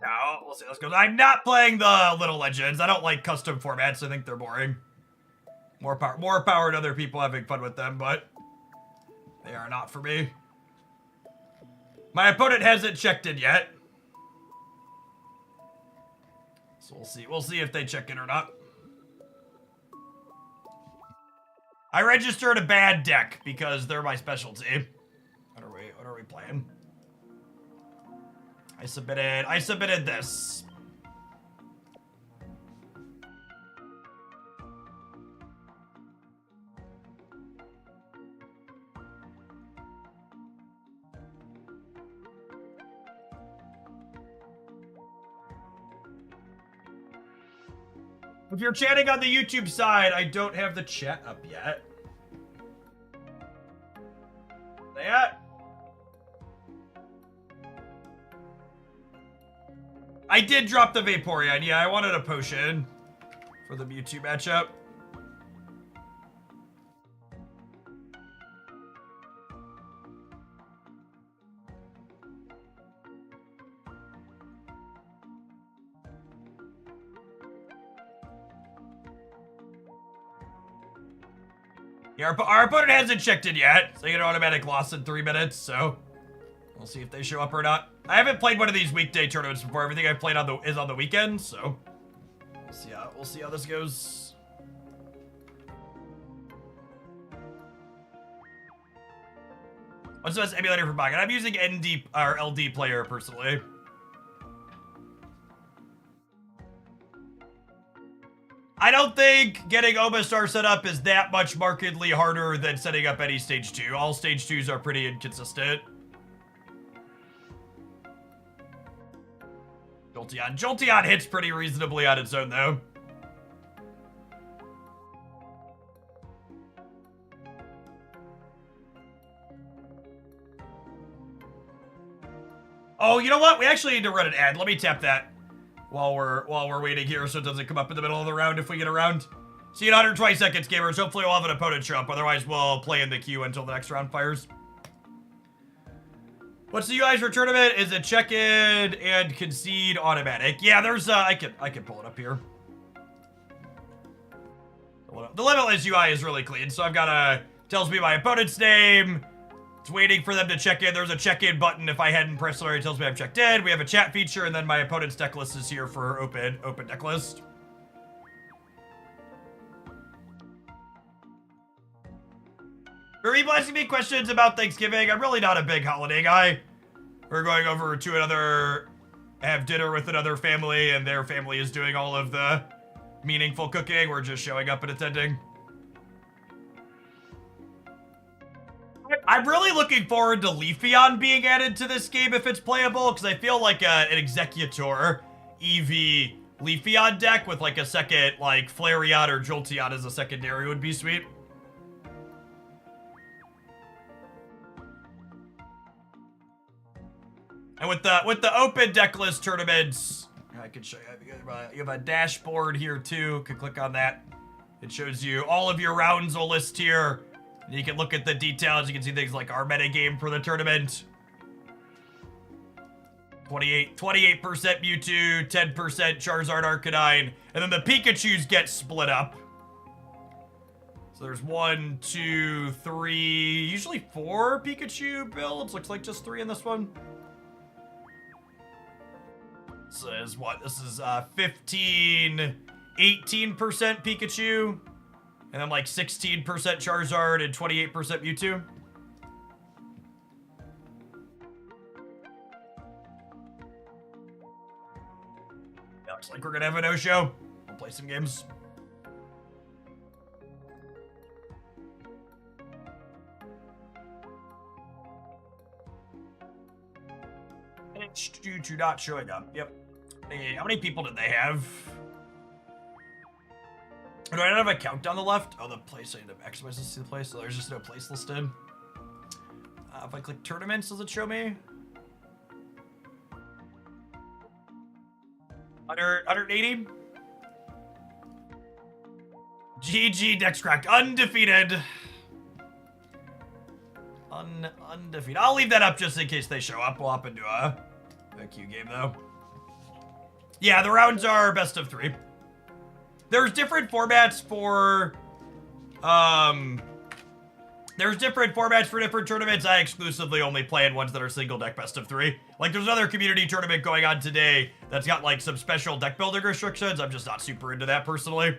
Now, we'll see how this goes. I'm not playing the Little Legends. I don't like custom formats. I think they're boring. More power to other people having fun with them, but they are not for me. My opponent hasn't checked in yet. So we'll see. We'll see if they check in or not. I registered a bad deck because they're my specialty. What are we playing? I submitted this. If you're chatting on the YouTube side, I don't have the chat up yet. That. I did drop the Vaporeon. Yeah, I wanted a potion for the Mewtwo matchup. Yeah, our opponent hasn't checked in yet, so you get an automatic loss in 3 minutes, so we'll see if they show up or not. I haven't played one of these weekday tournaments before. Everything I've played is on the weekend, so we'll see how this goes. What's the best emulator for Pocket? I'm using ND or LD Player personally. I don't think getting Omastar set up is that much markedly harder than setting up any Stage 2. All Stage 2s are pretty inconsistent. Jolteon. Jolteon hits pretty reasonably on its own, though. Oh, you know what? We actually need to run an ad. Let me tap that while we're waiting here so it doesn't come up in the middle of the round if we get around. See you in 120 seconds, gamers. Hopefully we'll have an opponent show up. Otherwise, we'll play in the queue until the next round fires. What's the UIs for tournament? Is it check-in and concede automatic? Yeah, there's I can pull it up here. The limitless UI is really clean, so I've got tells me my opponent's name. It's waiting for them to check in. There's a check-in button. If I hadn't pressed it already, it tells me I've checked in. We have a chat feature, and then my opponent's deck list is here for open deck list. Are you asking me questions about Thanksgiving? I'm really not a big holiday guy. We're going over to have dinner with another family, and their family is doing all of the meaningful cooking. We're just showing up and attending. I'm really looking forward to Leafeon being added to this game if it's playable, because I feel like an Executor EV Leafeon deck with like a second, like Flareon or Jolteon as a secondary would be sweet. And with the open deck list tournaments, I can show you. You have a dashboard here too. You can click on that. It shows you all of your rounds will list here. You can look at the details. You can see things like our metagame for the tournament. 28% Mewtwo, 10% Charizard Arcanine, and then the Pikachus get split up. So there's 1, 2, 3, usually 4 Pikachu builds. Looks like just 3 in this one. This is what? This is 18% Pikachu. And then like 16% Charizard and 28% Mewtwo. Looks like we're gonna have a no-show. We'll play some games. It's due to not showing up. Yep. Hey, how many people did they have? Do I not have a count down the left? Oh, the place. I need to maximize to see the place. So there's just no place listed. If I click tournaments, does it show me? 180? GG, Dex cracked. Undefeated. Undefeated. I'll leave that up just in case they show up. We'll hop into a queue game, though. Yeah, the rounds are best of 3. There's different formats for, there's different formats for different tournaments. I exclusively only play in ones that are single deck best of 3. Like, there's another community tournament going on today that's got, like, some special deck building restrictions. I'm just not super into that, personally.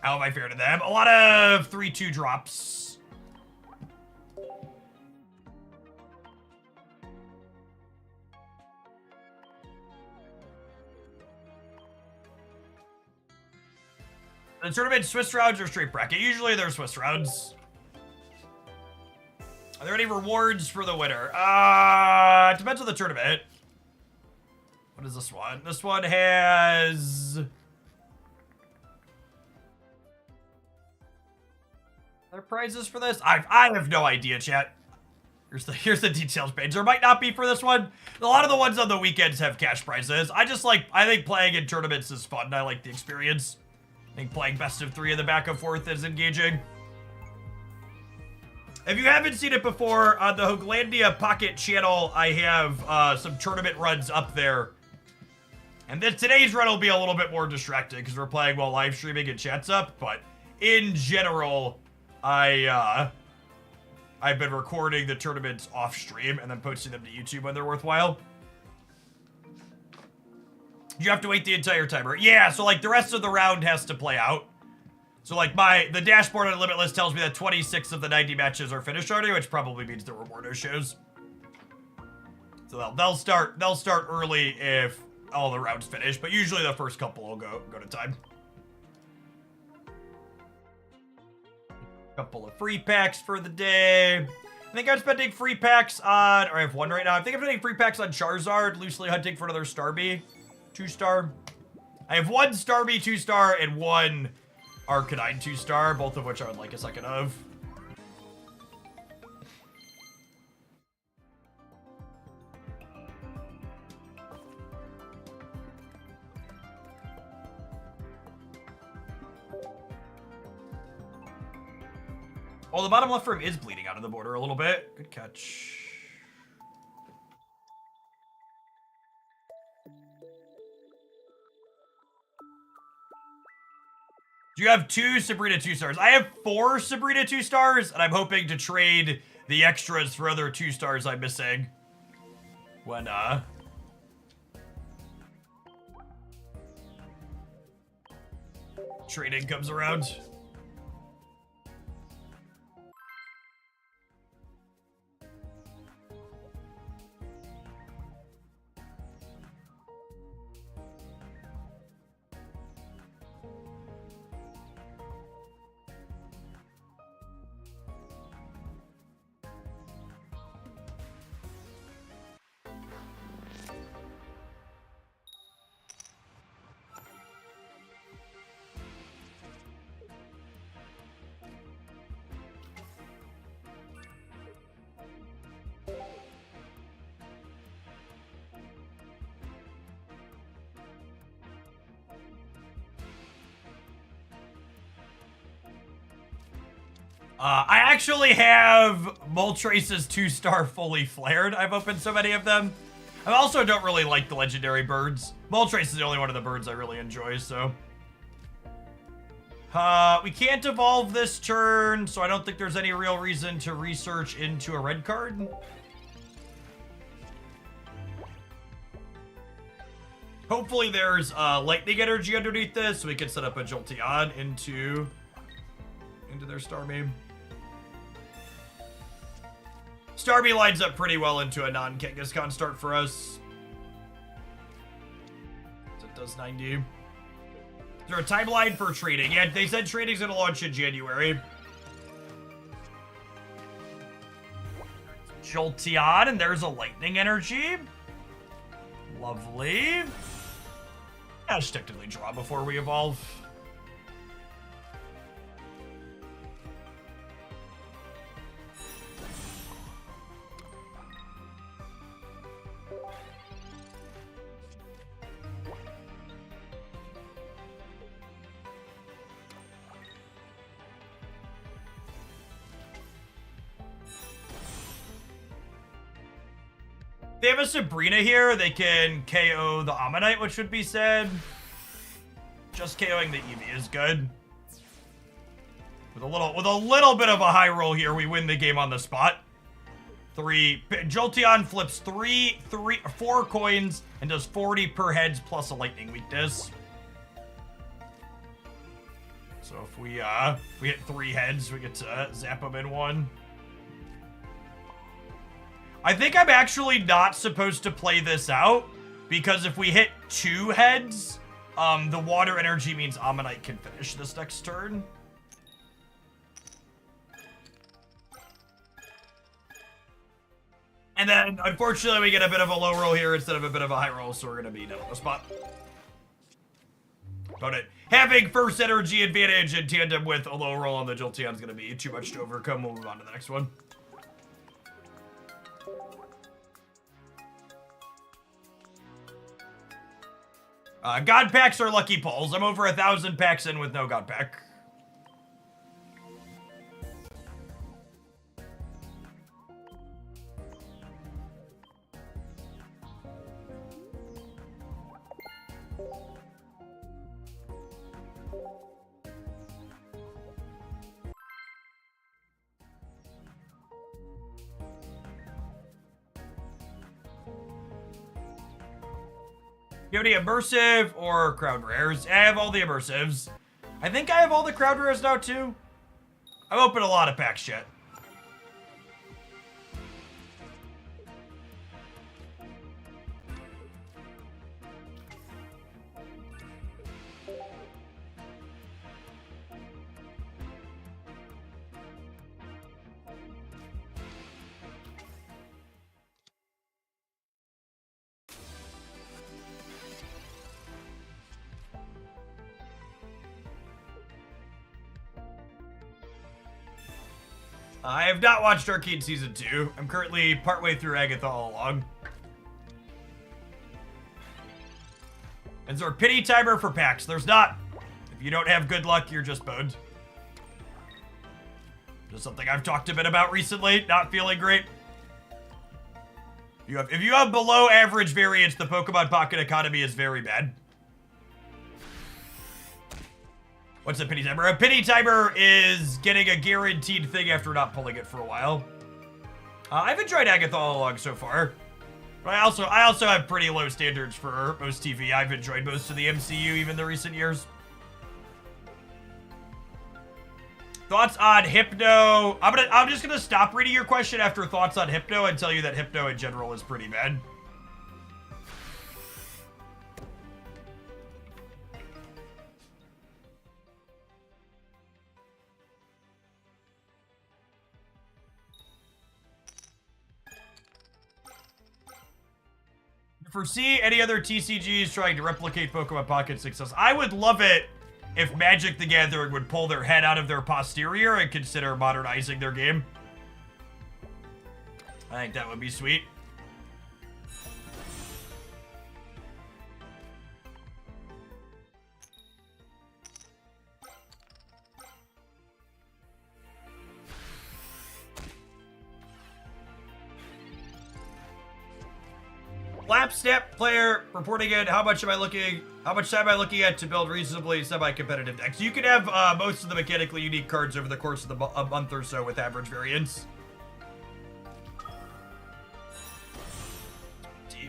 How have I fared to them? A lot of 3-2 drops. The tournament Swiss rounds or straight bracket? Usually they're Swiss rounds. Are there any rewards for the winner? It depends on the tournament. What is this one? This one has... Are there prizes for this? I have no idea, chat. Here's the details page. There might not be for this one. A lot of the ones on the weekends have cash prizes. I think playing in tournaments is fun. I like the experience. I think playing best of 3 in the back and forth is engaging. If you haven't seen it before, on the Hooglandia Pocket channel, I have some tournament runs up there. And today's run will be a little bit more distracting because we're playing while live streaming and chat's up. But in general, I've been recording the tournaments off stream and then posting them to YouTube when they're worthwhile. You have to wait the entire timer. Yeah, so like the rest of the round has to play out. So like the dashboard on Limitless tells me that 26 of the 90 matches are finished already, which probably means there were more no shows. So they'll start early if all the rounds finish, but usually the first couple will go to time. Couple of free packs for the day. I think I'm spending free packs on, or I have one right now. I think I'm spending free packs on Charizard, loosely hunting for another Starmie 2-star. I have one Starmie 2-star and one Arcanine 2-star, both of which I would like a second of. Oh, the bottom left room is bleeding out of the border a little bit. Good catch. Do you have 2 Sabrina 2-stars? I have 4 Sabrina 2-stars, and I'm hoping to trade the extras for other 2-stars I'm missing when, trading comes around. I actually have Moltres' 2-star fully flared. I've opened so many of them. I also don't really like the legendary birds. Moltres is the only one of the birds I really enjoy, so. We can't evolve this turn, so I don't think there's any real reason to research into a red card. Hopefully there's lightning energy underneath this, so we can set up a Jolteon into their Starmie. Starmie lines up pretty well into a non-Kangaskhan start for us. So it does 90. Is there a timeline for trading? Yeah, they said trading's gonna launch in January. Jolteon, and there's a lightning energy. Lovely. I should technically draw before we evolve. They have a Sabrina here. They can KO the Ammonite, which would be sad. Just KOing the Eevee is good. With a little bit of a high roll here, we win the game on the spot. Jolteon flips 4 coins and does 40 per heads plus a lightning weakness. So if we hit 3 heads, we get to zap them in 1. I think I'm actually not supposed to play this out, because if we hit 2 heads, the water energy means Ammonite can finish this next turn. And then, unfortunately, we get a bit of a low roll here instead of a bit of a high roll, so we're going to be down on the spot. But having first energy advantage in tandem with a low roll on the Jolteon is going to be too much to overcome. We'll move on to the next one. God packs are lucky pulls. I'm over 1,000 packs in with no God pack. You have any immersive or crowd rares? I have all the immersives. I think I have all the crowd rares now too. I've opened a lot of packs yet. I have not watched Arcane Season 2. I'm currently partway through Agatha All Along. Is there a pity timer for packs? There's not. If you don't have good luck, you're just boned. Just something I've talked a bit about recently. Not feeling great. If you have below average variance, the Pokemon Pocket economy is very bad. What's a pity timer? A pity timer is getting a guaranteed thing after not pulling it for a while. I've enjoyed Agatha All Along so far. But I also have pretty low standards for most TV. I've enjoyed most of the MCU, even the recent years. Thoughts on Hypno? I'm just gonna stop reading your question after thoughts on Hypno and tell you that Hypno in general is pretty bad. Foresee any other TCGs trying to replicate Pokemon Pocket success? I would love it if Magic the Gathering would pull their head out of their posterior and consider modernizing their game. I think that would be sweet. Lapstep player reporting in. How much time am I looking at to build reasonably semi-competitive decks? You can have most of the mechanically unique cards over the course of a month or so with average variance.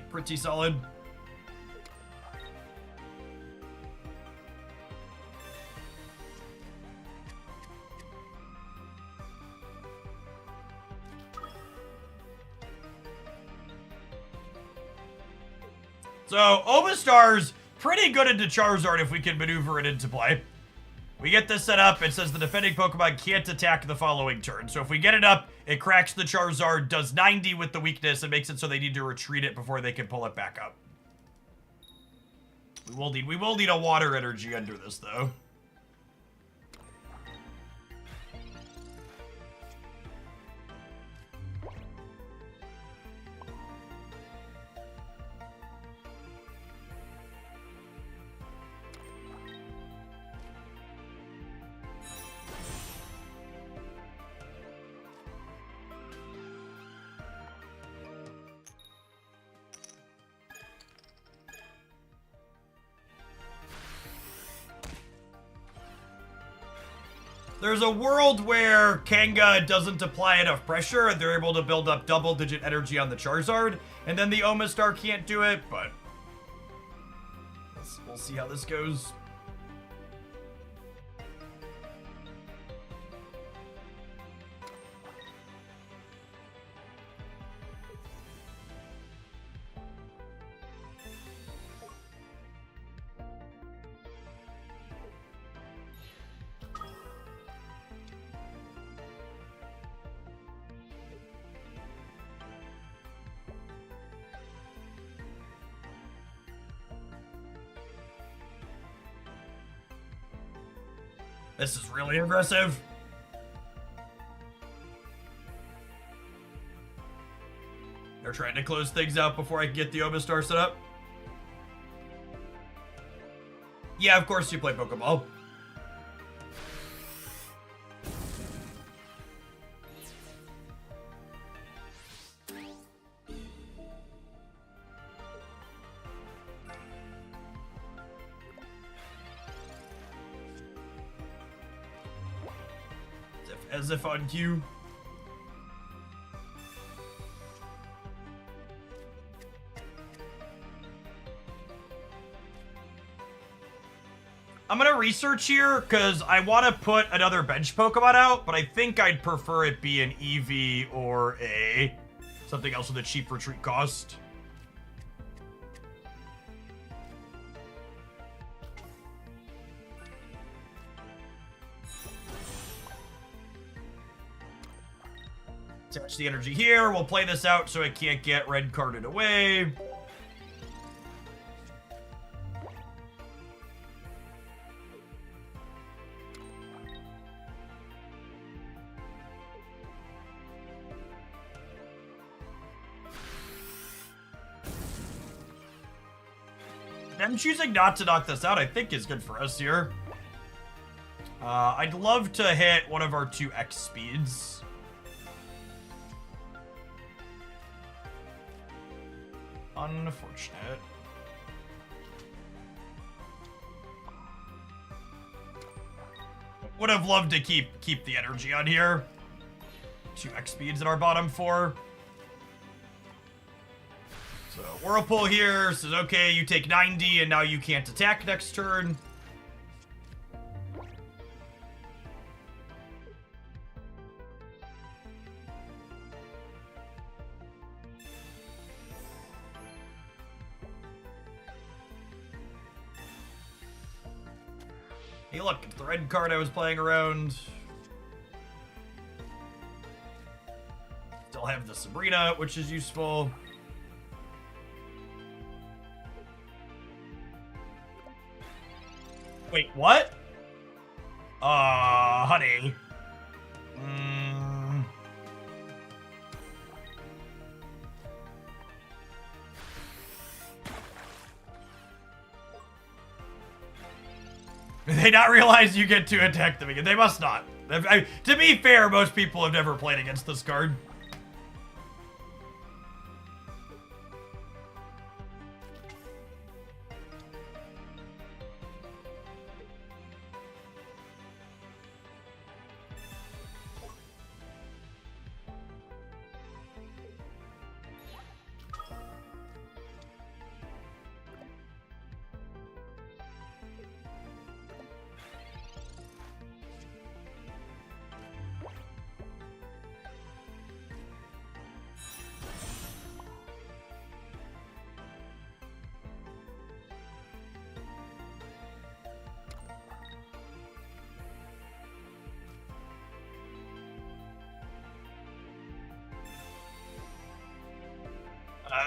Pretty solid. So, Omastar's pretty good into Charizard if we can maneuver it into play. We get this set up. It says the defending Pokemon can't attack the following turn. So if we get it up, it cracks the Charizard, does 90 with the weakness, and makes it so they need to retreat it before they can pull it back up. We will need a water energy under this, though. There's a world where Kanga doesn't apply enough pressure and they're able to build up double-digit energy on the Charizard, and then the Omastar can't do it, but we'll see how this goes. This is really aggressive. They're trying to close things out before I can get the Omastar set up. Yeah, of course you play Pokeball. As if on cue. I'm gonna research here because I want to put another bench Pokemon out, but I think I'd prefer it be an EV or a something else with a cheap retreat cost. Attach the energy here. We'll play this out so it can't get red carded away. Them choosing not to knock this out, I think, is good for us here. I'd love to hit one of our 2X speeds. Unfortunate. Would have loved to keep the energy on here. 2X speeds in our bottom 4. So Whirlpool here says, okay, you take 90 and now you can't attack next turn. Hey, look, it's the red card I was playing around. Still have the Sabrina, which is useful. Wait, what? Honey. Did they not realize you get to attack them again? They must not. To be fair, most people have never played against this card.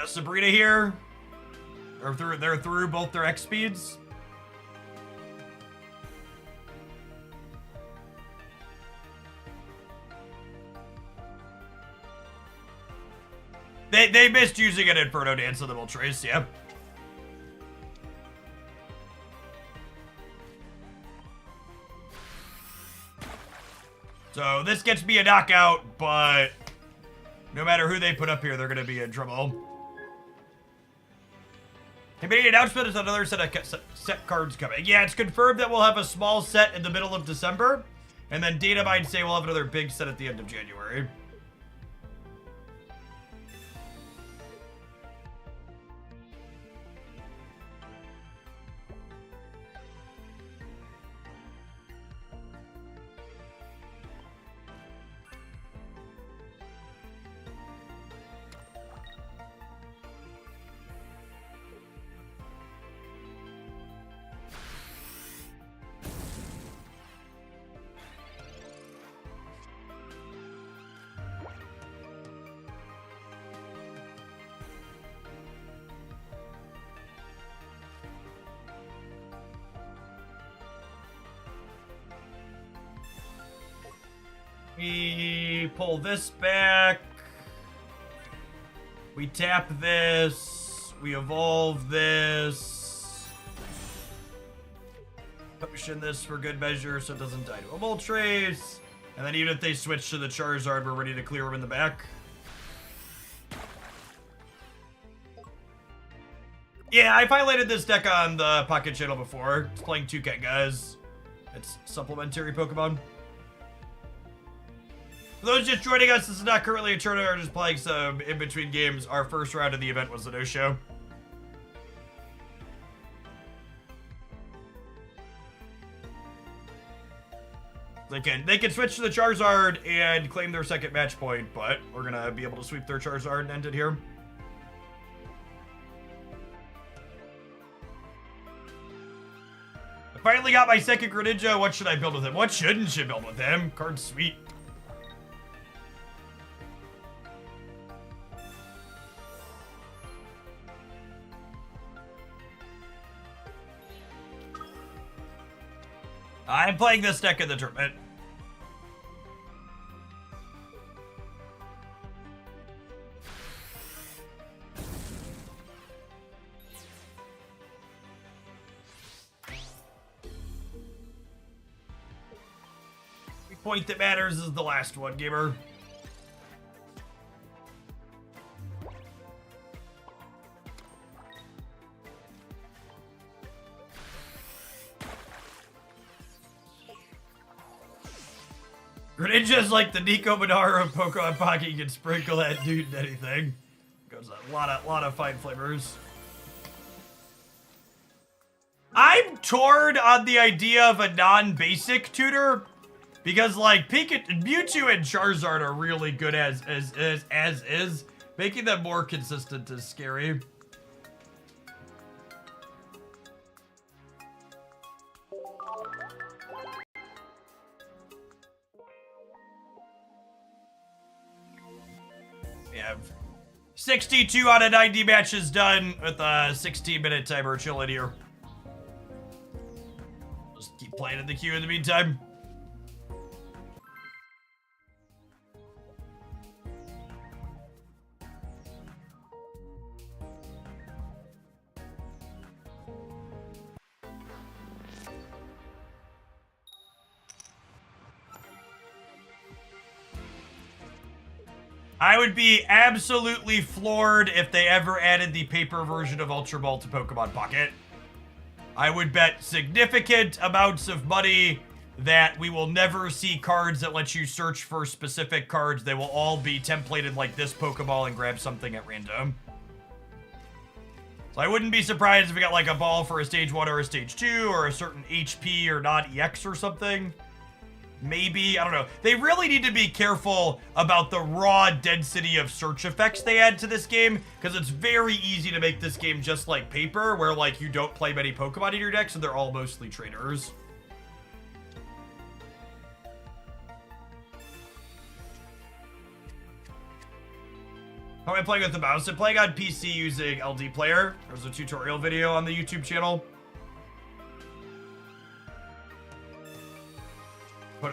Sabrina here. They're through both their X speeds. They missed using an Inferno Dance on the Moltres, yeah. So this gets me a knockout, but no matter who they put up here, they're going to be in trouble. Committee announcement is another set of set cards coming. Yeah, it's confirmed that we'll have a small set in the middle of December. And then Datamind say we'll have another big set at the end of January. We pull this back. We tap this. We evolve this. Potion this for good measure so it doesn't die to a Moltres. And then even if they switch to the Charizard, we're ready to clear them in the back. Yeah, I've highlighted this deck on the Pocket channel before. It's playing 2 Kengas. It's supplementary Pokemon. For those just joining us, this is not currently a tournament, we're just playing some in-between games. Our first round of the event was the no-show. They can switch to the Charizard and claim their second match point, but we're gonna be able to sweep their Charizard and end it here. I finally got my second Greninja. What should I build with him? What shouldn't you build with him? Card's sweet. I'm playing this deck in the tournament. The point that matters is the last one, gamer. Greninja's like the Nico Madara of Pokemon Pocket. You can sprinkle that dude in anything. Goes a lot of fine flavors. I'm torn on the idea of a non-basic tutor because like Mewtwo and Charizard are really good as is. Making them more consistent is scary. We have 62 out of 90 matches done with a 16-minute timer chilling here. Just keep playing in the queue in the meantime. I would be absolutely floored if they ever added the paper version of Ultra Ball to Pokemon Pocket. I would bet significant amounts of money that we will never see cards that let you search for specific cards. They will all be templated like this Pokeball and grab something at random. So I wouldn't be surprised if we got like a ball for a stage 1 or a stage 2 or a certain HP or not EX or something. Maybe, I don't know. They really need to be careful about the raw density of search effects they add to this game, because it's very easy to make this game just like paper, where like you don't play many Pokemon in your deck, so they're all mostly trainers. How am I playing with the mouse? I'm playing on PC using LD Player. There's a tutorial video on the YouTube channel.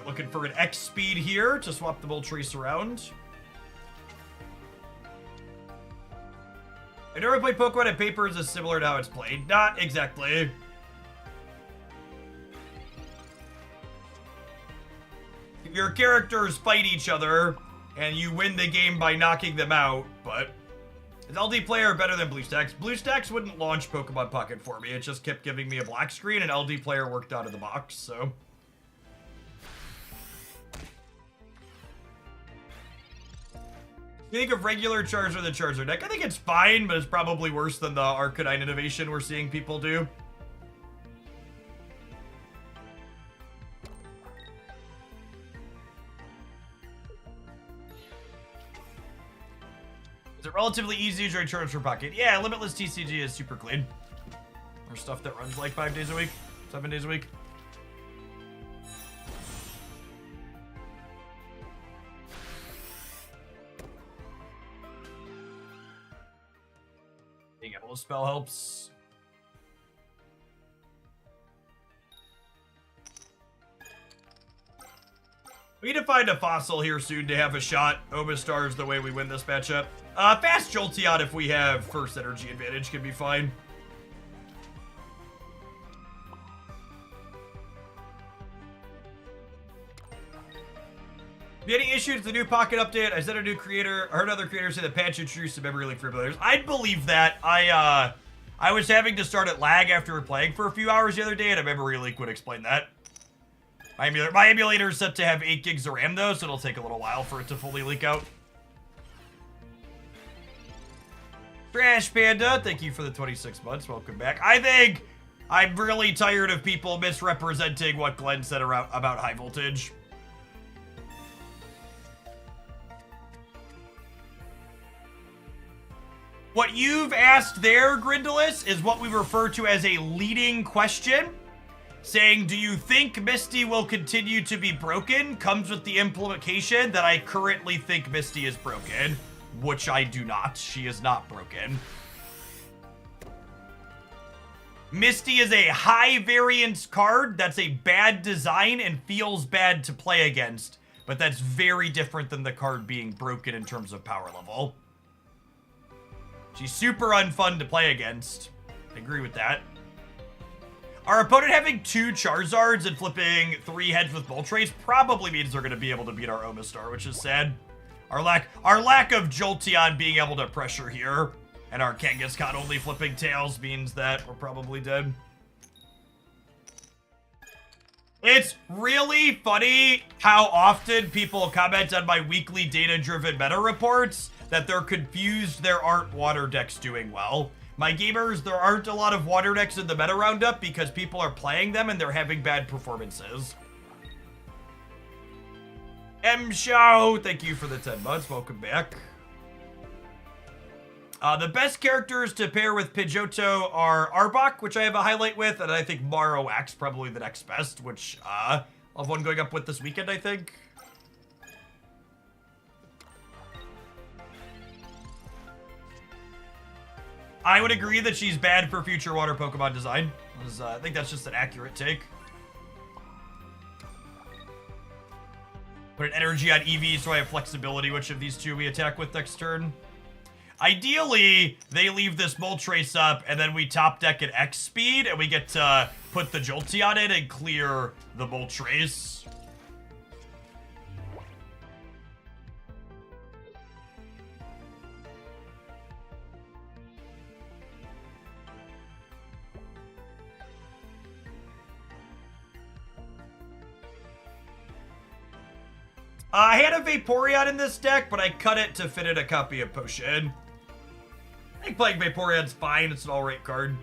Looking for an X speed here to swap the Moltres around. I never played Pokemon and Papers is similar to how it's played. Not exactly. Your characters fight each other, and you win the game by knocking them out, but is LD Player better than BlueStacks? BlueStacks wouldn't launch Pokemon Pocket for me. It just kept giving me a black screen, and LD Player worked out of the box, so... You think of regular Charizard the Charizard deck? I think it's fine, but it's probably worse than the Arcanine innovation we're seeing people do. Is it relatively easy to join Charizard Pocket? Yeah, Limitless TCG is super clean. Or stuff that runs like 5 days a week, 7 days a week. Being able to spell helps. We need to find a fossil here soon to have a shot. Omastar's the way we win this matchup. Fast Jolteon if we have first energy advantage can be fine. Any issues with the new Pocket update? I said a new creator. I heard other creators say the patch introduced some memory leak for players. I'd believe that. I was having to start at lag after playing for a few hours the other day, and a memory leak would explain that. My emulator is set to have 8 gigs of RAM though, so it'll take a little while for it to fully leak out. Trash Panda, thank you for the 26 months. Welcome back. I think I'm really tired of people misrepresenting what Glenn said about high voltage. What you've asked there, Grindalus, is what we refer to as a leading question. Saying, do you think Misty will continue to be broken? Comes with the implication that I currently think Misty is broken. Which I do not. She is not broken. Misty is a high variance card. That's a bad design and feels bad to play against. But that's very different than the card being broken in terms of power level. She's super unfun to play against. I agree with that. Our opponent having 2 Charizards and flipping 3 heads with Moltres probably means they're going to be able to beat our Omastar, which is sad. Our lack of Jolteon being able to pressure here, and our Kangaskhan only flipping tails means that we're probably dead. It's really funny how often people comment on my weekly data-driven meta reports that they're confused there aren't water decks doing well. My gamers, there aren't a lot of water decks in the meta roundup because people are playing them and they're having bad performances. M-Show, thank you for the 10 months. Welcome back. The best characters to pair with Pidgeotto are Arbok, which I have a highlight with, and I think Marowak's probably the next best, which I'll have one going up with this weekend, I think. I would agree that she's bad for future water Pokemon design. I think that's just an accurate take. Put an energy on Eevee so I have flexibility which of these two we attack with next turn. Ideally, they leave this Moltres up and then we top deck at X speed and we get to put the Jolteon in and clear the Moltres. I had a Vaporeon in this deck, but I cut it to fit in a copy of Potion. I think playing Vaporeon's fine. It's an alright card.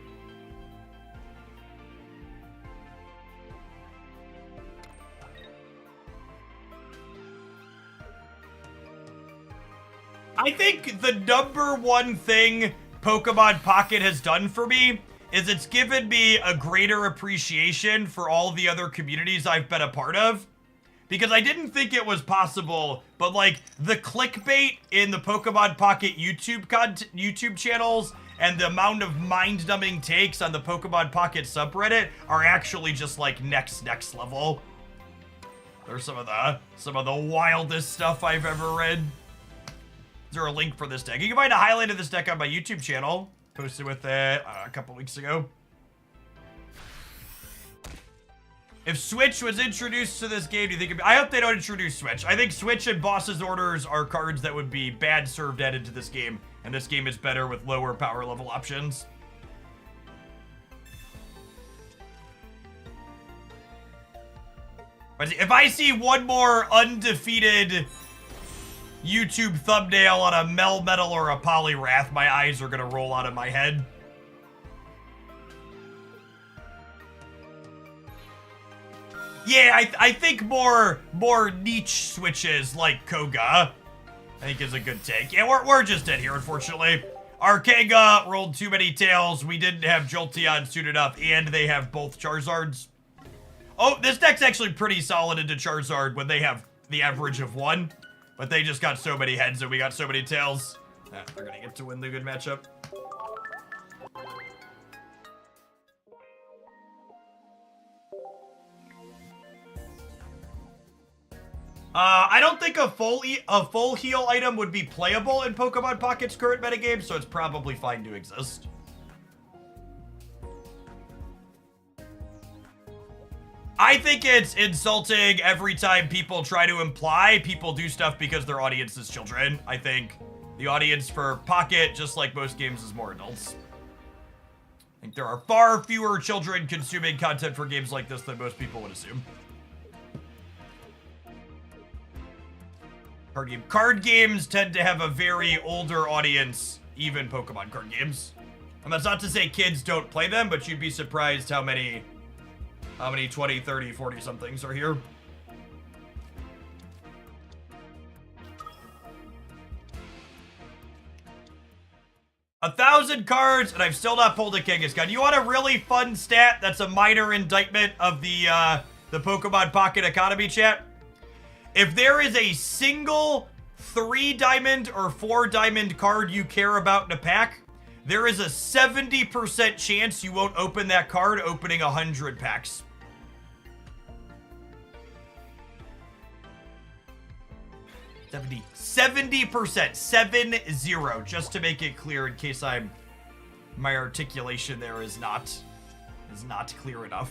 I think the #1 thing Pokemon Pocket has done for me is it's given me a greater appreciation for all the other communities I've been a part of. Because I didn't think it was possible, but like the clickbait in the Pokemon Pocket YouTube channels and the amount of mind-numbing takes on the Pokemon Pocket subreddit are actually just like next level. There's some of the wildest stuff I've ever read. Is there a link for this deck? You can find a highlight of this deck on my YouTube channel. Posted with it a couple weeks ago. If Switch was introduced to this game, do you think I hope they don't introduce Switch. I think Switch and Boss's Orders are cards that would be bad served added to this game, and this game is better with lower power level options. If I see one more undefeated YouTube thumbnail on a Melmetal or a Poliwrath, my eyes are gonna roll out of my head. Yeah, I think more niche switches like Koga, I think is a good take. Yeah, we're just dead here, unfortunately. Arcega rolled too many tails. We didn't have Jolteon suited up, and they have both Charizards. Oh, this deck's actually pretty solid into Charizard when they have the average of 1. But they just got so many heads and we got so many tails. They're gonna get to win the good matchup. I don't think a full heal item would be playable in Pokemon Pocket's current metagame, so it's probably fine to exist. I think it's insulting every time people try to imply people do stuff because their audience is children. I think the audience for Pocket, just like most games, is more adults. I think there are far fewer children consuming content for games like this than most people would assume. Card games tend to have a very older audience, even Pokemon card games. And that's not to say kids don't play them, but you'd be surprised how many 20, 30, 40 somethings are here. A 1,000 cards, and I've still not pulled a Kangaskhan. You want a really fun stat that's a minor indictment of the Pokemon Pocket economy, chat? If there is a single 3-diamond or 4-diamond card you care about in a pack, there is a 70% chance you won't open that card opening 100 packs. $70, 70%, 7-0, just to make it clear in case my articulation there is not clear enough.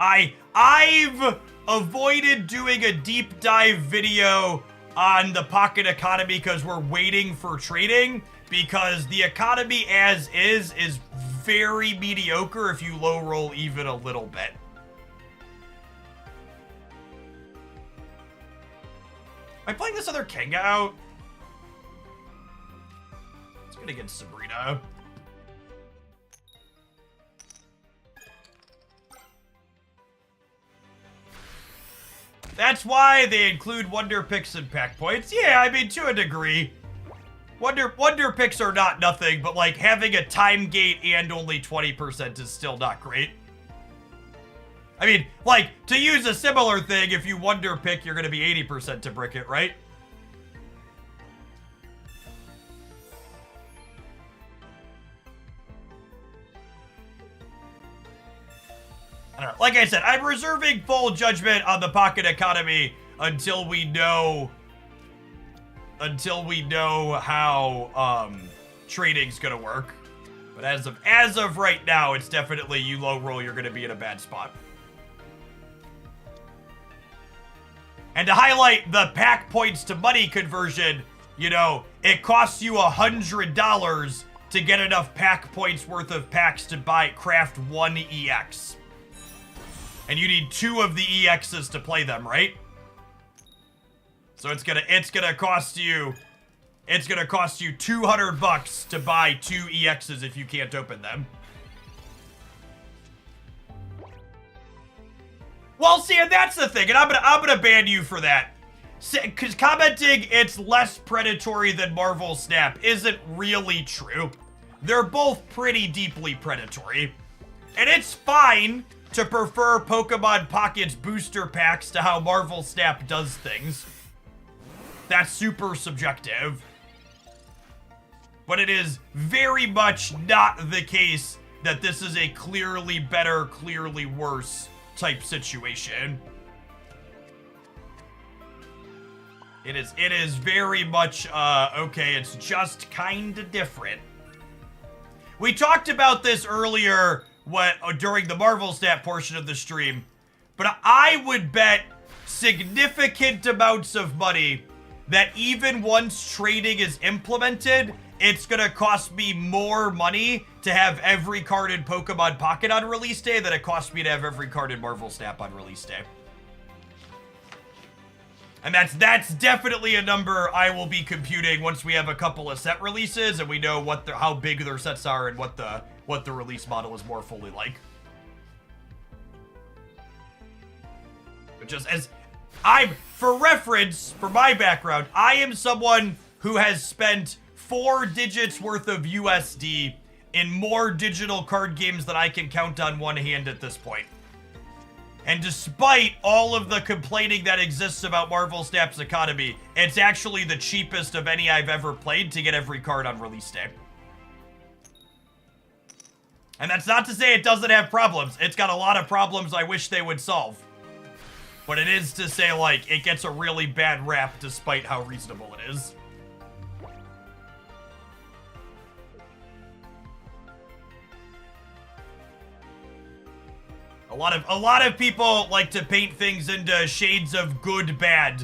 I've avoided doing a deep dive video on the Pocket economy because we're waiting for trading, because the economy as is very mediocre if you low roll even a little bit. Am I playing this other Kanga out? It's good against Sabrina. That's why they include Wonder Picks and pack points. Yeah, I mean, to a degree. Wonder Picks are not nothing, but like having a time gate and only 20% is still not great. I mean, like, to use a similar thing, if you Wonder Pick, you're going to be 80% to brick it, right? I don't know. Like I said, I'm reserving full judgment on the Pocket economy until we know how trading's gonna work. But as of right now, it's definitely you low roll, you're gonna be in a bad spot. And to highlight the pack points to money conversion, you know, it costs you $100 to get enough pack points worth of packs to craft 1 EX. And you need 2 of the EXs to play them, right? So it's gonna cost you $200 to buy 2 EXs if you can't open them. Well, see, and that's the thing, and I'm gonna ban you for that. Because commenting it's less predatory than Marvel Snap isn't really true. They're both pretty deeply predatory. And it's fine to prefer Pokemon Pocket's booster packs to how Marvel Snap does things. That's super subjective. But it is very much not the case that this is a clearly better, clearly worse type situation. It is very much, okay, it's just kinda different. We talked about this earlier during the Marvel Snap portion of the stream, but I would bet significant amounts of money that even once trading is implemented, it's gonna cost me more money to have every card in Pokemon Pocket on release day than it costs me to have every card in Marvel Snap on release day. And that's definitely a number I will be computing once we have a couple of set releases and we know how big their sets are and what the release model is more fully like. But just for reference, for my background, I am someone who has spent 4 digits worth of USD in more digital card games than I can count on one hand at this point. And despite all of the complaining that exists about Marvel Snap's economy, it's actually the cheapest of any I've ever played to get every card on release day. And that's not to say it doesn't have problems. It's got a lot of problems I wish they would solve. But it is to say, like, it gets a really bad rap despite how reasonable it is. A lot of people like to paint things into shades of good, bad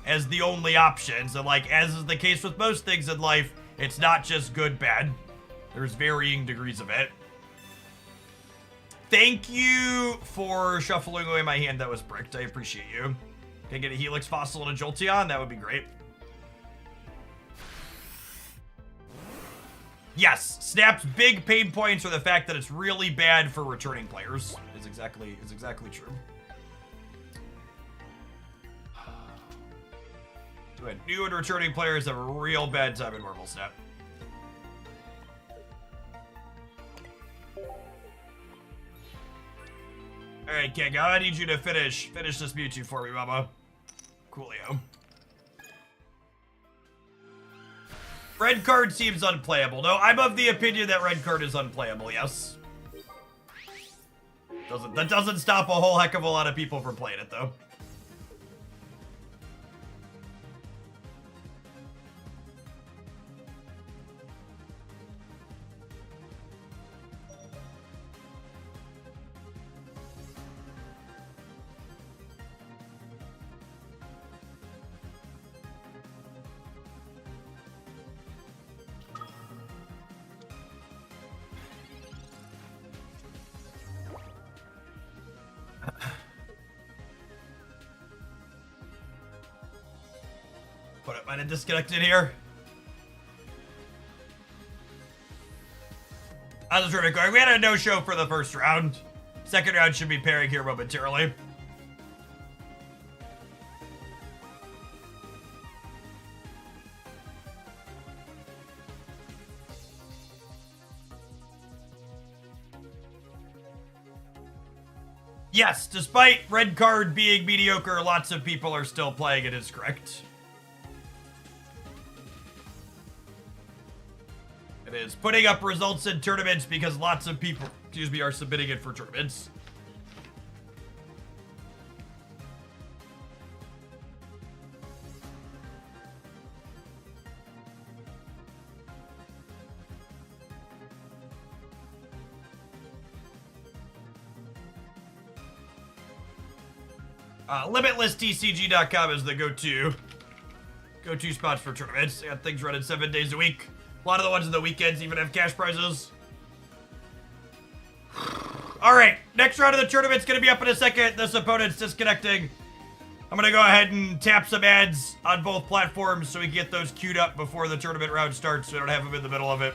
as the only options. And like, as is the case with most things in life, it's not just good, bad. There's varying degrees of it. Thank you for shuffling away my hand that was bricked. I appreciate you. Can I get a Helix Fossil and a Jolteon? That would be great. Yes, Snap's big pain points are the fact that it's really bad for returning players. Is exactly true. New and returning players have a real bad time in Marvel Snap. Alright, King, I need you to finish this Mewtwo for me, mama. Coolio. Red card seems unplayable. No, I'm of the opinion that red card is unplayable, yes. That doesn't stop a whole heck of a lot of people from playing it, though. But it might have disconnected here. That was really good. We had a no-show for the first round. Second round should be pairing here momentarily. Yes, despite red card being mediocre, lots of people are still playing it, is correct. It is putting up results in tournaments because lots of people, are submitting it for tournaments. LimitlessTCG.com is the go-to spot for tournaments. They got things running 7 days a week. A lot of the ones on the weekends even have cash prizes. All right, next round of the tournament's gonna be up in a second. This opponent's disconnecting. I'm gonna go ahead and tap some ads on both platforms so we can get those queued up before the tournament round starts so we don't have them in the middle of it.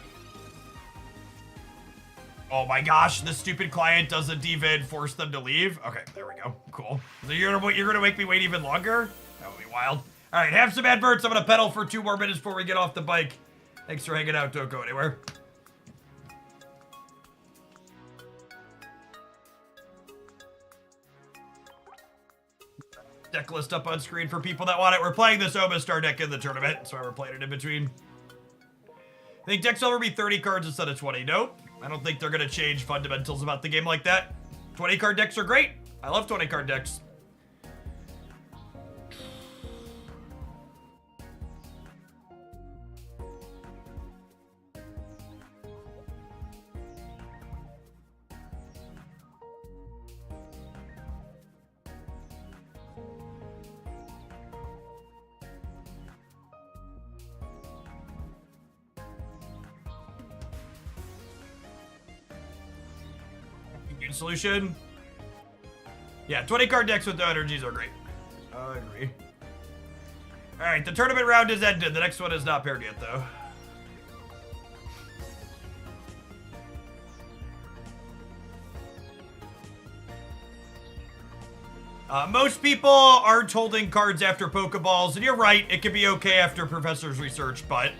Oh my gosh, this stupid client doesn't even force them to leave. Okay, there we go. Cool. So you're gonna make me wait even longer? That would be wild. All right, have some adverts. I'm gonna pedal for 2 more minutes before we get off the bike. Thanks for hanging out. Don't go anywhere. Deck list up on screen for people that want it. We're playing this Omastar deck in the tournament. That's why we're playing it in between. I think decks will ever be 30 cards instead of 20. Nope. I don't think they're going to change fundamentals about the game like that. 20 card decks are great. I love 20 card decks. Solution. Yeah, 20 card decks with no energies are great. I agree. All right, the tournament round is ended. The next one is not paired yet, though. Most people aren't holding cards after Pokeballs, and you're right, it can be okay after Professor's Research, but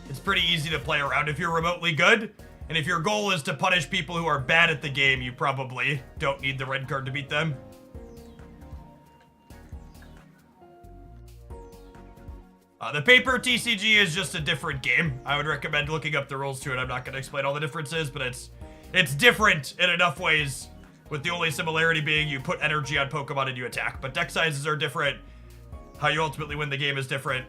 it's pretty easy to play around if you're remotely good. And if your goal is to punish people who are bad at the game, you probably don't need the red card to beat them. The paper TCG is just a different game. I would recommend looking up the rules to it. I'm not going to explain all the differences, but it's different in enough ways, with the only similarity being you put energy on Pokemon and you attack. But deck sizes are different. How you ultimately win the game is different.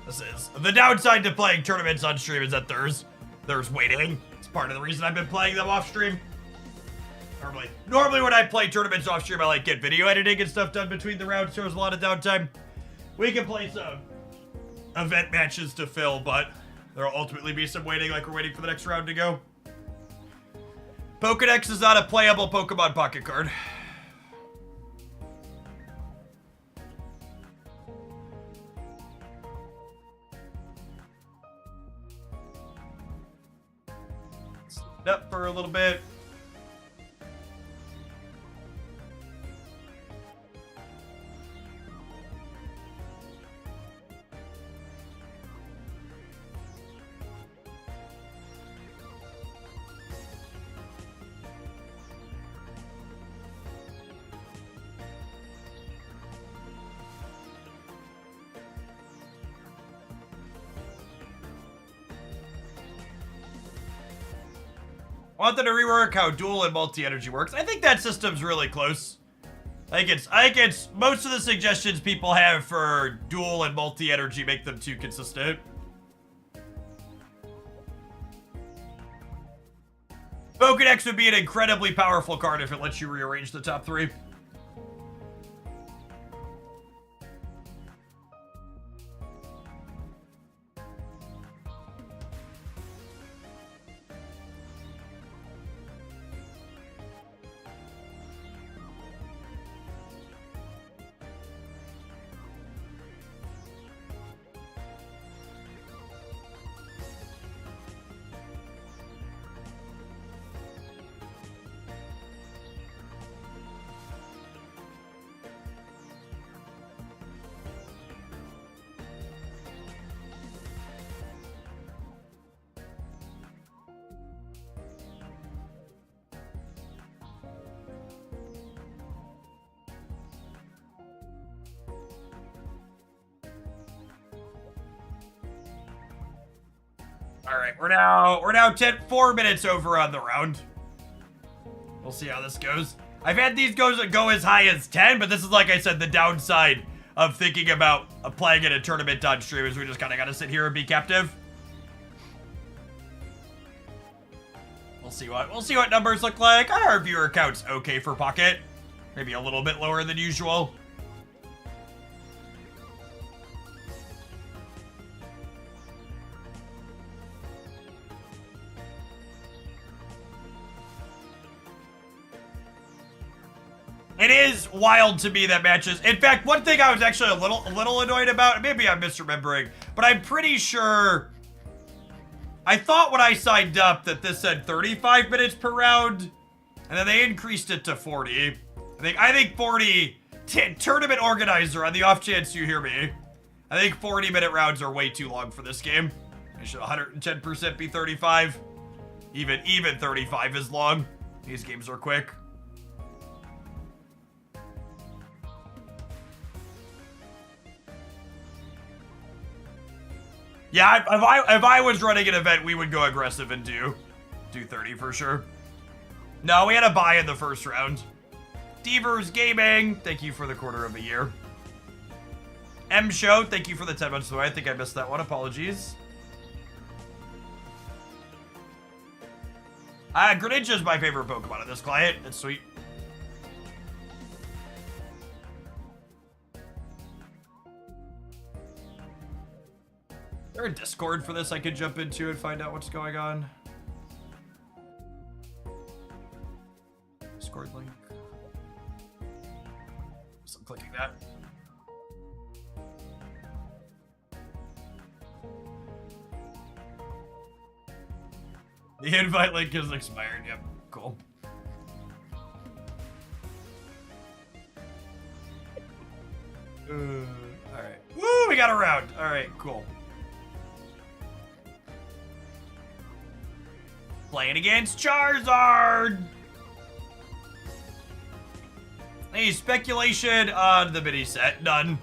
This is the downside to playing tournaments on stream is that there's waiting. It's part of the reason I've been playing them off stream. Normally when I play tournaments off stream, I like get video editing and stuff done between the rounds, so there's a lot of downtime. We can play some event matches to fill, but there'll ultimately be some waiting, like we're waiting for the next round to go. Pokedex is not a playable Pokemon pocket card. Up for a little bit. I want them to rework how dual and multi-energy works. I think that system's really close. I think it's most of the suggestions people have for dual and multi-energy make them too consistent. Pokedex would be an incredibly powerful card if it lets you rearrange the top three. All right, we're now 4 minutes over on the round. We'll see how this goes. I've had these go as high as 10, but this is, like I said, the downside of thinking about playing in a tournament on stream is we just kind of got to sit here and be captive. We'll see what numbers look like. Our viewer count's okay for Pocket. Maybe a little bit lower than usual. It is wild to me that matches. In fact, one thing I was actually a little annoyed about, maybe I'm misremembering, but I'm pretty sure I thought when I signed up that this said 35 minutes per round, and then they increased it to 40. I think 40, tournament organizer, on the off chance you hear me, I think 40-minute rounds are way too long for this game. It should 110% be 35. Even 35 is long. These games are quick. Yeah, if I was running an event, we would go aggressive and do 30 for sure. No, we had a bye in the first round. Devers Gaming, thank you for the quarter of a year. M Show, thank you for the 10 months away. I think I missed that one. Apologies. Greninja is my favorite Pokemon in this client. It's sweet. Is there a Discord for this I could jump into and find out what's going on? Discord link. So I'm clicking that. The invite link is expired. Yep, cool. Alright. Woo, we got a round. Alright, cool. Playing against Charizard! Any speculation on the mini set? None.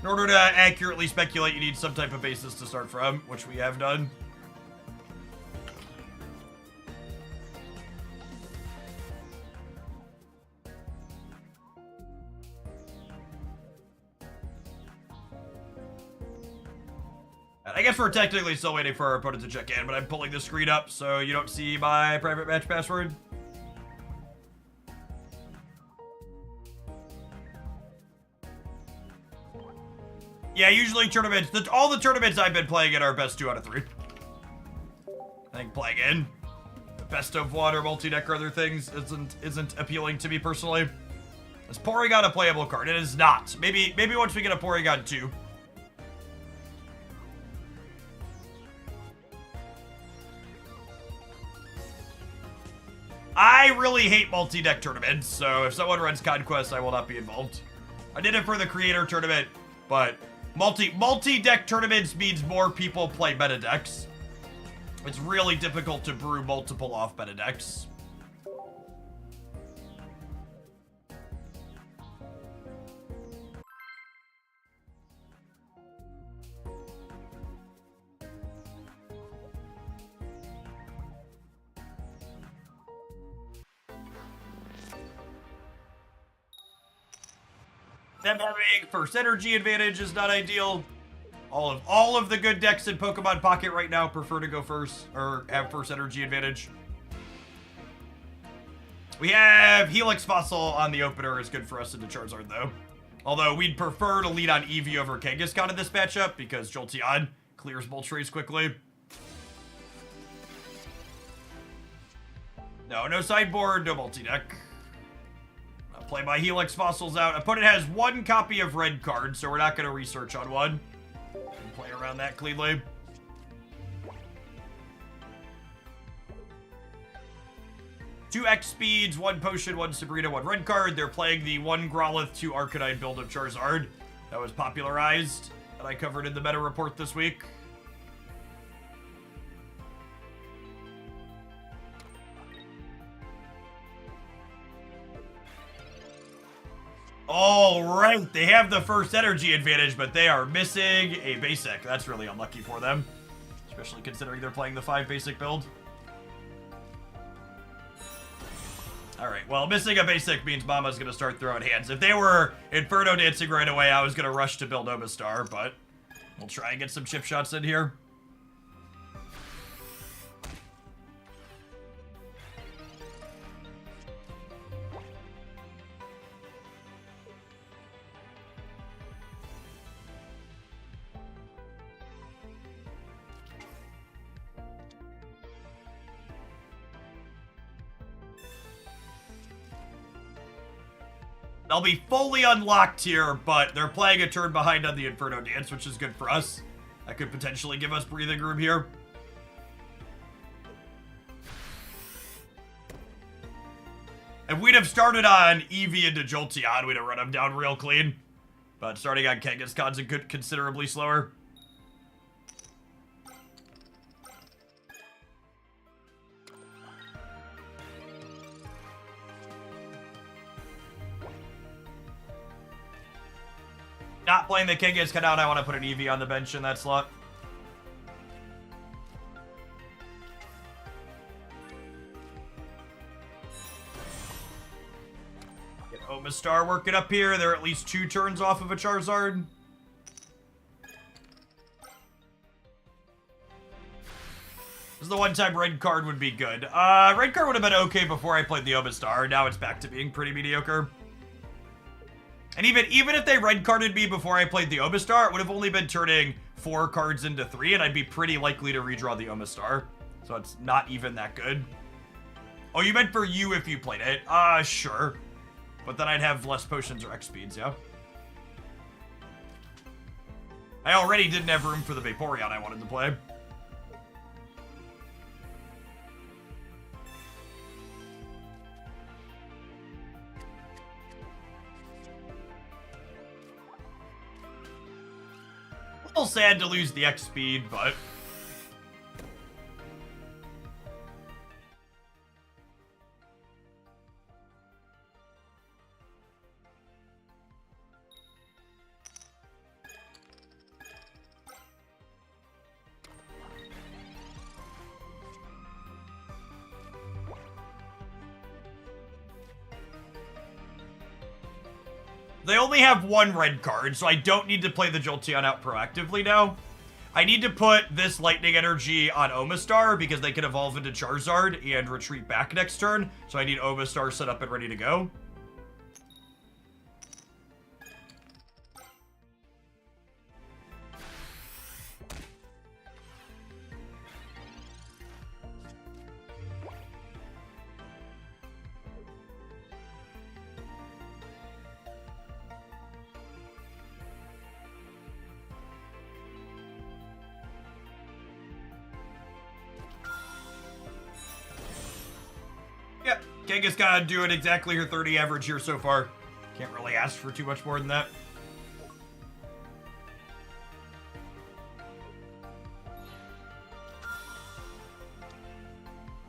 In order to accurately speculate, you need some type of basis to start from, which we have done. I guess we're technically still waiting for our opponent to check in, but I'm pulling the screen up so you don't see my private match password. Yeah, usually tournaments, all the tournaments I've been playing in are best 2 out of 3. I think playing in the best of 1 or multi-deck or other things isn't appealing to me personally. Is Porygon a playable card? It is not. Maybe once we get a Porygon 2. I really hate multi-deck tournaments, so if someone runs Conquest, I will not be involved. I did it for the creator tournament, but multi-deck tournaments means more people play meta decks. It's really difficult to brew multiple off meta decks. Them having first energy advantage is not ideal. All of the good decks in Pokemon Pocket right now prefer to go first, or have first energy advantage. We have Helix Fossil on the opener is good for us into Charizard though. Although we'd prefer to lead on Eevee over Kangaskhan in this matchup because Jolteon clears Moltres quickly. No sideboard, no multi-deck. Play my Helix Fossils out. Opponent has 1 copy of red card, so we're not going to research on 1. Play around that cleanly. Two X speeds, 1 potion, 1 Sabrina, 1 red card. They're playing the 1 Growlithe, 2 Arcanine build of Charizard that was popularized that I covered in the meta report this week. All right, they have the first energy advantage, but they are missing a basic. That's really unlucky for them, especially considering they're playing the 5 basic build. All right, well, missing a basic means Mama's going to start throwing hands. If they were Inferno Dancing right away, I was going to rush to build Omastar, but we'll try and get some chip shots in here. They'll be fully unlocked here, but they're playing a turn behind on the Inferno Dance, which is good for us. That could potentially give us breathing room here. If we'd have started on Eevee into Jolteon, we'd have run him down real clean. But starting on Kangaskhan's considerably slower. Not playing the Kangaskhan out, I want to put an Eevee on the bench in that slot. Get Omastar working up here. They're at least 2 turns off of a Charizard. This is the one time red card would be good. Red card would have been okay before I played the Omastar. Now it's back to being pretty mediocre. And even if they red carded me before I played the Omastar, it would have only been turning 4 cards into 3, and I'd be pretty likely to redraw the Omastar. So it's not even that good. Oh, you meant for you if you played it? Sure. But then I'd have less potions or X speeds, yeah? I already didn't have room for the Vaporeon I wanted to play. A little sad to lose the X speed, but... They only have 1 red card, so I don't need to play the Jolteon out proactively now. I need to put this Lightning Energy on Omastar because they can evolve into Charizard and retreat back next turn. So I need Omastar set up and ready to go. Yep, Kangaskhan doing exactly her 30 average here so far. Can't really ask for too much more than that.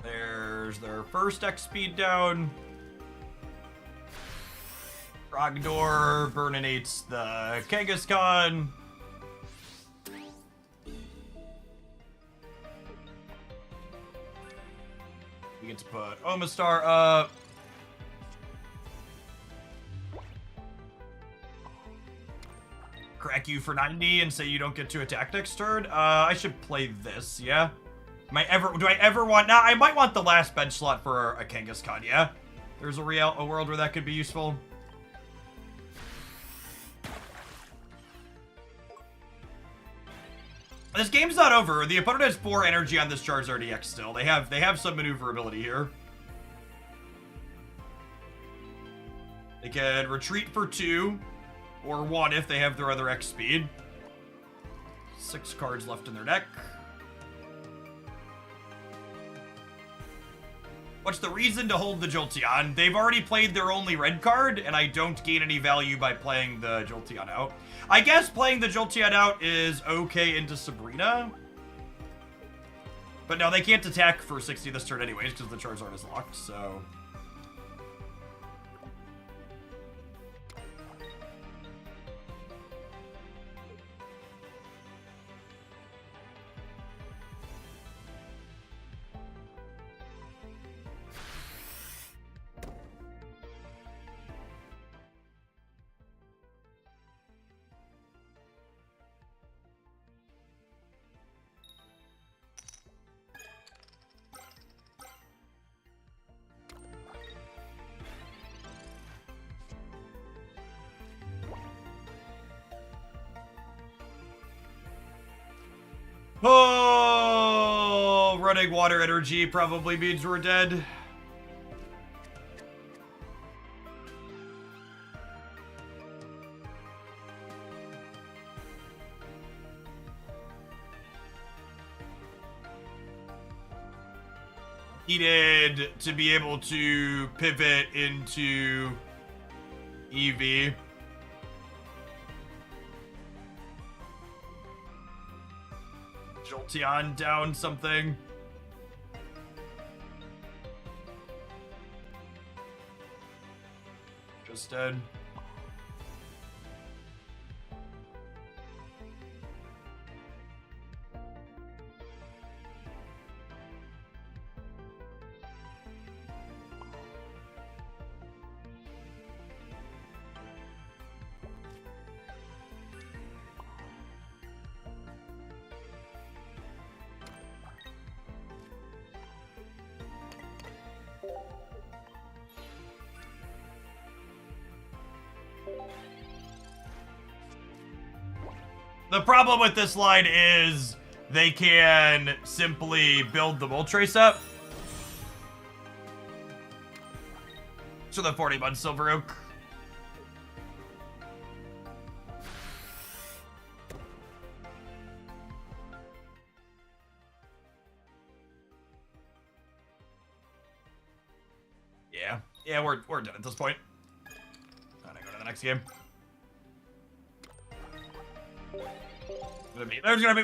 There's their first X speed down. Rogdor burninates the Kangaskhan. We get to put Omastar up. Crack you for 90 and say you don't get to attack next turn. I should play this, yeah? Do I ever want... Nah, I might want the last bench slot for a Kangaskhan, yeah? There's a world where that could be useful. This game's not over. The opponent has 4 energy on this Charizard EX still. They have some maneuverability here. They can retreat for 2, or 1 if they have their other X speed. 6 cards left in their deck. What's the reason to hold the Jolteon? They've already played their only red card, and I don't gain any value by playing the Jolteon out. I guess playing the Jolteon out is okay into Sabrina. But no, they can't attack for 60 this turn anyways, because the Charizard is locked, so... Oh, running water energy probably means we're dead. Needed to be able to pivot into EV. Jolteon down something. Just dead. The problem with this line is they can simply build the Moltres up. So the 40-month Silver Oak. Yeah, we're done at this point. I'm gonna go to the next game.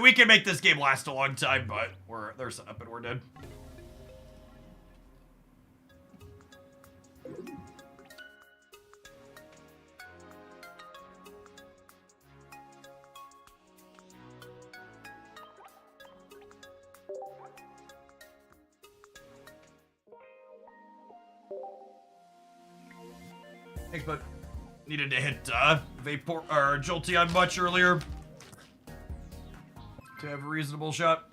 We can make this game last a long time, but they're set up and we're dead. Thanks, bud. Needed to hit Vapor or Jolteon much earlier to have a reasonable shot.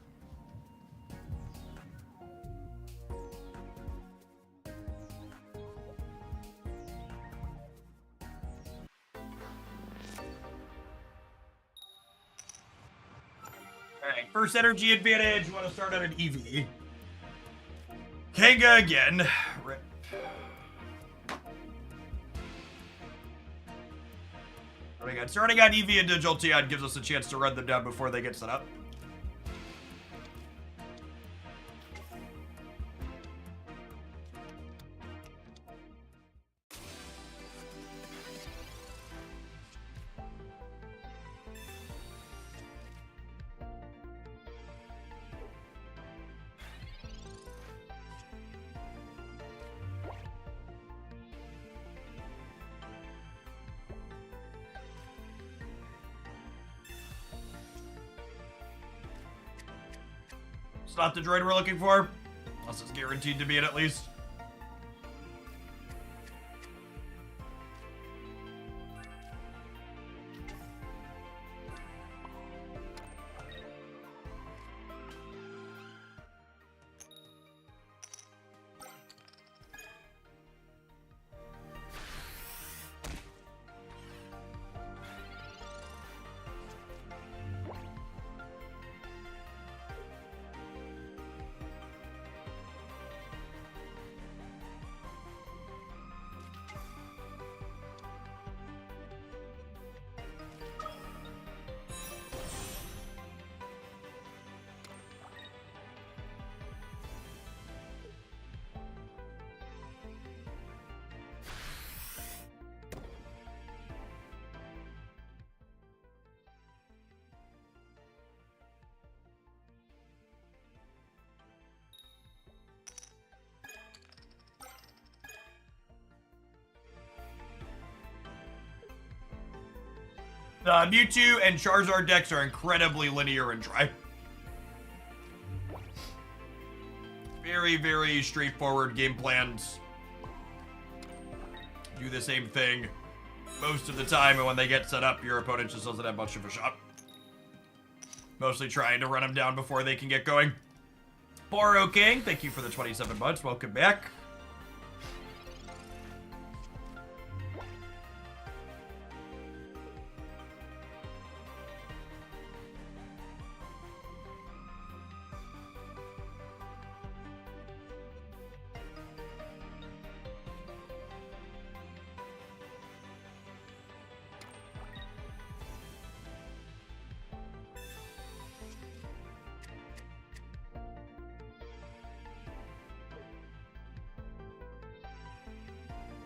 Alright, first energy advantage. Want to start on an EV. Kanga again. Rip. Starting on Eevee into Jolteon gives us a chance to run them down before they get set up. It's not the droid we're looking for. Unless it's guaranteed to be it at least. The Mewtwo and Charizard decks are incredibly linear and dry. Very, very straightforward game plans. Do the same thing most of the time, and when they get set up, your opponent just doesn't have much of a shot. Mostly trying to run them down before they can get going. Boro King, thank you for the 27 months. Welcome back.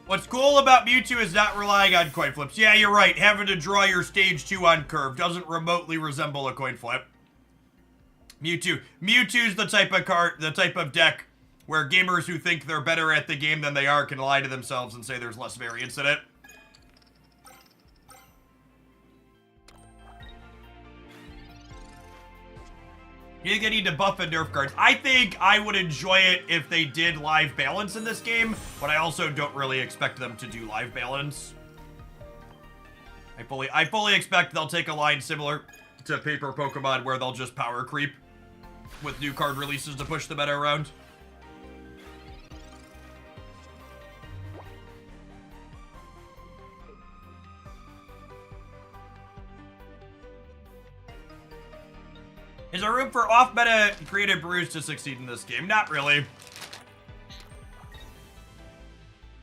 What's cool about Mewtwo is not relying on coin flips. Yeah, you're right. Having to draw your stage 2 on curve doesn't remotely resemble a coin flip. Mewtwo's the type of card, the type of deck where gamers who think they're better at the game than they are can lie to themselves and say there's less variance in it. You think they need to buff and nerf cards? I think I would enjoy it if they did live balance in this game, but I also don't really expect them to do live balance. I fully expect they'll take a line similar to Paper Pokemon where they'll just power creep with new card releases to push the meta around. Is there room for off-meta creative brews to succeed in this game? Not really.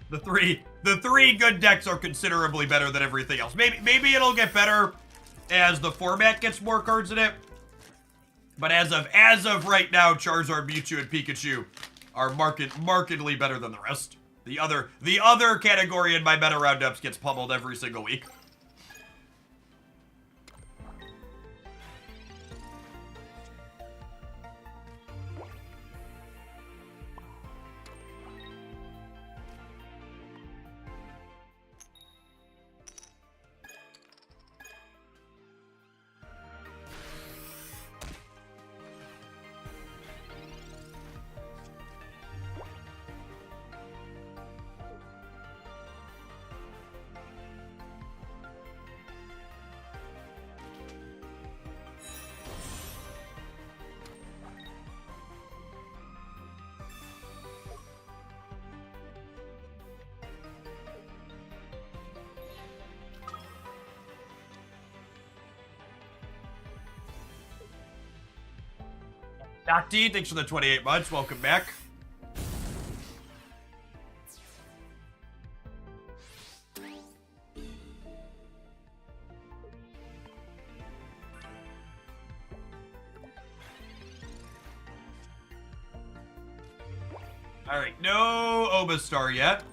The three good decks are considerably better than everything else. Maybe it'll get better as the format gets more cards in it. But as of right now, Charizard, Mewtwo, and Pikachu are markedly better than the rest. The other category in my meta roundups gets pummeled every single week. Doc D, thanks for the 28 months. Welcome back. All right, no Obastar yet.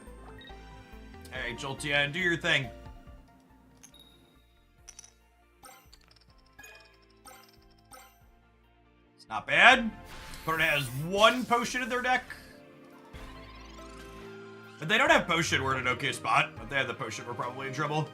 All right, Jolteon, do your thing. Not bad. Opponent has one potion in their deck. If they don't have potion, we're in an okay spot. If they have the potion, we're probably in trouble.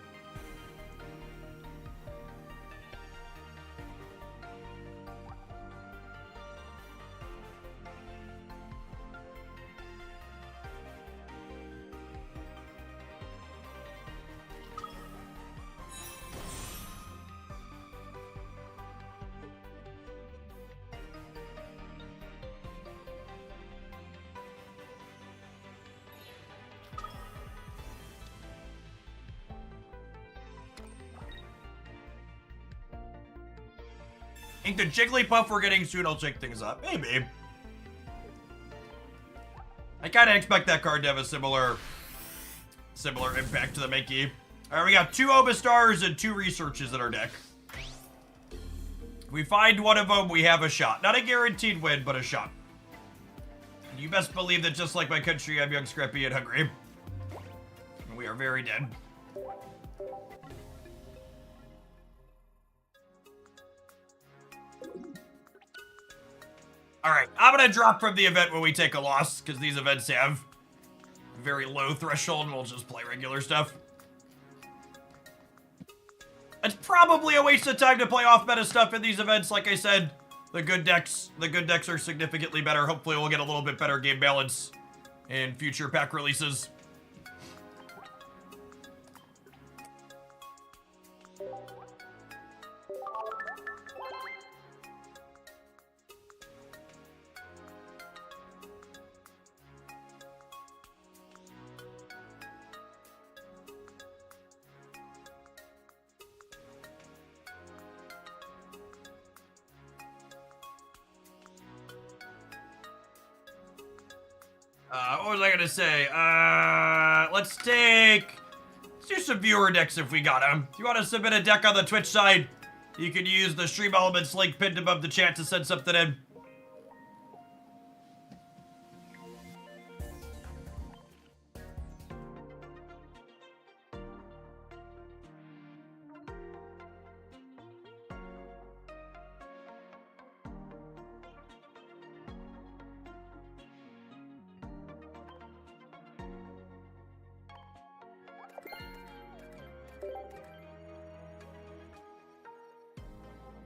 I think the Jigglypuff we're getting soon will shake things up. Maybe. I kind of expect that card to have a similar impact to the Mankey. All right, we got 2 Obastars and 2 Researches in our deck. If we find one of them, we have a shot. Not a guaranteed win, but a shot. You best believe that just like my country, I'm young, scrappy, and hungry. And we are very dead. Alright, I'm gonna drop from the event when we take a loss, because these events have a very low threshold, and we'll just play regular stuff. It's probably a waste of time to play off-meta stuff in these events. Like I said, the good decks are significantly better. Hopefully we'll get a little bit better game balance in future pack releases. What was I gonna say? Let's do some viewer decks if we got them. If you want to submit a deck on the Twitch side, you can use the Stream Elements link pinned above the chat to send something in.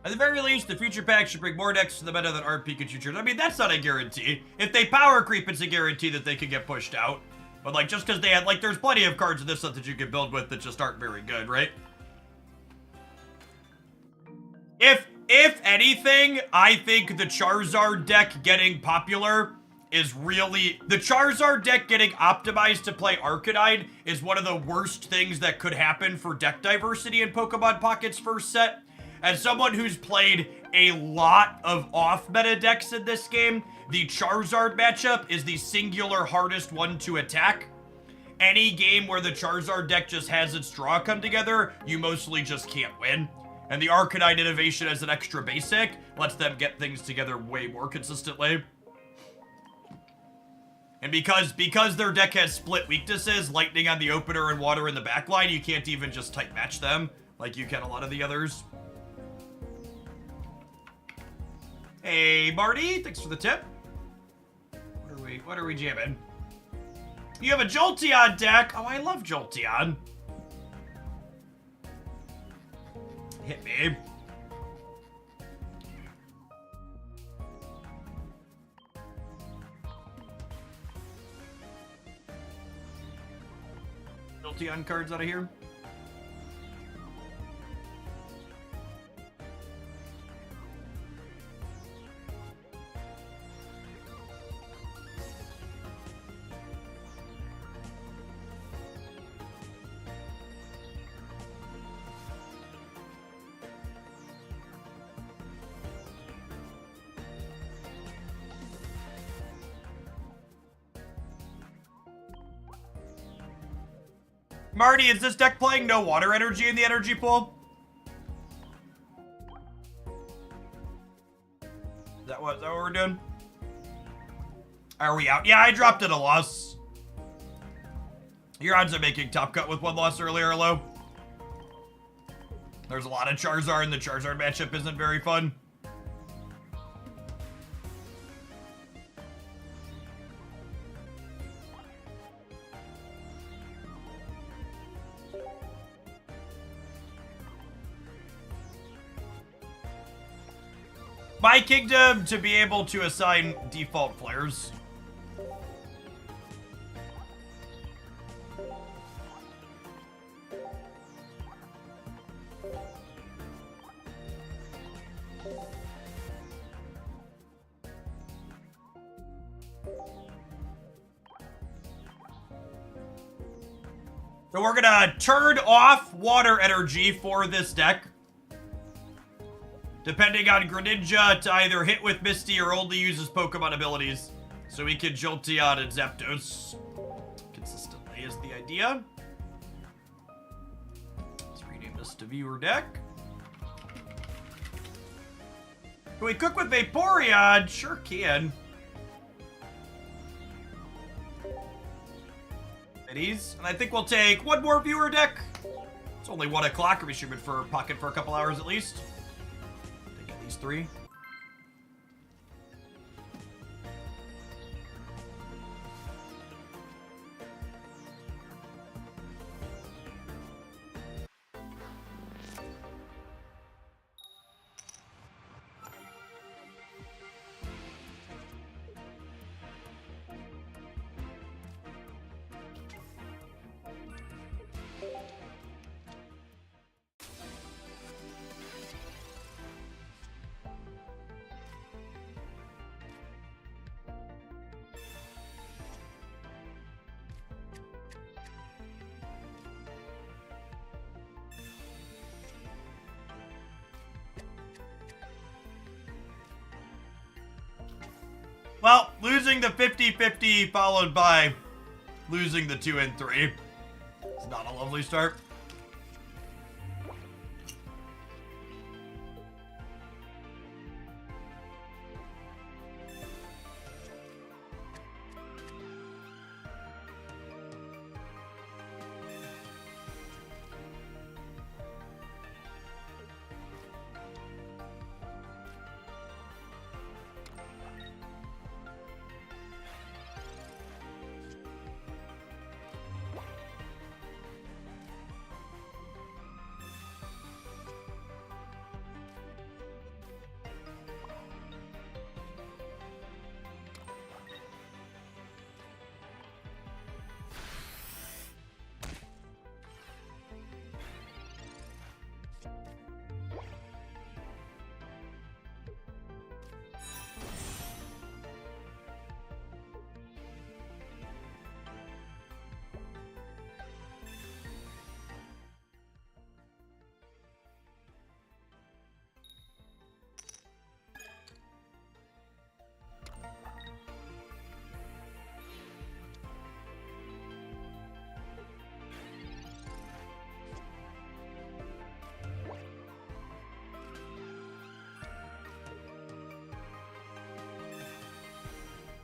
At the very least, the future pack should bring more decks to the meta that aren't Pikachu Chargers. I mean, that's not a guarantee. If they power creep, it's a guarantee that they could get pushed out. But, like, just because they had, like, there's plenty of cards in this set that you can build with that just aren't very good, right? If anything, I think the Charizard deck getting popular is really... The Charizard deck getting optimized to play Arcanine is one of the worst things that could happen for deck diversity in Pokemon Pocket's first set. As someone who's played a lot of off-meta decks in this game, the Charizard matchup is the singular hardest one to attack. Any game where the Charizard deck just has its draw come together, you mostly just can't win. And the Arcanine innovation as an extra basic lets them get things together way more consistently. And because their deck has split weaknesses, lightning on the opener and water in the backline, you can't even just type match them like you can a lot of the others. Hey, Marty, thanks for the tip. What are we jamming? You have a Jolteon deck. Oh, I love Jolteon. Hit me. Jolteon cards out of here. Marty, is this deck playing no water energy in the energy pool? Is that what we're doing? Are we out? Yeah, I dropped it a loss. Your odds of making top cut with one loss earlier are low. There's a lot of Charizard, and the Charizard matchup isn't very fun. My Kingdom to be able to assign default flares. So we're gonna turn off water energy for this deck. Depending on Greninja to either hit with Misty or only uses Pokemon abilities. So we can Jolteon and Zapdos consistently is the idea. Let's rename this to viewer deck. Can we cook with Vaporeon? Sure can. Minis. And I think we'll take one more viewer deck. It's only 1 o'clock. We should be for pocket for a couple hours at least. These 3. Well, losing the 50-50 followed by losing the 2 and 3. It's not a lovely start.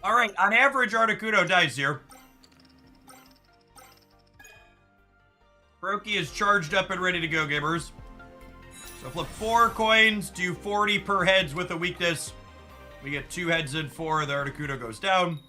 All right, on average, Articuno dies here. Hiroki is charged up and ready to go, gamers. So flip 4 coins, do 40 per heads with a weakness. We get 2 heads in 4, the Articuno goes down.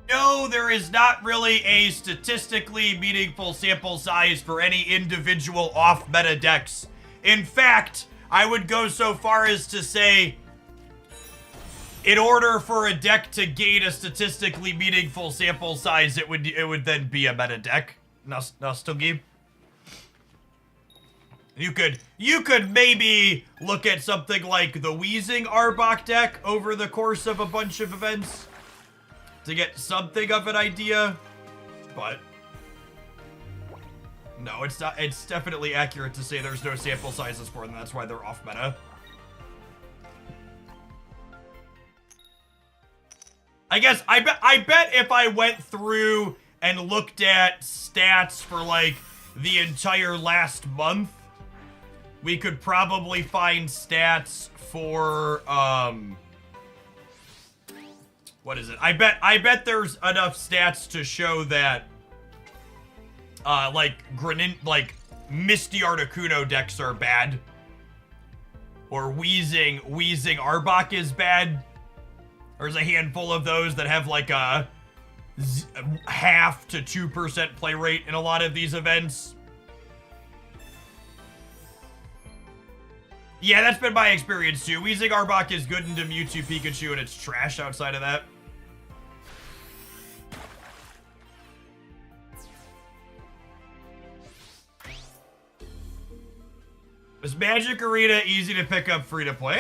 No, there is not really a statistically meaningful sample size for any individual off-meta decks. In fact, I would go so far as to say, in order for a deck to gain a statistically meaningful sample size, it would then be a meta deck. Nostalgia. You could maybe look at something like the Weezing Arbok deck over the course of a bunch of events to get something of an idea, but no, it's not. It's definitely accurate to say there's no sample sizes for them. That's why they're off meta. I guess I bet if I went through and looked at stats for like the entire last month, we could probably find stats for what is it? I bet there's enough stats to show that like Misty Articuno decks are bad. Or Weezing Arbok is bad. There's a handful of those that have like a half to 2% play rate in a lot of these events. Yeah, that's been my experience too. Weezing Arbok is good into Mewtwo Pikachu and it's trash outside of that. Is Magic Arena easy to pick up free to play?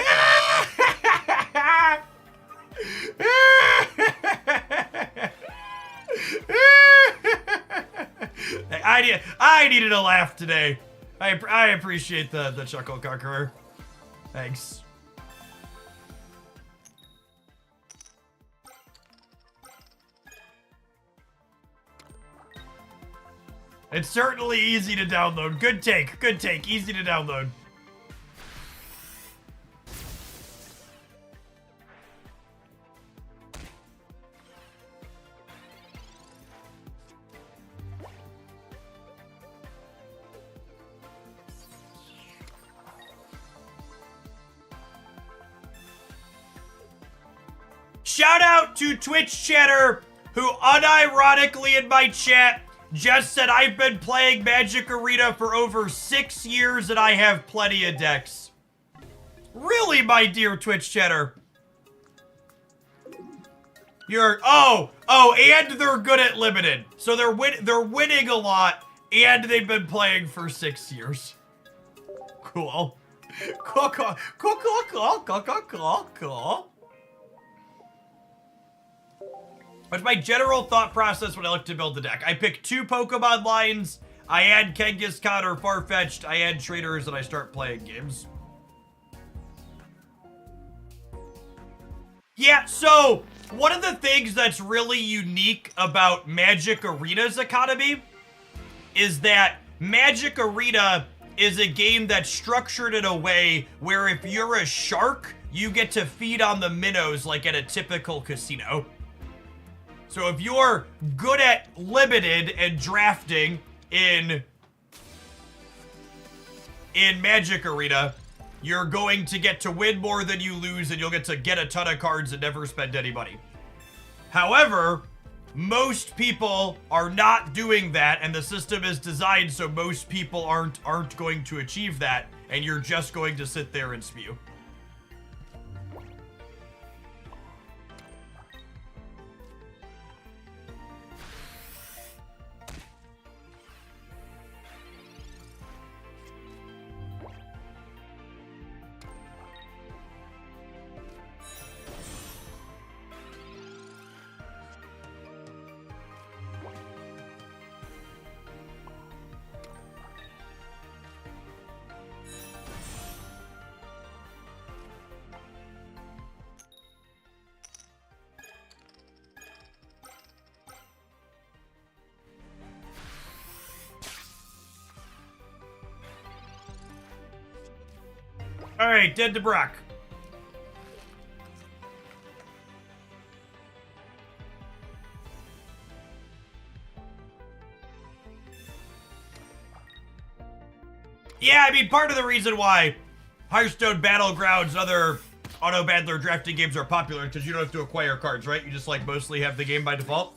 I needed a laugh today. I appreciate the chuckle, Conqueror. Thanks. It's certainly easy to download. Good take. Good take. Easy to download. Shout out to Twitch chatter who unironically in my chat just said I've been playing Magic Arena for over 6 years and I have plenty of decks. Really, my dear Twitch chatter? And they're good at limited. So they're winning a lot and they've been playing for 6 years. Cool. Cool. What's my general thought process when I look to build the deck? I pick 2 Pokemon lines, I add Kangaskhan or Farfetch'd, I add traders, and I start playing games. Yeah, so one of the things that's really unique about Magic Arena's economy is that Magic Arena is a game that's structured in a way where if you're a shark, you get to feed on the minnows like at a typical casino. So if you're good at limited and drafting in Magic Arena, you're going to get to win more than you lose and you'll get to get a ton of cards and never spend any money. However, most people are not doing that and the system is designed so most people aren't going to achieve that and you're just going to sit there and spew. Alright, dead to Brock. Yeah, I mean, part of the reason why Hearthstone Battlegrounds and other auto-battler drafting games are popular is because you don't have to acquire cards, right? You just, like, mostly have the game by default.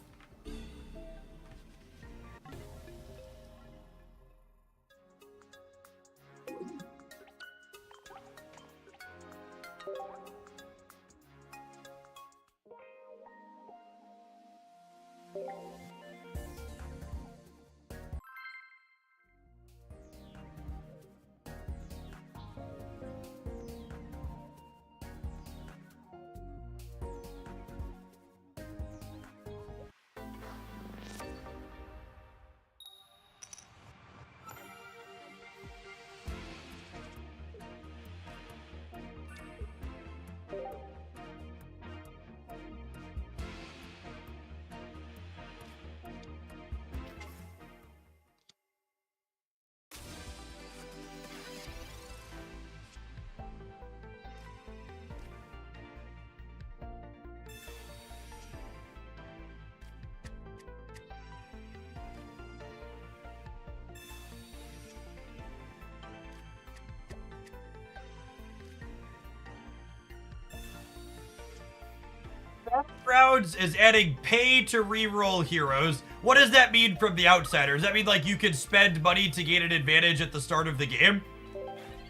Battlegrounds is adding pay to reroll heroes. What does that mean from the outsider? Does that mean like you can spend money to gain an advantage at the start of the game?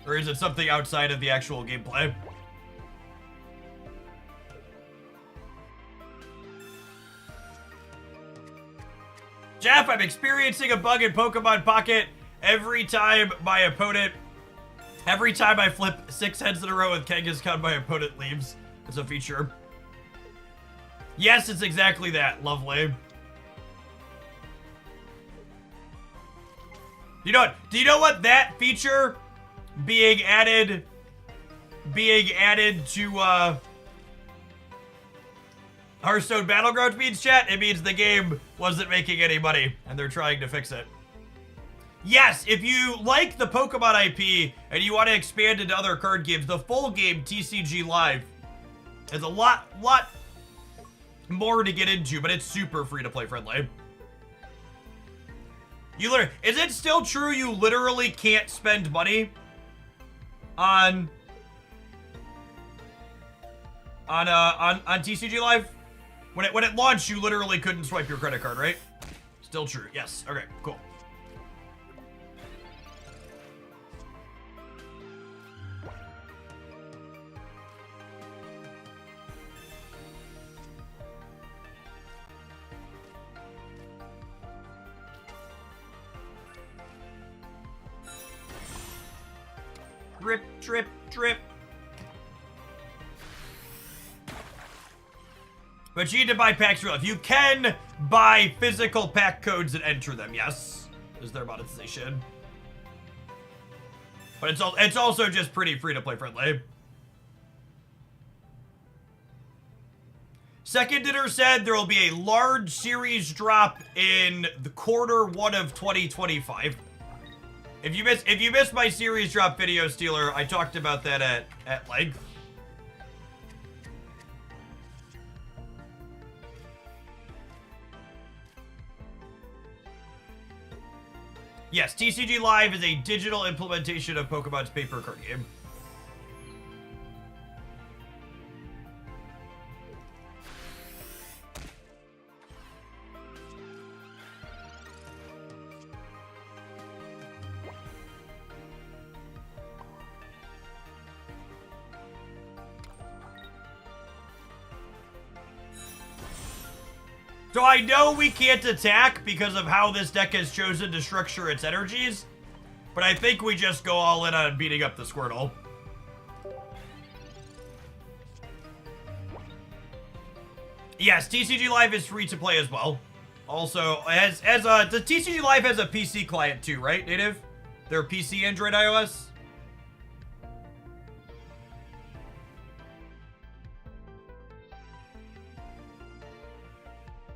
Or is it something outside of the actual gameplay? Jeff, I'm experiencing a bug in Pokemon Pocket every time I flip 6 heads in a row with Kangaskhan, my opponent leaves. It's a feature. Yes, it's exactly that. Lovely. Do you know what that feature being added to Hearthstone Battlegrounds means, chat? It means the game wasn't making any money and they're trying to fix it. Yes, if you like the Pokemon IP and you want to expand into other card games, the full game TCG Live is a lot more to get into, but it's super free to play friendly. Is it still true you literally can't spend money on TCG Live? When it launched, you literally couldn't swipe your credit card, right? Still true. Yes. Okay, cool. Drip, drip, drip. But you need to buy packs real life. You can buy physical pack codes and enter them, yes. Is their monetization. But it's also just pretty free to play friendly. Second Dinner said there will be a large series drop in the Q1 of 2025. If you missed my series drop video, Steeler, I talked about that at length. Yes, TCG Live is a digital implementation of Pokemon's paper card game. So I know we can't attack because of how this deck has chosen to structure its energies, but I think we just go all in on beating up the Squirtle. Yes, TCG Live is free to play as well. Also, the TCG Live has a PC client too, right, Native? They're PC, Android, iOS?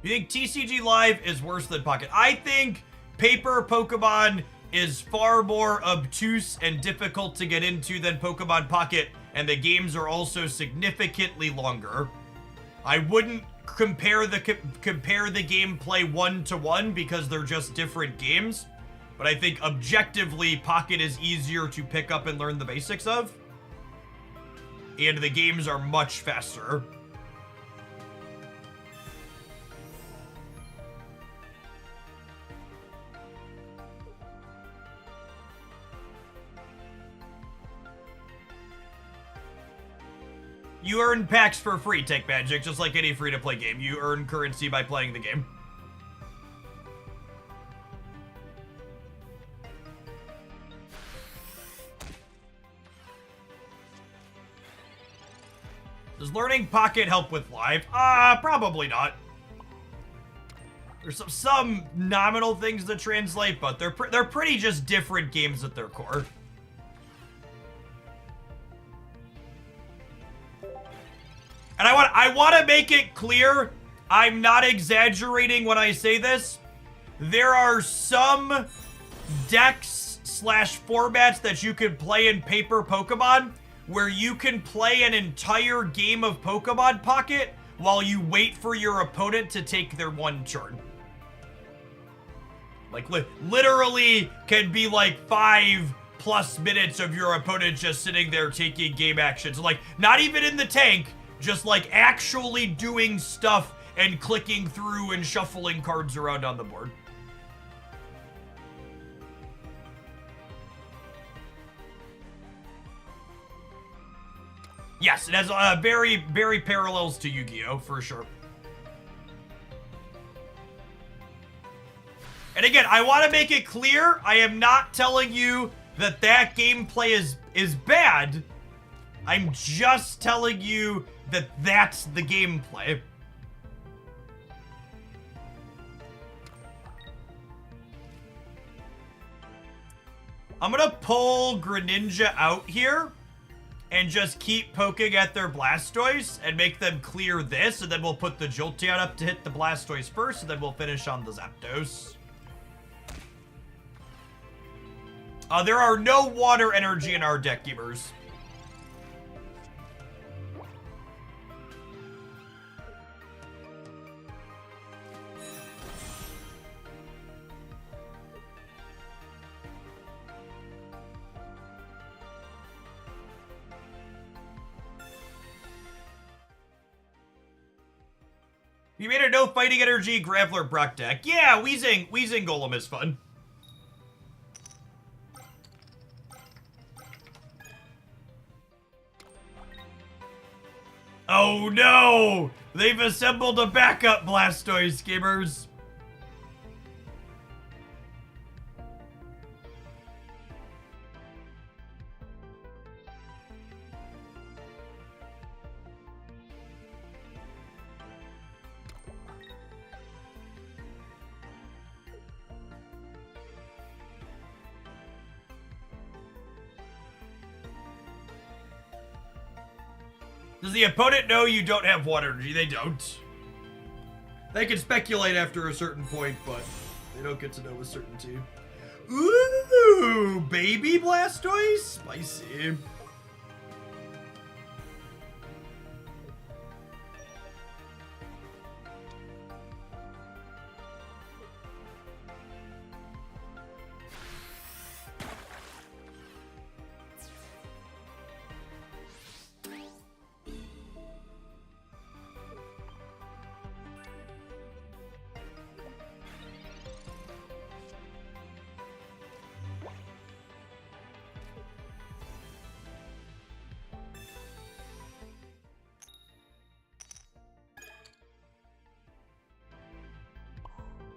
You think TCG Live is worse than Pocket? I think paper Pokemon is far more obtuse and difficult to get into than Pokemon Pocket, and the games are also significantly longer. I wouldn't compare the gameplay one-to-one because they're just different games, but I think objectively Pocket is easier to pick up and learn the basics of, and the games are much faster. You earn packs for free, Take Magic, just like any free-to-play game. You earn currency by playing the game. Does learning Pocket help with live? Probably not. There's some nominal things that translate, but they're pretty just different games at their core. And I want to make it clear, I'm not exaggerating when I say this. There are some decks / formats that you can play in paper Pokemon where you can play an entire game of Pokemon Pocket while you wait for your opponent to take their one turn. Like, literally can be like 5+ minutes of your opponent just sitting there taking game actions. Like, not even in the tank, just like actually doing stuff and clicking through and shuffling cards around on the board. Yes, it has very, very parallels to Yu-Gi-Oh! For sure. And again, I want to make it clear, I am not telling you that gameplay is bad. I'm just telling you that that's the gameplay. I'm gonna pull Greninja out here and just keep poking at their Blastoise and make them clear this, and then we'll put the Jolteon up to hit the Blastoise first, and then we'll finish on the Zapdos. There are no water energy in our deck, gamers. You made a no fighting energy Graveler Brock deck. Yeah, Weezing Golem is fun. Oh no! They've assembled a backup Blastoise, gamers. Does the opponent know you don't have water energy? They don't. They can speculate after a certain point, but they don't get to know with certainty. Ooh, baby Blastoise? Spicy.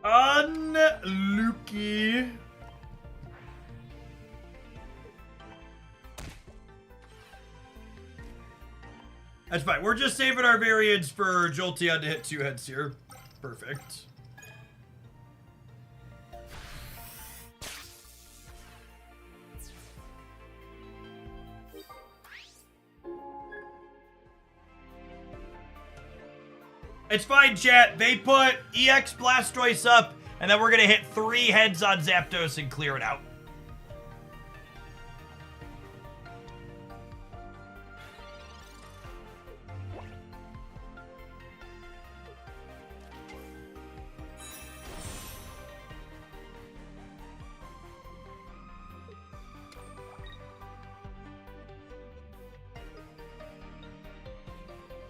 Unlucky. That's fine. We're just saving our variants for Jolteon to hit 2 heads here. Perfect. It's fine, chat. They put EX Blastoise up, and then we're going to hit 3 heads on Zapdos and clear it out.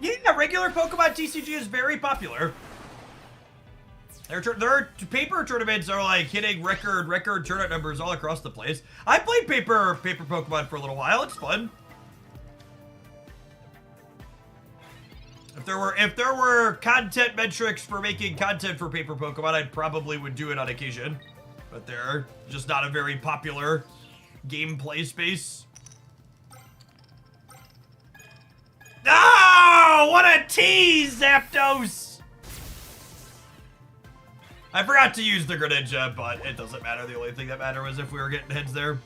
Yeah, regular Pokemon TCG is very popular. Their paper tournaments are like hitting record tournament numbers all across the place. I played paper Pokemon for a little while. It's fun. If there were content metrics for making content for paper Pokemon, I probably would do it on occasion. But they're just not a very popular gameplay space. Oh, what a tease, Zapdos! I forgot to use the Greninja, but it doesn't matter. The only thing that mattered was if we were getting heads there.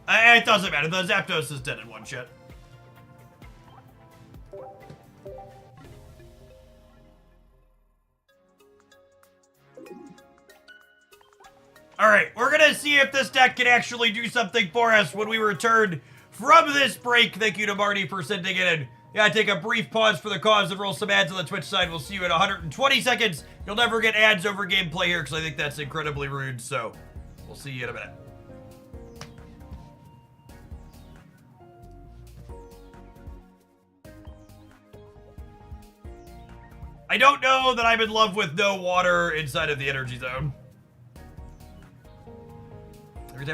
It doesn't matter. The Zapdos is dead in one shot. Alright, we're gonna see if this deck can actually do something for us when we return from this break. Thank you to Marty for sending it in. Yeah, take a brief pause for the cause and roll some ads on the Twitch side. We'll see you in 120 seconds. You'll never get ads over gameplay here because I think that's incredibly rude, so we'll see you in a minute. I don't know that I'm in love with no water inside of the energy zone.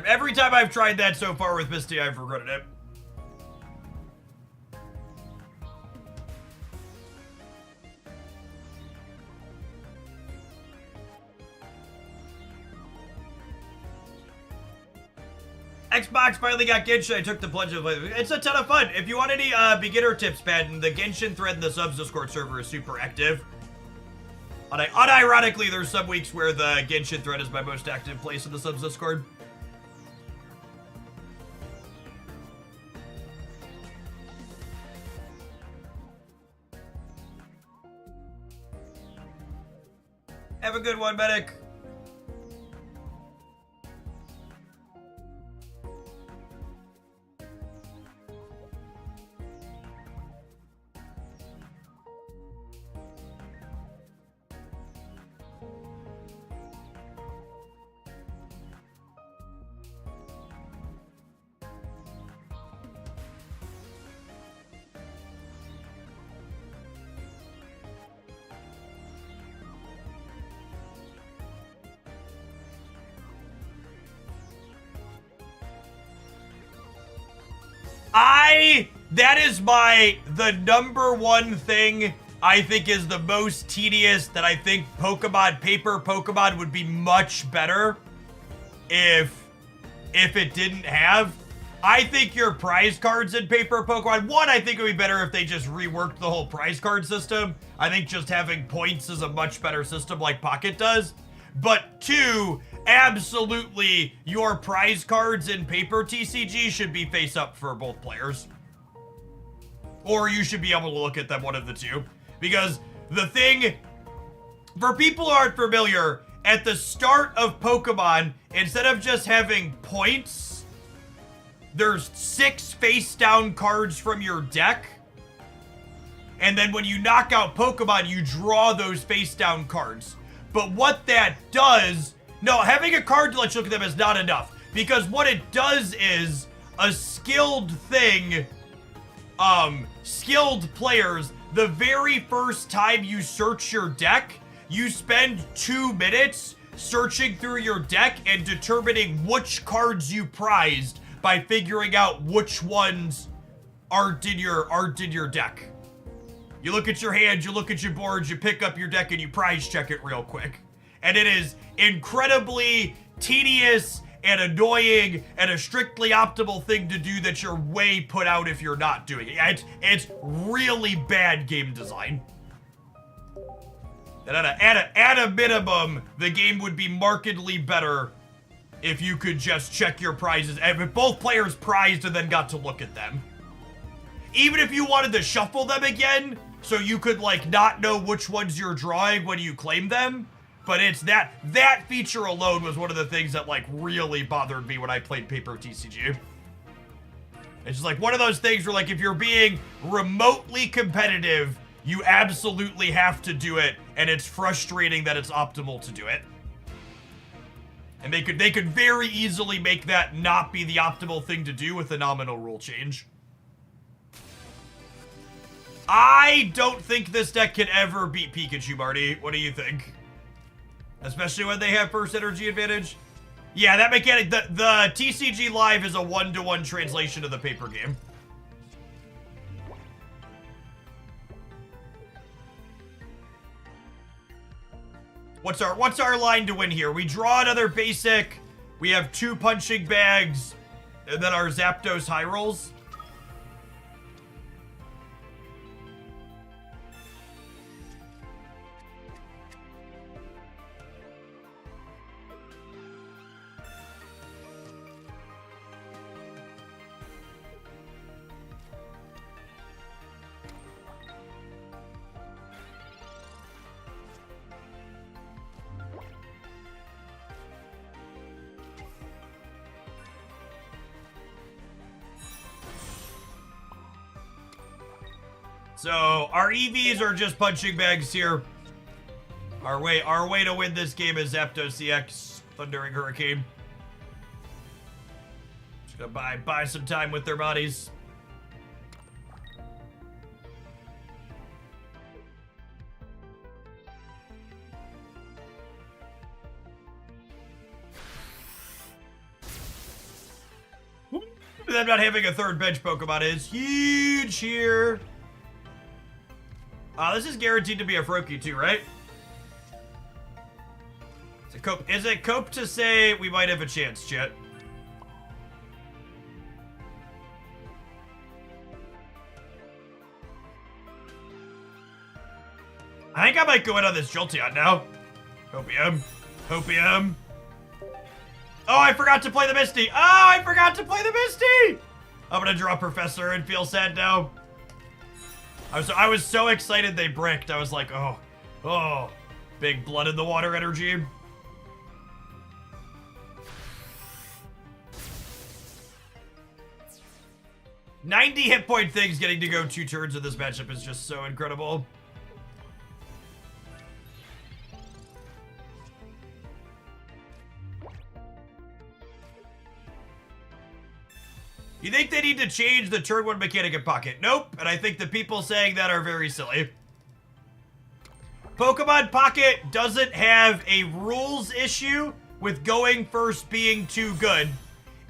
Every time I've tried that so far with Misty, I've regretted it. Xbox finally got Genshin. I took the plunge of it. It's a ton of fun. If you want any beginner tips, Patton, the Genshin thread in the subs Discord server is super active. Unironically, there's some weeks where the Genshin thread is my most active place in the subs Discord. Have a good one, Medic. That is the number one thing I think is the most tedious, that I think paper Pokemon would be much better if it didn't have. I think your prize cards in paper Pokemon, one, I think it would be better if they just reworked the whole prize card system. I think just having points is a much better system like Pocket does. But two, absolutely, your prize cards in paper TCG should be face up for both players. Or you should be able to look at them, one of the two. Because the thing, for people who aren't familiar, at the start of Pokemon, instead of just having points, there's 6 face down cards from your deck. And then when you knock out Pokemon, you draw those face down cards. But what that does, no, having a card to let you look at them is not enough. Because what it does is a skilled thing, skilled players, the very first time you search your deck, you spend 2 minutes searching through your deck and determining which cards you prized by figuring out which ones aren't in your deck. You look at your hand, you look at your board, you pick up your deck, and you prize check it real quick. And it is incredibly tedious and annoying and a strictly optimal thing to do that you're way put out if you're not doing it. It's really bad game design. And at a minimum, the game would be markedly better if you could just check your prizes, and if both players prized and then got to look at them. Even if you wanted to shuffle them again, so you could, like, not know which ones you're drawing when you claim them. But it's that feature alone was one of the things that, like, really bothered me when I played paper TCG. It's just like one of those things where, like, if you're being remotely competitive, you absolutely have to do it, and it's frustrating that it's optimal to do it. And they could very easily make that not be the optimal thing to do with a nominal rule change. I don't think this deck can ever beat Pikachu, Marty. What do you think? Especially when they have first energy advantage? Yeah, that mechanic, the TCG Live is a 1-to-1 translation of the paper game. What's our line to win here? We draw another basic, we have 2 punching bags, and then our Zapdos high rolls. So, our EVs are just punching bags here. Our way to win this game is Zapdos CX, Thundering Hurricane. Just gonna buy some time with their bodies. Them not having a third bench Pokemon is huge here. This is guaranteed to be a Froakie too, right? Is it Cope to say we might have a chance, chat? I think I might go in on this Jolteon now. Hopium. Hopium. Oh, I forgot to play the Misty. Oh, I forgot to play the Misty. I'm gonna draw Professor and feel sad now. I was so excited they bricked. I was like, oh, big blood in the water energy. $90 hit point things getting to go 2 turns in this matchup is just so incredible. You think they need to change the turn 1 mechanic in Pocket? Nope, and I think the people saying that are very silly. Pokemon Pocket doesn't have a rules issue with going first being too good.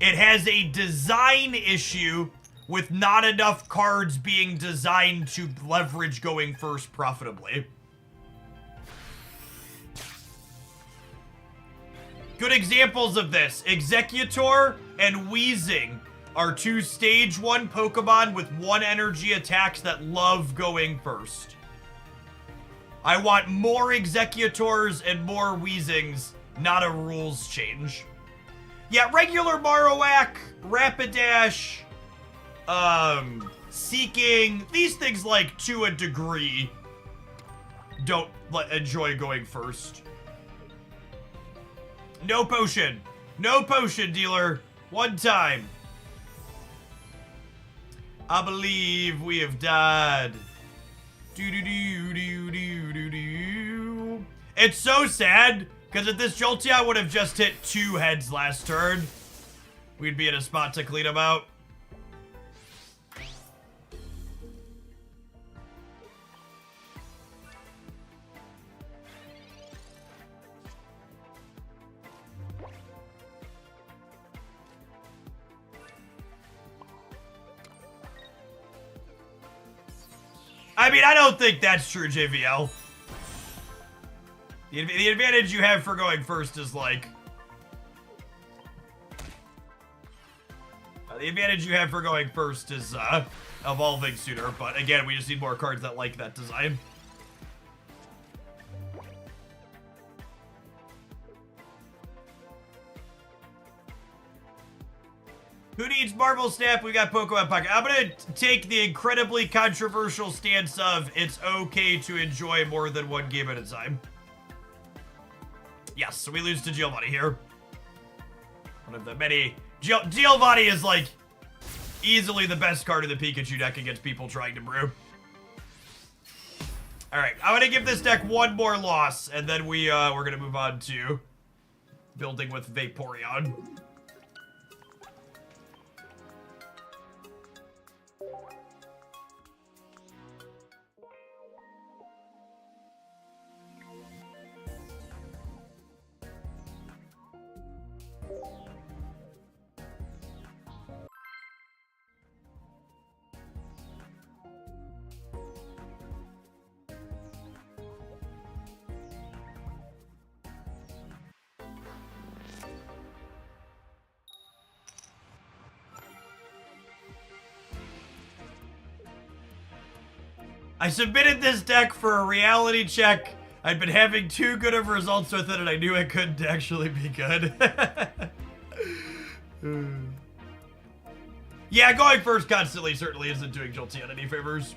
It has a design issue with not enough cards being designed to leverage going first profitably. Good examples of this, Executor and Weezing are 2 stage 1 Pokemon with 1 energy attacks that love going first. I want more Executors and more Weezings, not a rules change. Yeah, regular Marowak, Rapidash, Seeking, these things like to a degree don't enjoy going first. No potion. No potion, dealer. 1 time. I believe we have died. Do. It's so sad, because if this Jolteon would have just hit 2 heads last turn, we'd be in a spot to clean him out. I mean, I don't think that's true, JVL. The advantage you have for going first is like... the advantage you have for going first is evolving sooner, but again, we just need more cards that like that design. Who needs Marvel Snap? We got Pokemon Pocket. I'm going to take the incredibly controversial stance of it's okay to enjoy more than 1 game at a time. Yes, so we lose to Giovanni here. One of the many... Giovanni is like easily the best card in the Pikachu deck against people trying to brew. Alright, I'm going to give this deck 1 more loss, and then we're going to move on to building with Vaporeon. I submitted this deck for a reality check. I'd been having too good of results with it, and I knew it couldn't actually be good. Yeah, going first constantly certainly isn't doing Jolteon any favors.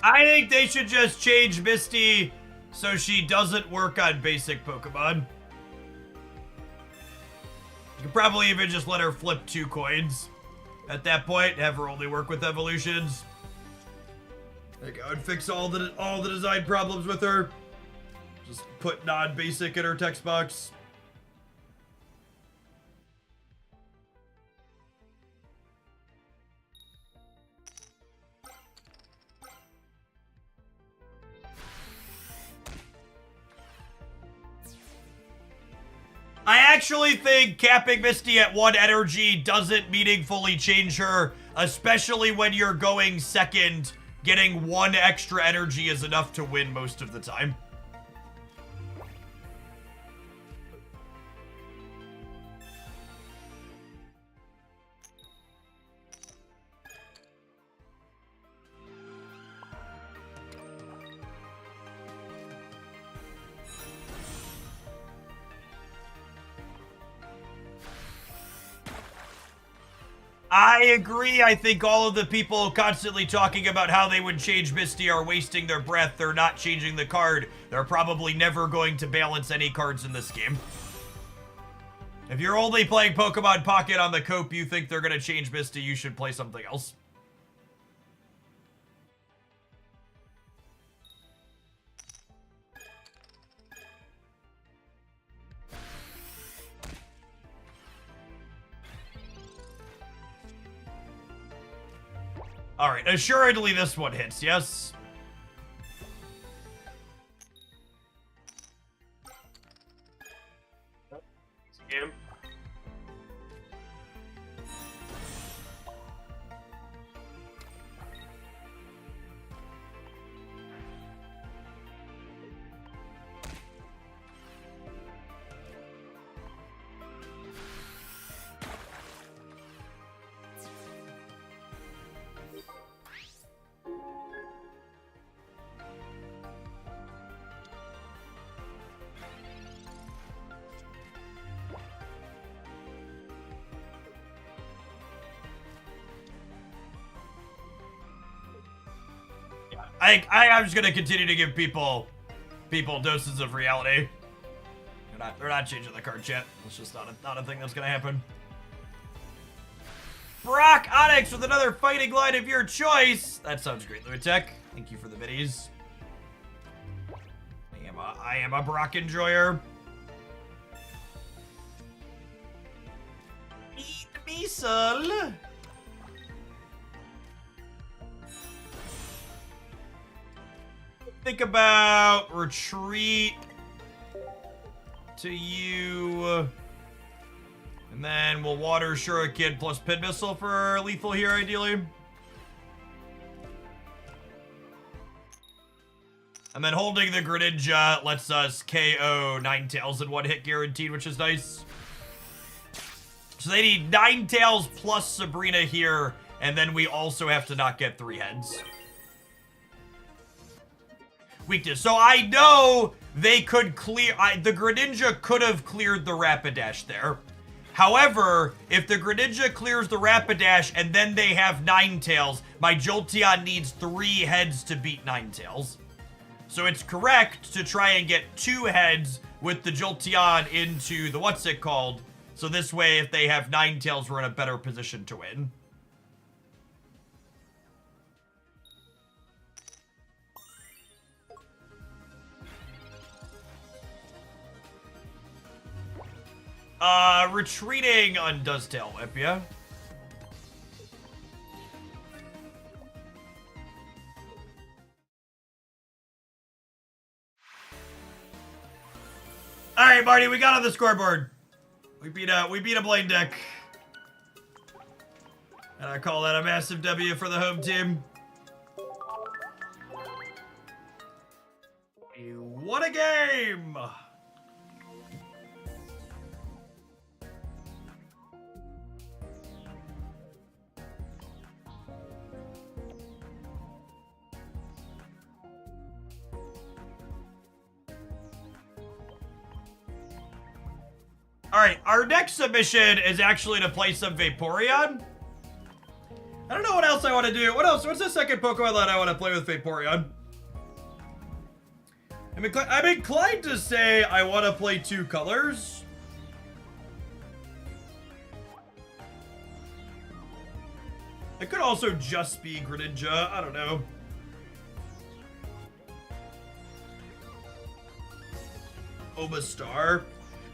I think they should just change Misty so she doesn't work on basic Pokemon. You could probably even just let her flip 2 coins at that point, have her only work with evolutions. There you go, and fix all the design problems with her. Just put non-basic in her text box. I actually think capping Misty at 1 energy doesn't meaningfully change her, especially when you're going second. Getting 1 extra energy is enough to win most of the time. I agree. I think all of the people constantly talking about how they would change Misty are wasting their breath. They're not changing the card. They're probably never going to balance any cards in this game. If you're only playing Pokemon Pocket on the Cope, you think they're going to change Misty, you should play something else. All right, assuredly this one hits, yes? Scam. I'm just gonna continue to give people doses of reality. They're not changing the card yet. It's just not a thing that's gonna happen. Brock Onyx with another fighting line of your choice. That sounds great, Luatek. Thank you for the biddies. I am a Brock enjoyer. Weasel. Think about retreat to you. And then we'll water Shuriken plus Pin Missile for lethal here, ideally. And then holding the Greninja lets us KO Ninetales in one hit guaranteed, which is nice. So they need Ninetales plus Sabrina here, and then we also have to not get 3 heads. Weakness. So I know they could clear... the Greninja could have cleared the Rapidash there. However, if the Greninja clears the Rapidash and then they have Ninetales, my Jolteon needs 3 heads to beat Ninetales. So it's correct to try and get 2 heads with the Jolteon into the what's it called. So this way, if they have Ninetales, we're in a better position to win. Retreating undoes Tail Whip, yeah. All right, Marty, we got on the scoreboard. We beat a Blaine deck. And I call that a massive W for the home team. What a game! Alright, our next submission is actually to play some Vaporeon. I don't know what else I want to do. What else? What's the second Pokemon that I want to play with Vaporeon? I'm inclined to say I want to play 2 colors. It could also just be Greninja. I don't know. Omastar.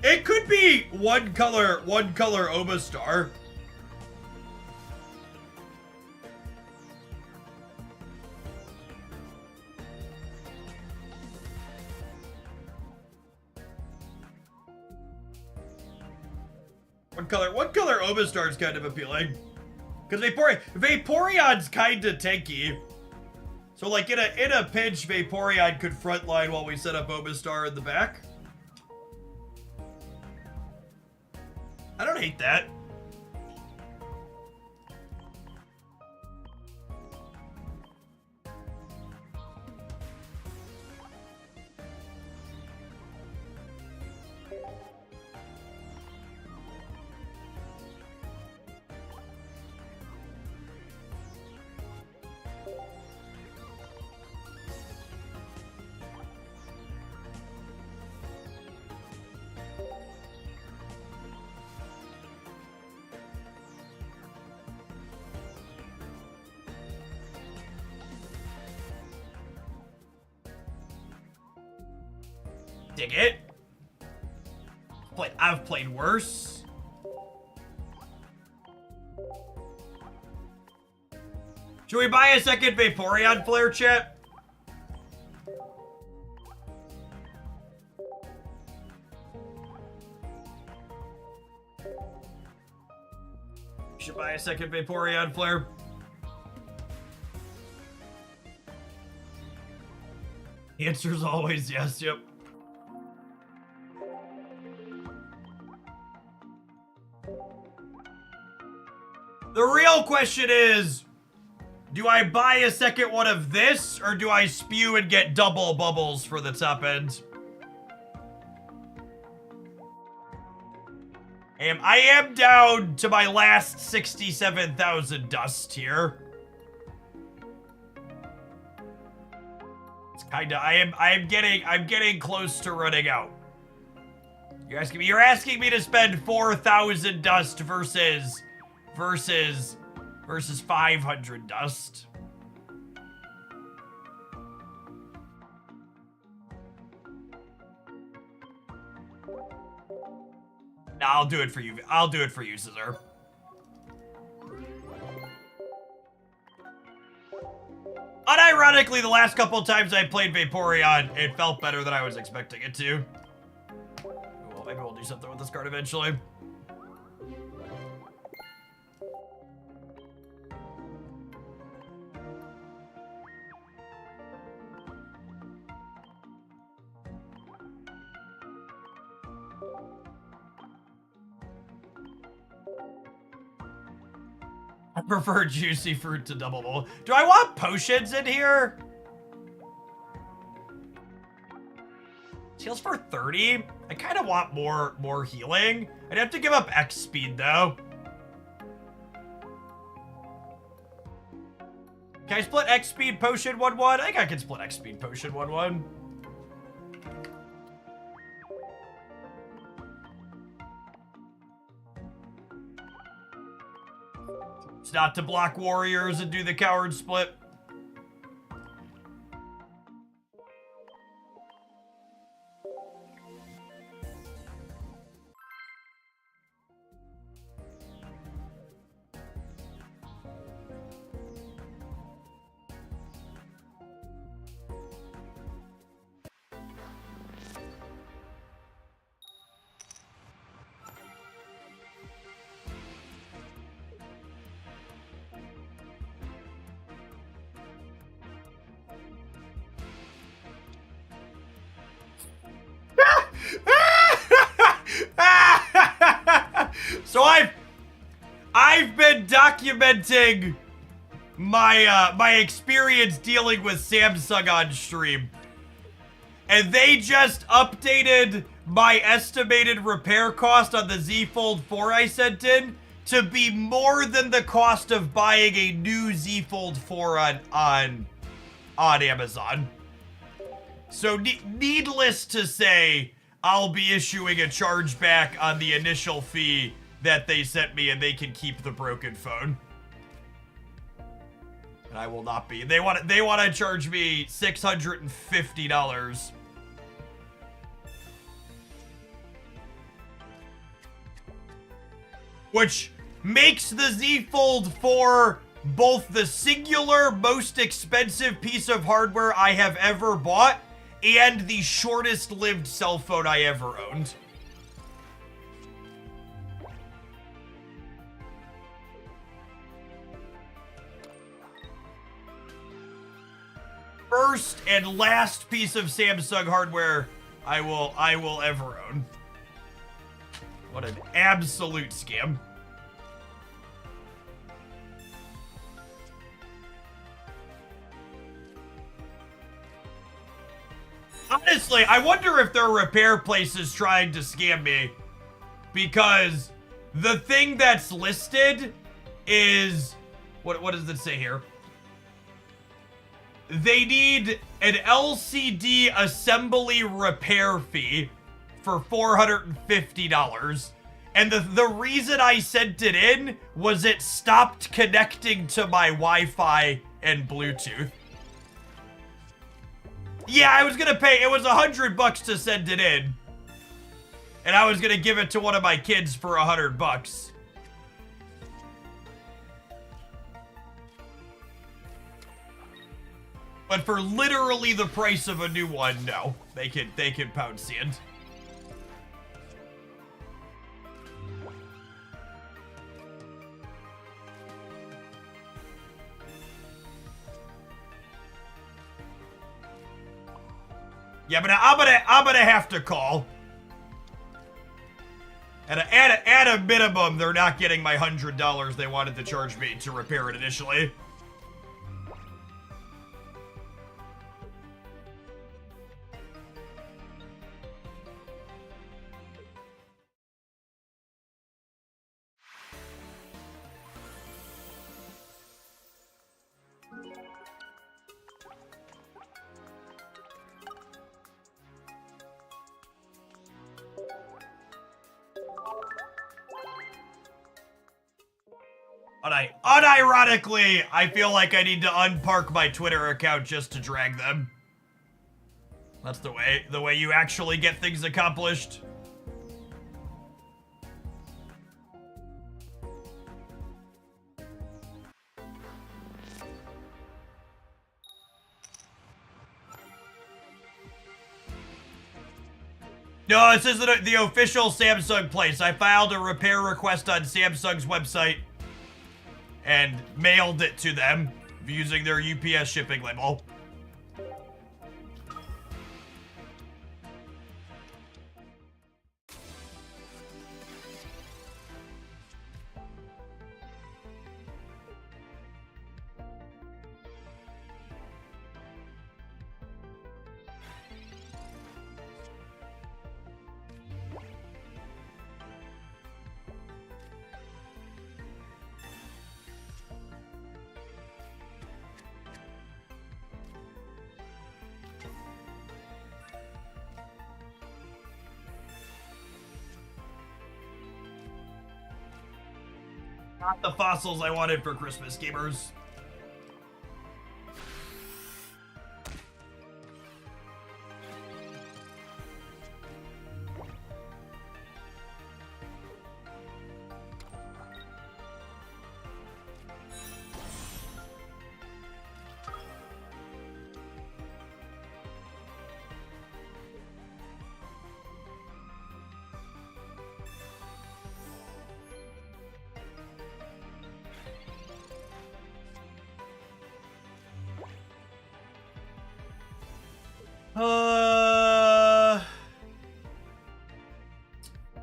It could be one color Omastar. One color Omastar is kind of appealing. Because Vaporeon's kind of tanky. So like in a pinch, Vaporeon could frontline while we set up Omastar in the back. I don't hate that. Dig it. I've played worse. Should we buy a second Vaporeon flare, chat? Should buy a second Vaporeon flare. The answer is always yes, yep. The real question is, do I buy a second one of this, or do I spew and get double bubbles for the top end? I am down to my last 67,000 dust here. It's kinda, I'm getting close to running out. You're asking me to spend 4,000 dust versus 500 dust. Nah, I'll do it for you. I'll do it for you, Scissor. ironically, the last couple of times I played Vaporeon, it felt better than I was expecting it to. Well, maybe we'll do something with this card eventually. I prefer juicy fruit to double bowl. Do I want potions in here? Heals for 30. I kind of want more healing. I'd have to give up X speed though. Can I split X speed potion 1-1? I think I can split X speed potion 1-1. It's not to block warriors and do the coward split. So I've been documenting my experience dealing with Samsung on stream, and they just updated my estimated repair cost on the Z Fold 4 I sent in to be more than the cost of buying a new Z Fold 4 on Amazon. So needless to say, I'll be issuing a chargeback on the initial fee that they sent me, and they can keep the broken phone. And I will not be. They want to charge me $650. Which makes the Z Fold 4 both the singular most expensive piece of hardware I have ever bought and the shortest lived cell phone I ever owned. First and last piece of Samsung hardware I will ever own. What an absolute scam. Honestly, I wonder if there are repair places trying to scam me, because the thing that's listed is, what does it say here? They need an LCD assembly repair fee for $450. And the reason I sent it in was it stopped connecting to my Wi-Fi and Bluetooth. Yeah, I was gonna pay, it was $100 to send it in. And I was gonna give it to one of my kids for $100. But for literally the price of a new one, no. They can pound sand. Yeah, but I'm gonna have to call. At a minimum, they're not getting my $100 they wanted to charge me to repair it initially. Unironically, I feel like I need to unpark my Twitter account just to drag them. That's the way you actually get things accomplished. No, this isn't the official Samsung place. I filed a repair request on Samsung's website and mailed it to them using their UPS shipping label. Not the fossils I wanted for Christmas, gamers.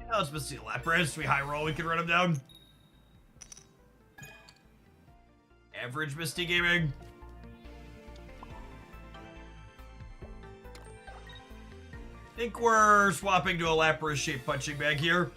Yeah, let's see Lapras. We high roll, we can run him down. Average Misty Gaming. I think we're swapping to a Lapras shaped punching bag here.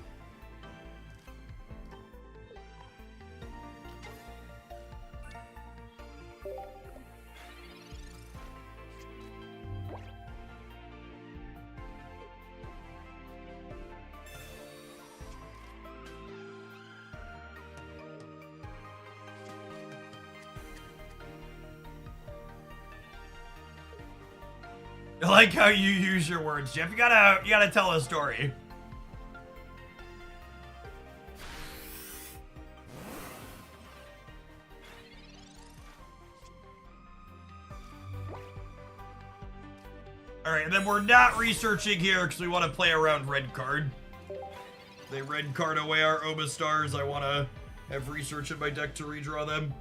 I like how you use your words, Jeff. You gotta tell a story. Alright, and then we're not researching here because we want to play around red card. They red card away our Omastar's. I want to have research in my deck to redraw them.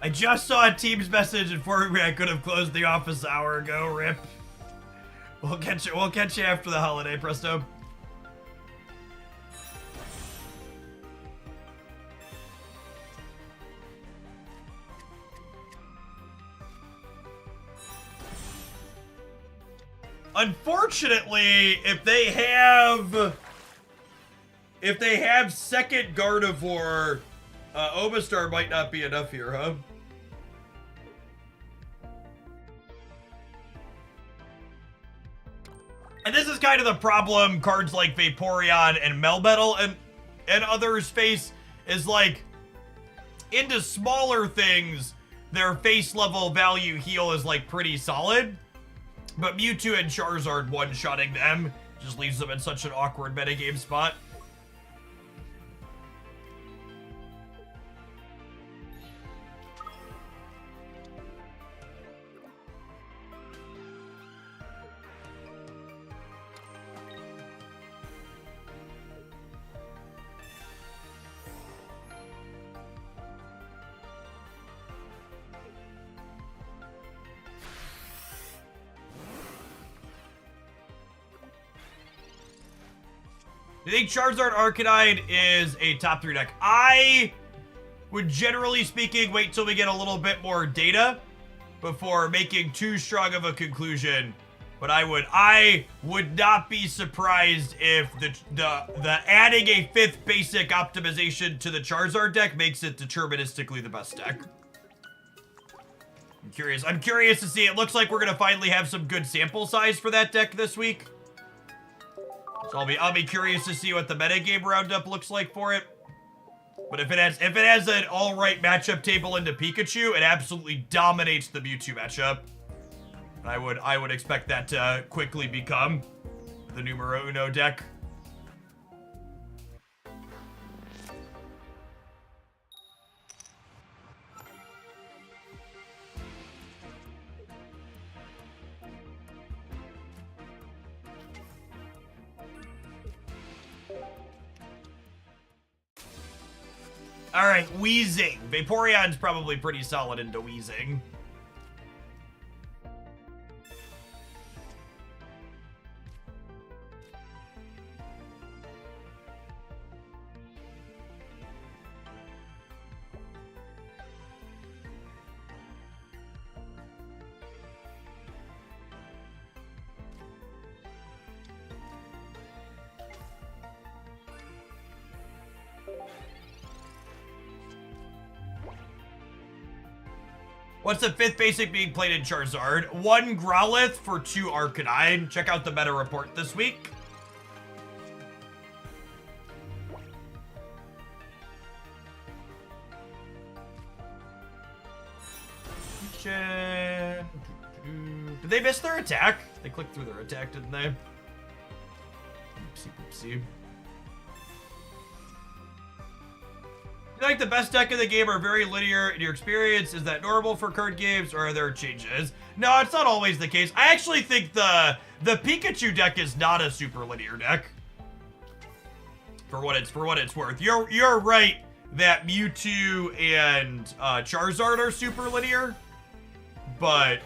I just saw a Teams message informing me I could have closed the office an hour ago. Rip. We'll catch you after the holiday, Presto. Unfortunately, if they have second Gardevoir, Omastar might not be enough here, huh? And this is kind of the problem cards like Vaporeon and Melmetal and others face, is like, into smaller things, their face level value heal is like pretty solid. But Mewtwo and Charizard one-shotting them just leaves them in such an awkward metagame spot. Do you think Charizard Arcanine is a top 3 deck? I would, generally speaking, wait till we get a little bit more data before making too strong of a conclusion But I would not be surprised if the adding a 5th basic optimization to the Charizard deck makes it deterministically the best deck. I'm curious to see. It looks like we're gonna finally have some good sample size for that deck this week. So I'll be curious to see what the metagame roundup looks like for it. But if it has an alright matchup table into Pikachu, it absolutely dominates the Mewtwo matchup. I would expect that to quickly become the numero uno deck. All right, Weezing. Vaporeon's probably pretty solid into Weezing. What's the 5th basic being played in Charizard? 1 Growlithe for 2 Arcanine. Check out the meta report this week. Did they miss their attack? They clicked through their attack, didn't they? Oopsie poopsie. You like the best deck in the game are very linear in your experience? Is that normal for card games, or are there changes? No, it's not always the case. I actually think the Pikachu deck is not a super linear deck. For what it's worth. You're right that Mewtwo and Charizard are super linear, but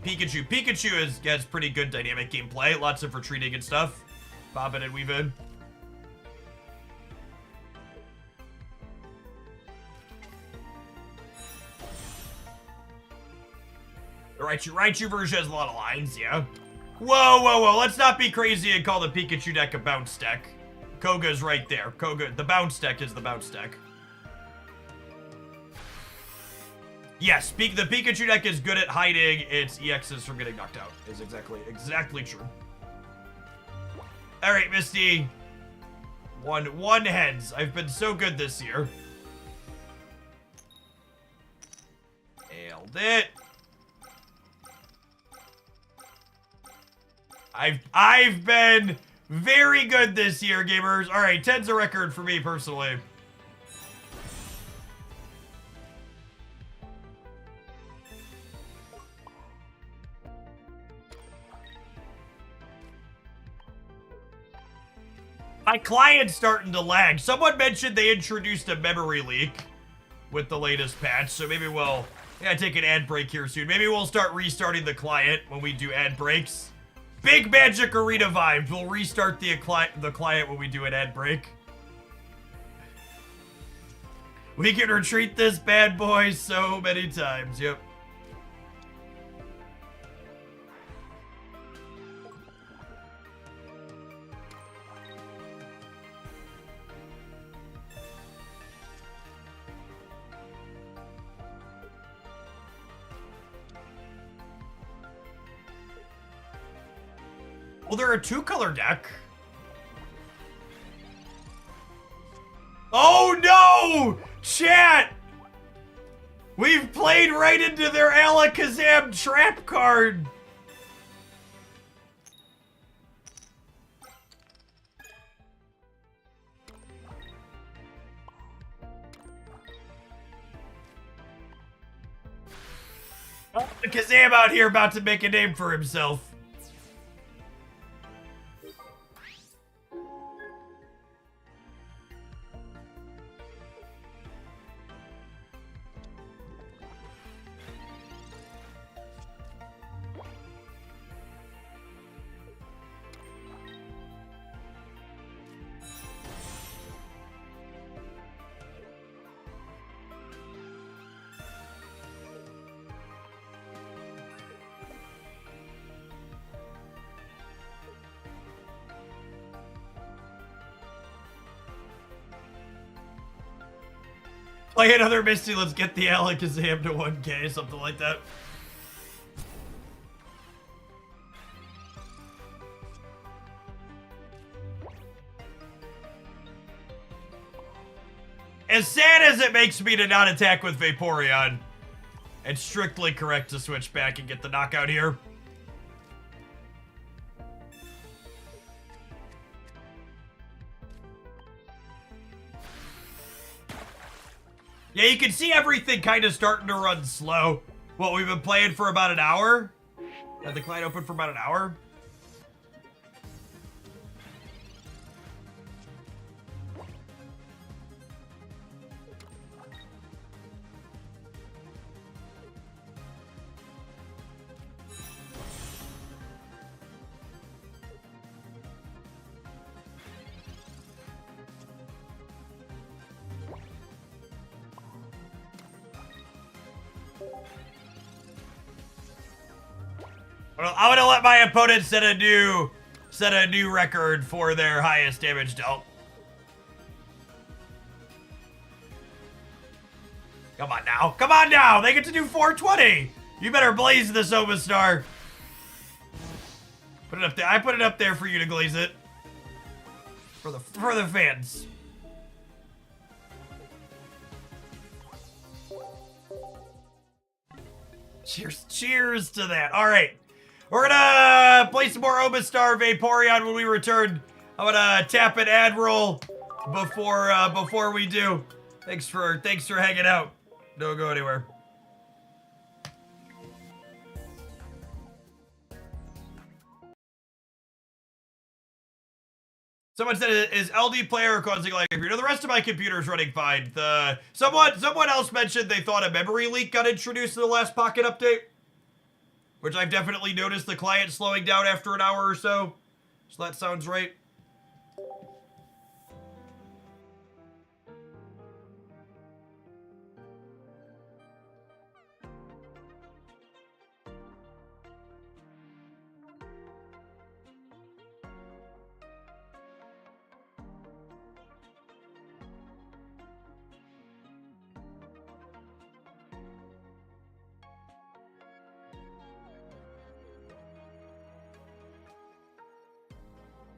Pikachu has pretty good dynamic gameplay, lots of retreating and stuff, bobbing and weaving. The Raichu version has a lot of lines, yeah. Whoa. Let's not be crazy and call the Pikachu deck a bounce deck. Koga's right there. The bounce deck is the bounce deck. Yes, the Pikachu deck is good at hiding its EXs from getting knocked out. Is exactly true. All right, Misty. One heads. I've been so good this year. Nailed it. I've been very good this year, gamers. All right, 10's a record for me personally. My client's starting to lag. Someone mentioned they introduced a memory leak with the latest patch, so maybe we'll take an ad break here soon. Maybe we'll start restarting the client when we do ad breaks. Big Magic Arena vibes. We'll restart the client when we do an ad break. We can retreat this bad boy so many times. Yep. Well, they're a 2-color deck. Oh no! Chat! We've played right into their Alakazam trap card. Alakazam out here about to make a name for himself. Play another Misty, let's get the Alakazam to 1k, something like that. As sad as it makes me to not attack with Vaporeon, it's strictly correct to switch back and get the knockout here. Yeah, you can see everything kind of starting to run slow. What, we've been playing for about an hour? Had the client open for about an hour? Well, I'm gonna let my opponent set a new record for their highest damage dealt. Come on now. Come on now. They get to do 420. You better blaze this Omastar. Put it up there. I put it up there for you to glaze it. For the fans. Cheers to that. All right. We're gonna play some more Omastar Vaporeon when we return. I'm gonna tap an Admiral before we do. Thanks for hanging out. Don't go anywhere. Someone said, is LD player causing lag computer? The rest of my computer is running fine. Someone else mentioned they thought a memory leak got introduced in the last Pocket update, which I've definitely noticed the client slowing down after an hour or so. So that sounds right.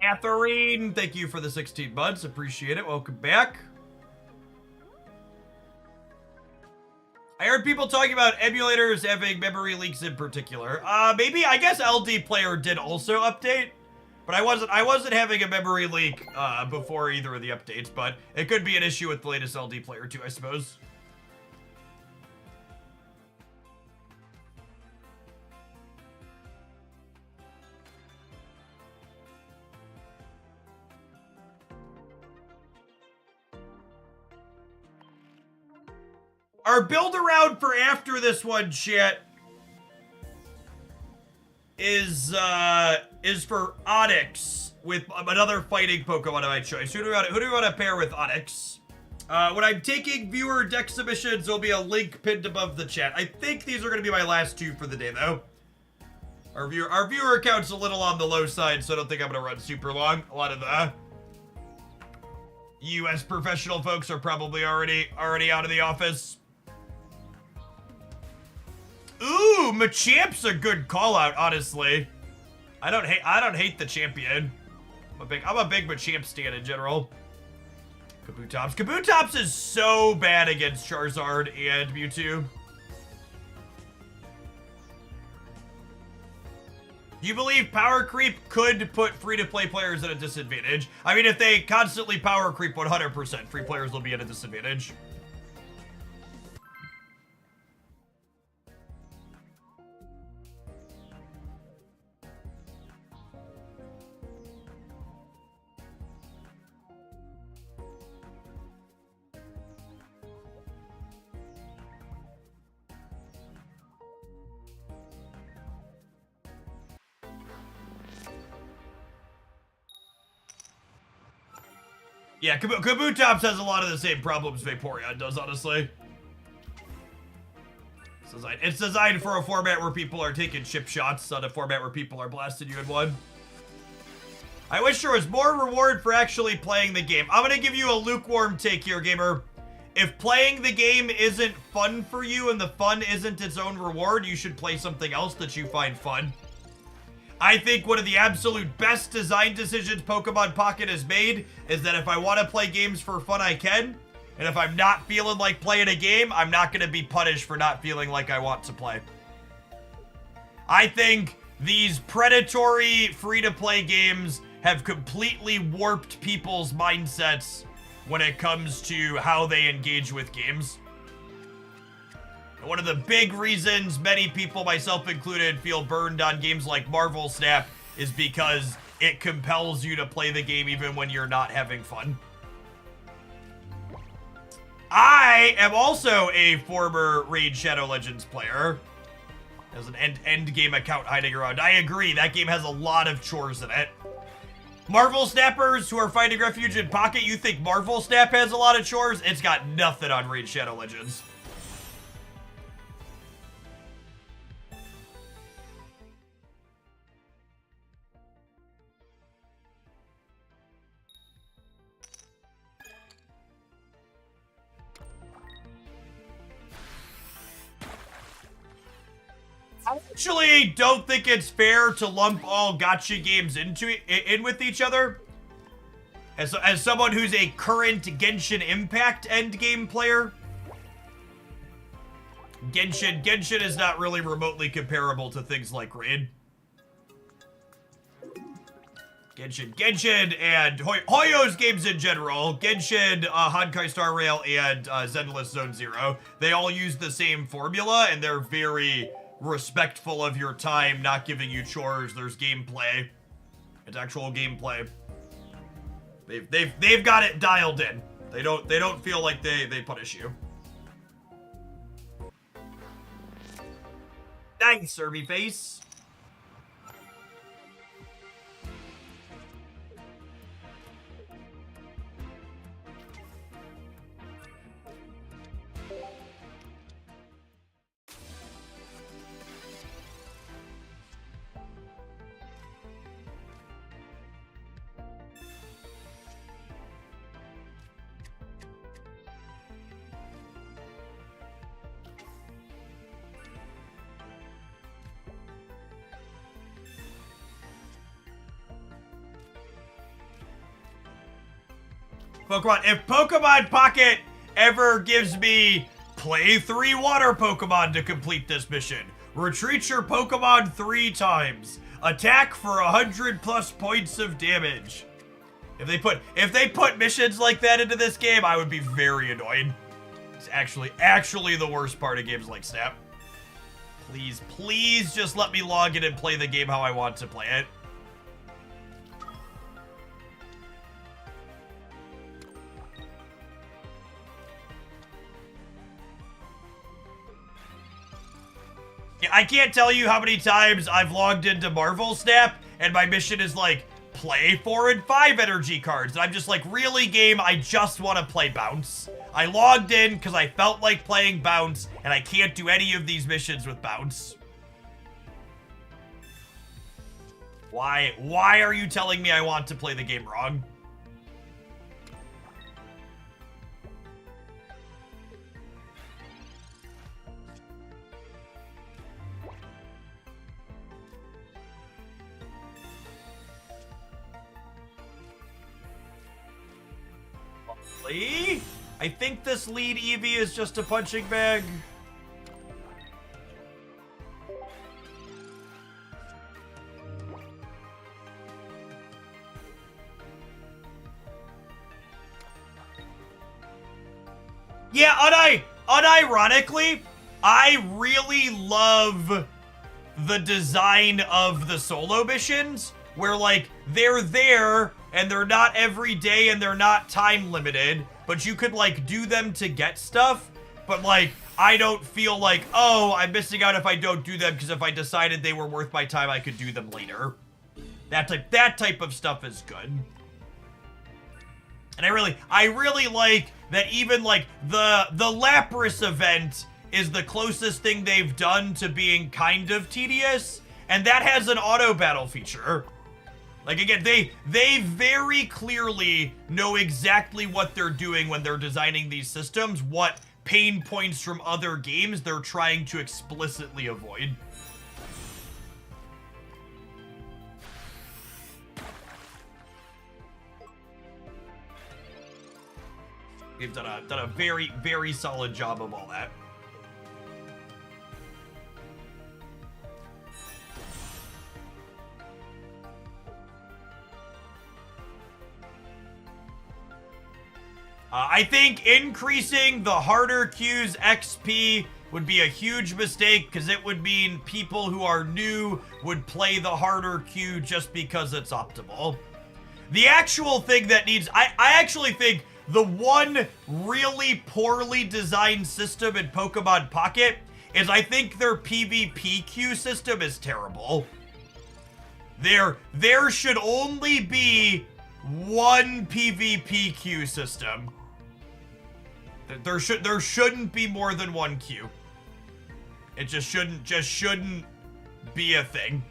Catherine, thank you for the 16 months. Appreciate it. Welcome back. I heard people talking about emulators having memory leaks in particular. Maybe, I guess LD Player did also update, but I wasn't having a memory leak before either of the updates, but it could be an issue with the latest LD Player too, I suppose. Our build around for after this one, chat, is for Onix with another fighting Pokemon of my choice. Who do we want to pair with Onix? When I'm taking viewer deck submissions, there'll be a link pinned above the chat. I think these are going to be my last two for the day, though. Our viewer account's a little on the low side, so I don't think I'm going to run super long. A lot of the U.S. professional folks are probably already out of the office. Ooh, Machamp's a good call out, honestly. I don't hate the champion. I'm a big Machamp stan in general. Kabutops. Kabutops is so bad against Charizard and Mewtwo. Do you believe power creep could put free-to-play players at a disadvantage? I mean, if they constantly power creep 100%, free players will be at a disadvantage. Yeah, Kabutops has a lot of the same problems Vaporeon does, honestly. It's designed for a format where people are taking chip shots, not a format where people are blasting you in one. I wish there was more reward for actually playing the game. I'm gonna give you a lukewarm take here, gamer. if playing the game isn't fun for you and the fun isn't its own reward, you should play something else that you find fun. I think one of the absolute best design decisions Pokemon Pocket has made is that if I want to play games for fun, I can. And if I'm not feeling like playing a game, I'm not going to be punished for not feeling like I want to play. I think these predatory free-to-play games have completely warped people's mindsets when it comes to how they engage with games. One of the big reasons many people, myself included, feel burned on games like Marvel Snap is because it compels you to play the game even when you're not having fun. I am also a former Raid Shadow Legends player. There's an end game account hiding around. I agree, that game has a lot of chores in it. Marvel Snappers who are finding refuge in Pocket, you think Marvel Snap has a lot of chores? It's got nothing on Raid Shadow Legends. I actually don't think it's fair to lump all gacha games in with each other. As someone who's a current Genshin Impact endgame player, Genshin is not really remotely comparable to things like Raid. Genshin and Hoyo's games in general, Genshin, Honkai Star Rail, and Zenless Zone Zero, they all use the same formula, and they're very respectful of your time, not giving you chores. There's gameplay. It's actual gameplay. They've got it dialed in. They don't feel like they punish you. Nice, Irby Face. Pokemon, if Pokemon Pocket ever gives me play 3 water Pokemon to complete this mission, retreat your Pokemon 3 times, attack for 100+ points of damage. If they put missions like that into this game, I would be very annoyed. It's actually the worst part of games like Snap. Please just let me log in and play the game how I want to play it. I can't tell you how many times I've logged into Marvel Snap and my mission is like, play 4 and 5 energy cards. And I'm just like, really game, I just want to play Bounce. I logged in because I felt like playing Bounce and I can't do any of these missions with Bounce. Why are you telling me I want to play the game wrong? I think this lead Eevee is just a punching bag. Yeah, unironically, I really love the design of the solo missions where like they're there and they're not every day and they're not time limited, but you could like do them to get stuff. But like, I don't feel like, oh, I'm missing out if I don't do them because if I decided they were worth my time, I could do them later. That type of stuff is good. And I really like that even like the Lapras event is the closest thing they've done to being kind of tedious, and that has an auto battle feature. Like, again, they very clearly know exactly what they're doing when they're designing these systems, what pain points from other games they're trying to explicitly avoid. They've done a very, very solid job of all that. I think increasing the harder queues XP would be a huge mistake because it would mean people who are new would play the harder queue just because it's optimal. The actual thing that needs... I actually think the one really poorly designed system in Pokemon Pocket is I think their PvP queue system is terrible. There should only be one PvP queue system. There shouldn't be more than one queue. It just shouldn't be a thing.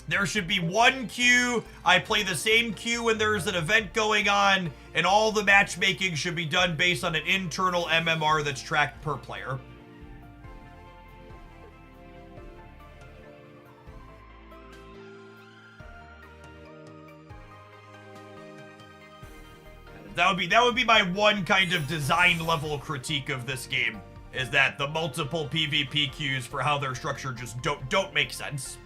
There should be one queue. I play the same queue when there's an event going on, and all the matchmaking should be done based on an internal MMR that's tracked per player. That would be my one kind of design level critique of this game, is that the multiple PvP queues for how they're structured just don't make sense.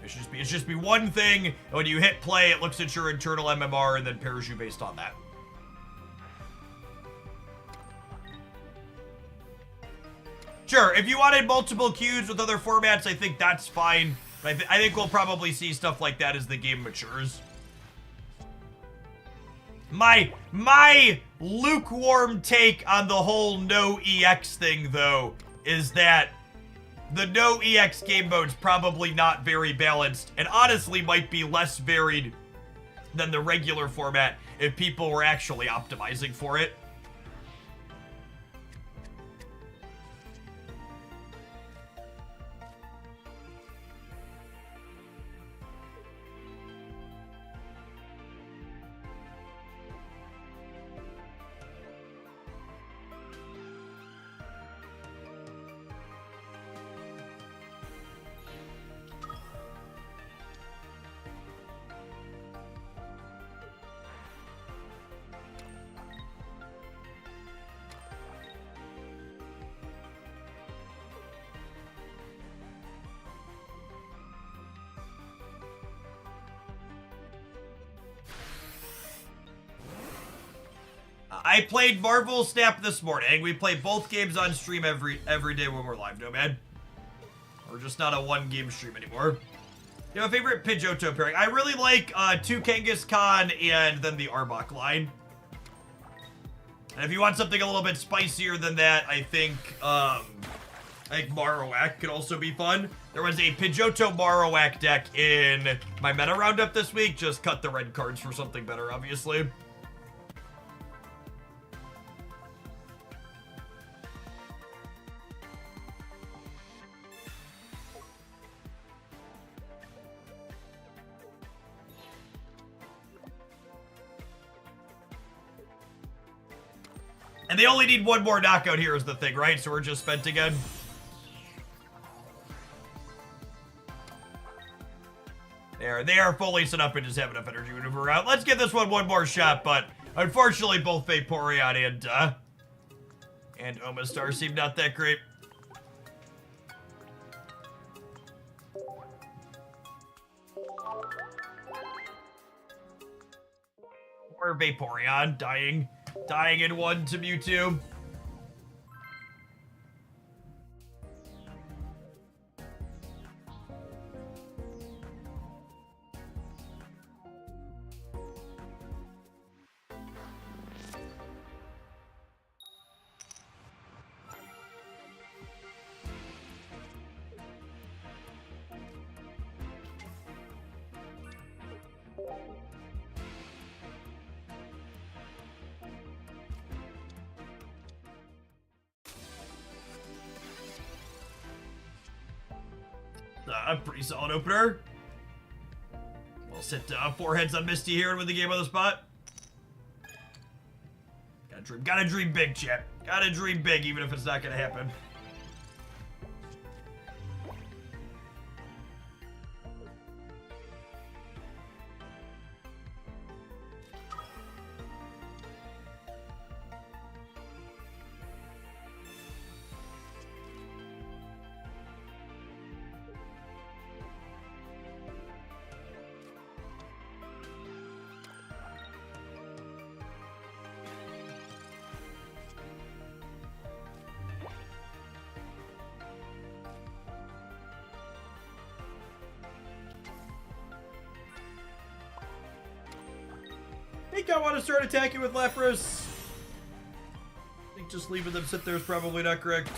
It should just be one thing, and when you hit play, it looks at your internal MMR and then pairs you based on that. Sure, if you wanted multiple queues with other formats, I think that's fine. But I think we'll probably see stuff like that as the game matures. My lukewarm take on the whole no EX thing, though, is that the no EX game mode's probably not very balanced, and honestly might be less varied than the regular format if people were actually optimizing for it. I played Marvel Snap this morning. We play both games on stream every day when we're live, Nomad. We're just not a one-game stream anymore. You have a favorite Pidgeotto pairing? I really like two Kangaskhan and then the Arbok line. And if you want something a little bit spicier than that, I think Marowak could also be fun. There was a Pidgeotto Marowak deck in my meta roundup this week. Just cut the red cards for something better, obviously. And they only need one more knockout here is the thing, right? So we're just spent again. They are fully set up and just have enough energy to maneuver around. Let's give this one more shot, but unfortunately both Vaporeon and Omastar seem not that great. Or Vaporeon dying in one to Mewtwo. A pretty solid opener. sit 4 heads on Misty here and win the game on the spot. Gotta dream big, chat. Gotta dream big, even if it's not gonna happen. I think I want to start attacking with Lapras. I think just leaving them sit there is probably not correct.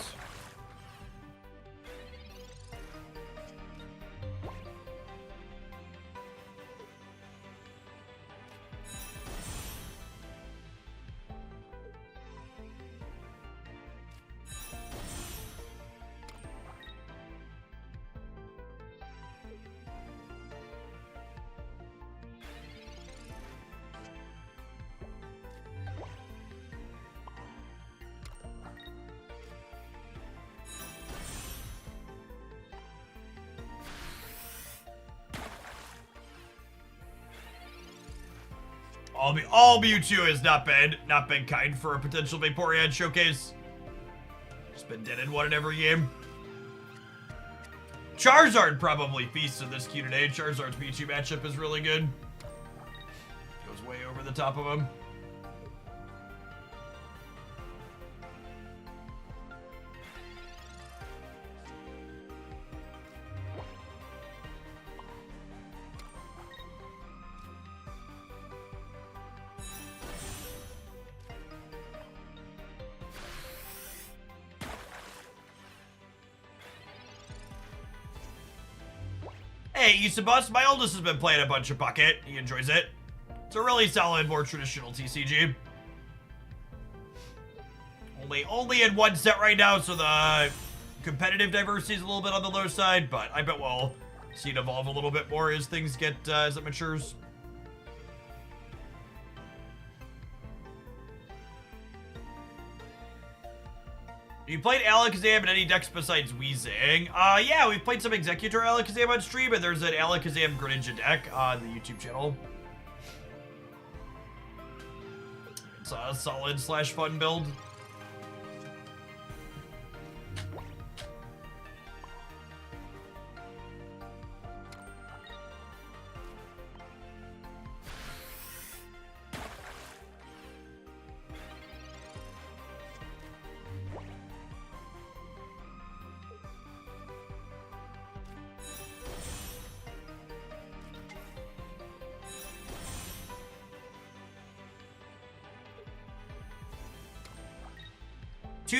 All Mewtwo has not been kind for a potential Vaporeon showcase. Just been dead in one in every game. Charizard probably feasts in this queue today. Charizard's Mewtwo matchup is really good. Goes way over the top of him. Hey, Isabus, my oldest has been playing a bunch of Bucket. He enjoys it. It's a really solid, more traditional TCG. Only in one set right now, so the competitive diversity is a little bit on the low side, but I bet we'll see it evolve a little bit more as things get, as it matures. You played Alakazam in any decks besides Weezing? Yeah, we've played some Executor Alakazam on stream, and there's an Alakazam Greninja deck on the YouTube channel. It's a solid / fun build.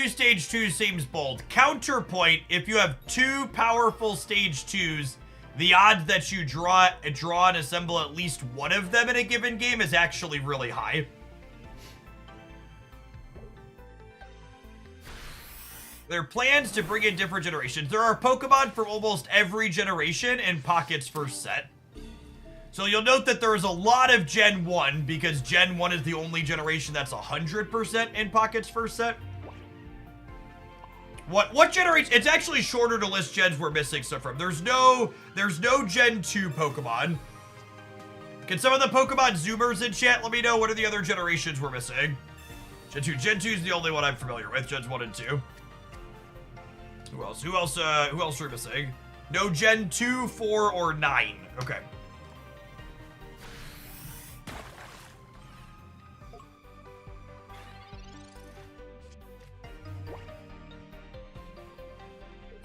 Stage 2 seems bold. Counterpoint, if you have 2 powerful stage 2s, the odds that you draw and assemble at least one of them in a given game is actually really high. There are plans to bring in different generations. There are Pokemon for almost every generation in Pocket's first set. So you'll note that there is a lot of Gen 1, because Gen 1 is the only generation that's 100% in Pocket's first set. What generation? It's actually shorter to list gens we're missing stuff from. There's no Gen 2 Pokemon. Can some of the Pokemon Zoomers in chat let me know what are the other generations we're missing? Gen 2. Gen 2 is the only one I'm familiar with. Gens 1 and 2. Who else? Who else are we missing? No Gen 2, 4, or 9. Okay.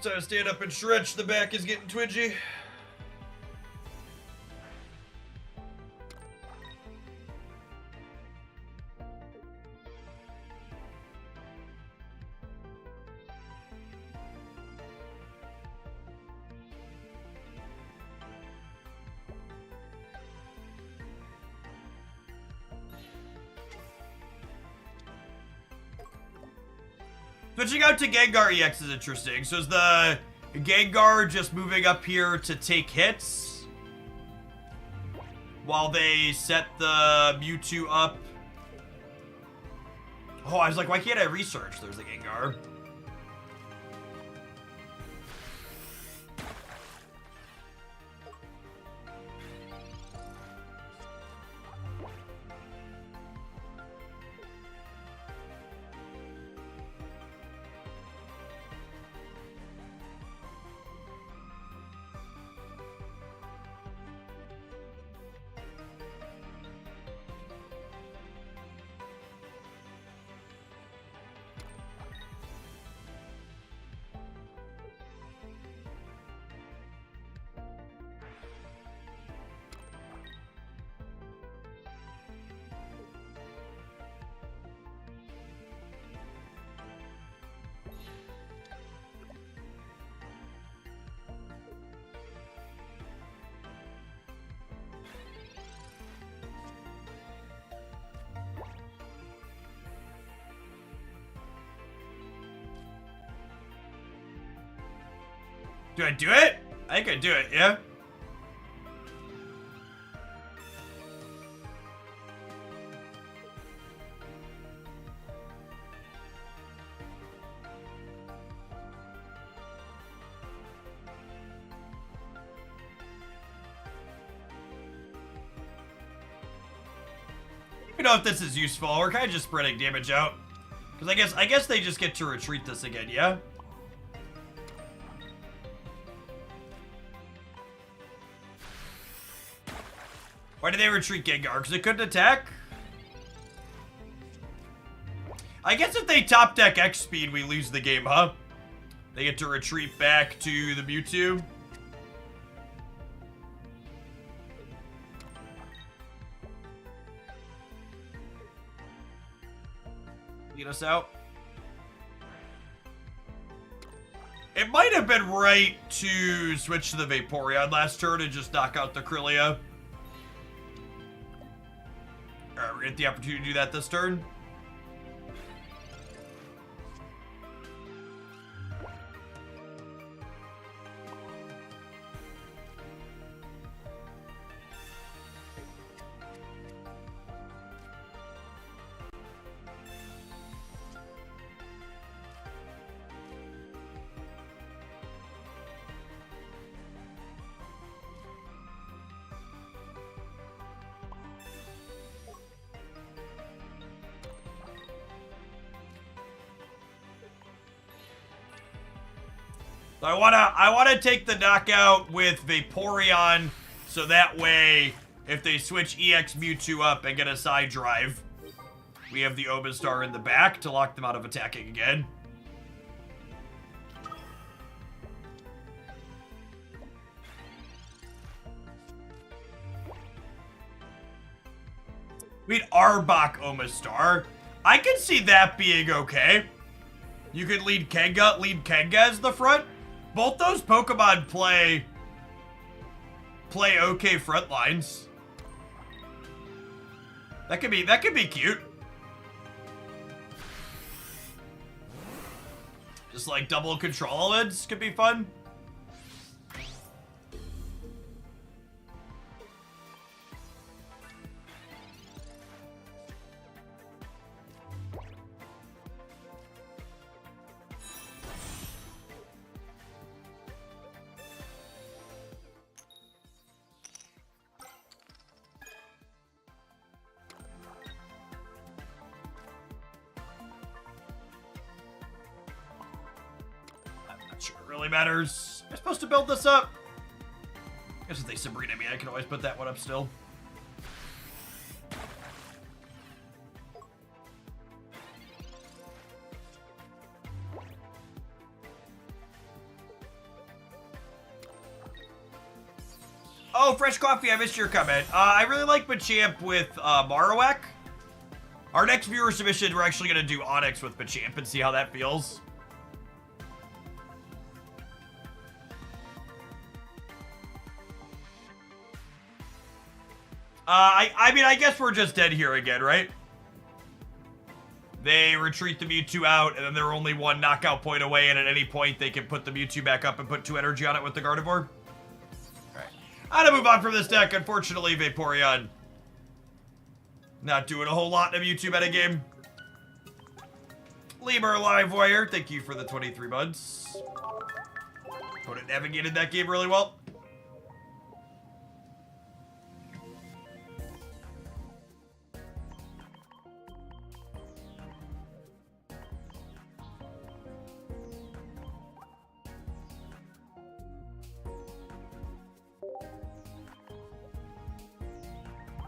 So stand up and stretch. The back is getting twitchy. Switching out to Gengar EX is interesting. So is the Gengar just moving up here to take hits? while they set the Mewtwo up. Oh, I was like, why can't I research? There's the Gengar. Do I do it? I think I do it, yeah? You know if this is useful. We're kind of just spreading damage out. Because I guess they just get to retreat this again, yeah? Why did they retreat Gengar? Because they couldn't attack? I guess if they top deck X speed, we lose the game, huh? They get to retreat back to the Mewtwo. Lead us out. It might have been right to switch to the Vaporeon last turn and just knock out the Kirlia. Alright, we're gonna get the opportunity to do that this turn. I wanna take the knockout with Vaporeon, so that way, if they switch EX Mewtwo up and get a side drive, we have the Omastar in the back to lock them out of attacking again. We'd Arbok Omastar. I can see that being okay. You could lead Kenga as the front. Both those Pokemon play okay front lines. That could be cute. Just like double control lids could be fun. Matters. Am I supposed to build this up? I guess if they Sabrina me, I can always put that one up still. Oh, Fresh Coffee, I missed your comment. I really like Machamp with Marowak. Our next viewer submission, we're actually going to do Onix with Machamp and see how that feels. I mean, I guess we're just dead here again, right? They retreat the Mewtwo out, and then they're only one knockout point away, and at any point they can put the Mewtwo back up and put 2 energy on it with the Gardevoir. Alright. How to move on from this deck? Unfortunately, Vaporeon not doing a whole lot in a Mewtwo metagame. Lemur Livewire, thank you for the 23 months. Opponent navigated that game really well.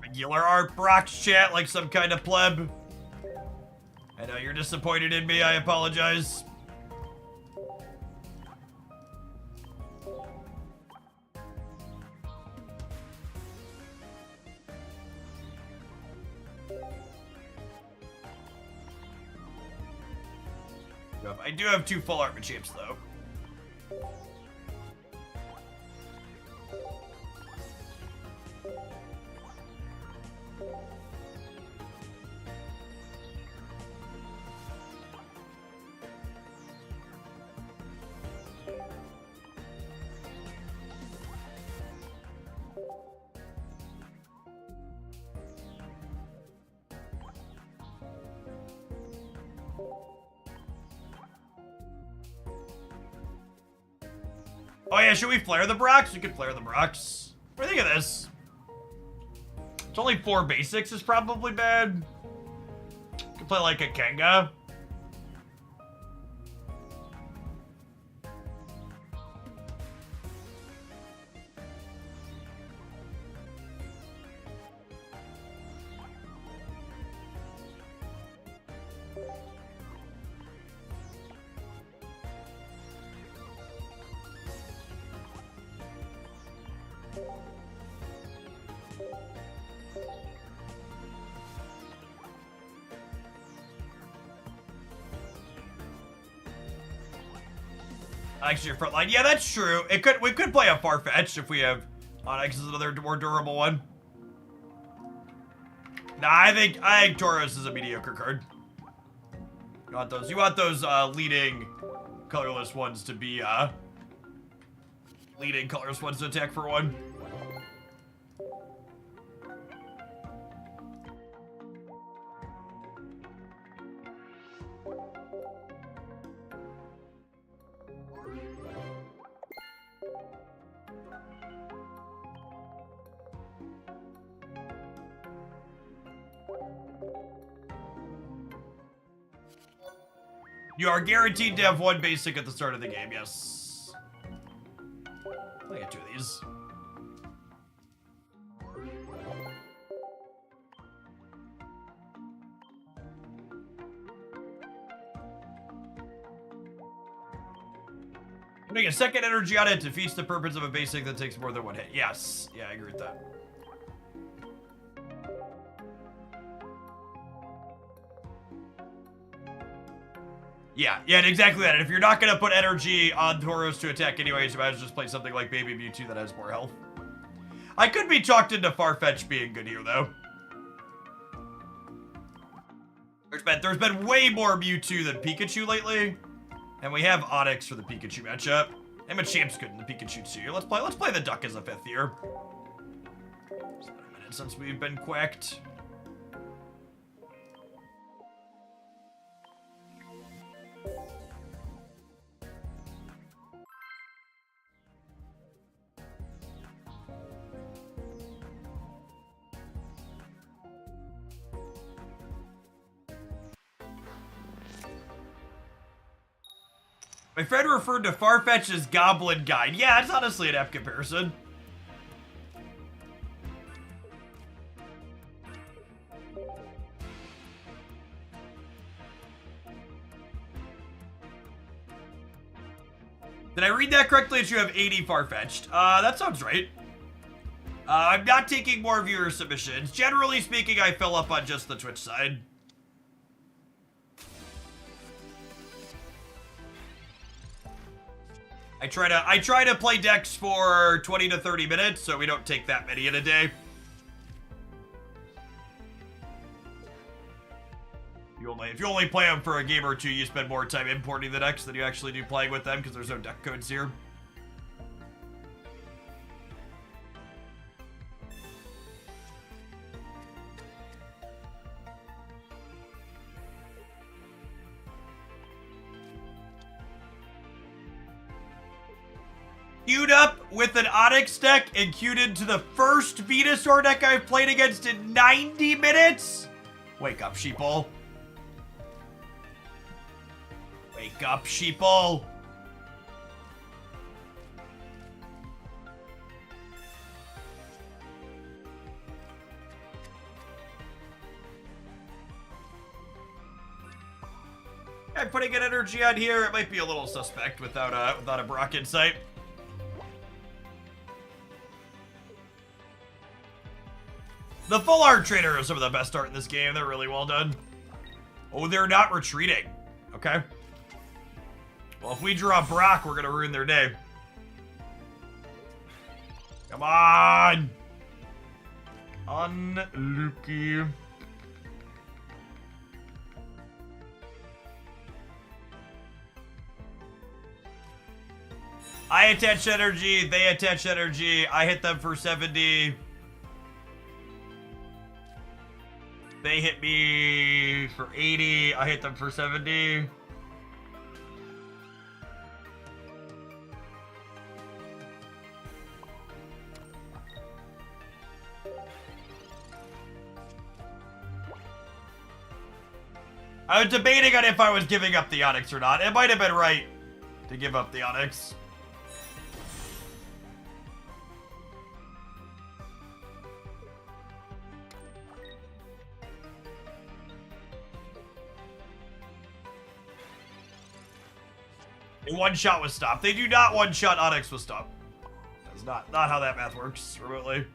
Regular art Brock's chat like some kind of pleb. I know you're disappointed in me, I apologize. I do have 2 full art Machips though. Oh yeah, should we flare the Brocks? We could flare the Brocks. What do you think of this? It's only 4 basics is probably bad. Could play like a Kenga. Actually, your front line. Yeah, that's true. We could play a Farfetch'd if we have Onix is another more durable one. Nah, I think Tauros is a mediocre card. You want those leading colorless ones to be leading colorless ones to attack for 1. You are guaranteed to have 1 basic at the start of the game, yes. I'll get 2 of these. Putting a second energy on it defeats the purpose of a basic that takes more than 1 hit. Yes. Yeah, I agree with that. Yeah, exactly that. And if you're not going to put energy on Tauros to attack anyways, you might as well just play something like Baby Mewtwo that has more health. I could be chalked into Farfetch'd being good here, though. There's been way more Mewtwo than Pikachu lately. And we have Onix for the Pikachu matchup. And Machamp's good in the Pikachu too. Let's play the Duck as a 5th here. It's been a minute since we've been quacked. My friend referred to Farfetch'd as Goblin Guide. Yeah, it's honestly an apt comparison. Did I read that correctly that you have 80 Farfetch'd? That sounds right. I'm not taking more viewer submissions. Generally speaking, I fill up on just the Twitch side. I try to play decks for 20 to 30 minutes, so we don't take that many in a day. If you only play them for a game or 2, you spend more time importing the decks than you actually do playing with them because there's no deck codes here. queued up with an Onyx deck and queued into the first Venusaur deck I've played against in 90 minutes? Wake up, sheeple. Wake up, sheeple. I'm putting an energy on here. It might be a little suspect without a Brock Insight. The full art trainer is some of the best art in this game. They're really well done. Oh, they're not retreating. Okay. Well, if we draw Brock, we're gonna ruin their day. Come on! Unlucky. I attach energy, they attach energy, I hit them for 70. They hit me for 80, I hit them for 70. I was debating on if I was giving up the Onyx or not. It might have been right to give up the Onyx. One shot was stopped. They do not one shot Onyx was stopped. That's not how that math works remotely.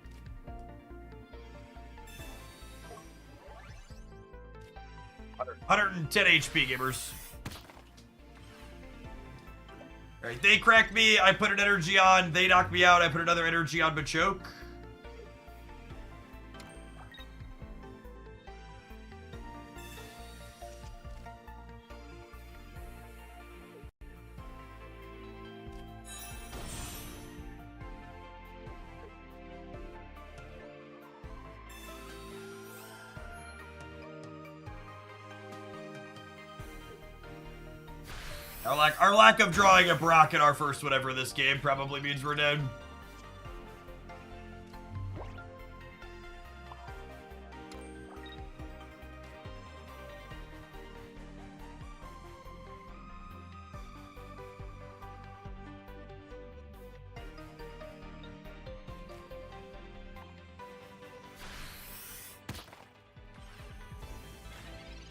$110 HP, gamers. Alright, they crack me. I put an energy on. They knock me out. I put another energy on Machoke. Our lack of drawing a Brock in our first whatever in this game probably means we're dead.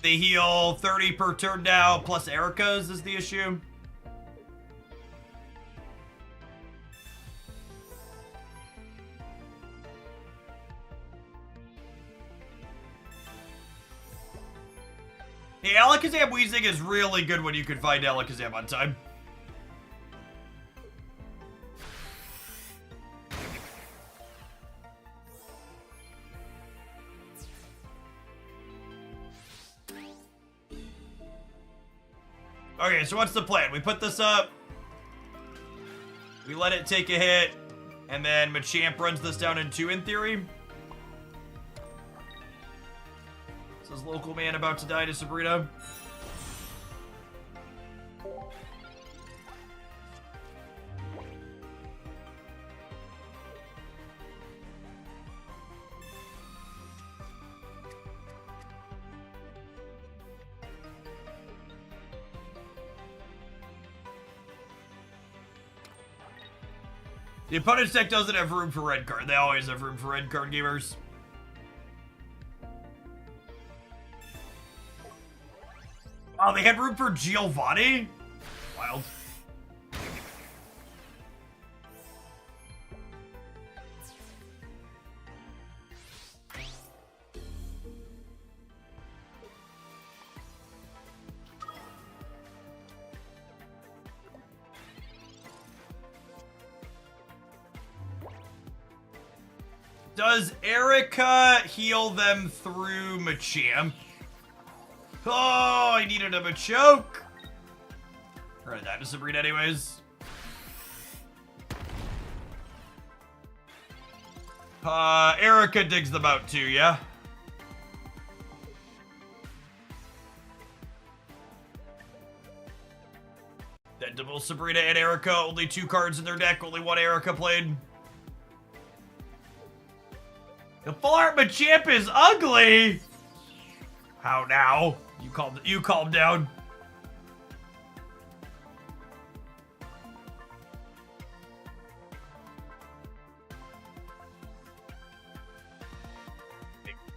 They heal 30 per turn now, plus Erica's is the issue. Hey, Alakazam Weezing is really good when you can find Alakazam on time. Okay, so what's the plan? We put this up, we let it take a hit, and then Machamp runs this down in 2 in theory. Says local man about to die to Sabrina. The opponent's deck doesn't have room for red card. They always have room for red card, gamers. Oh, they had room for Giovanni? Wild. Does Erica heal them through Machamp? Oh, I needed a Machoke. Alright, that to Sabrina anyways. Erica digs them out too, yeah? Then Double Sabrina and Erica, only 2 cards in their deck, only 1 Erica played. The Full Art Machamp is ugly! How now? You calm down.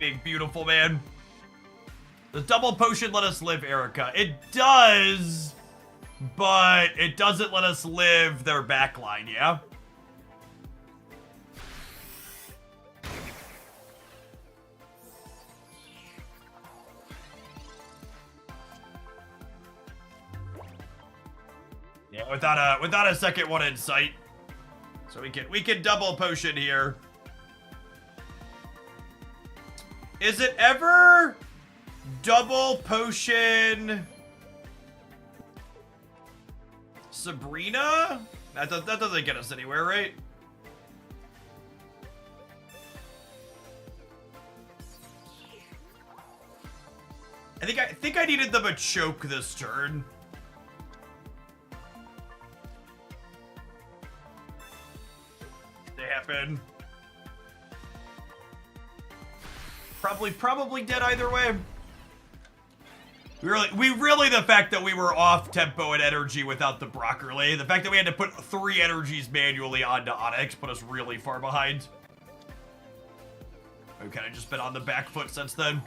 Big, beautiful man. The double potion let us live Erica. It does, but it doesn't let us live their backline, yeah? Yeah, without a second one in sight. So we can double potion here. Is it ever double potion Sabrina? That doesn't get us anywhere, right? I think I needed them a choke this turn. They happen. Probably dead either way. We really, the fact that we were off tempo and energy without the Broccoli, the fact that we had to put 3 energies manually onto Onyx put us really far behind. We've kind of just been on the back foot since then.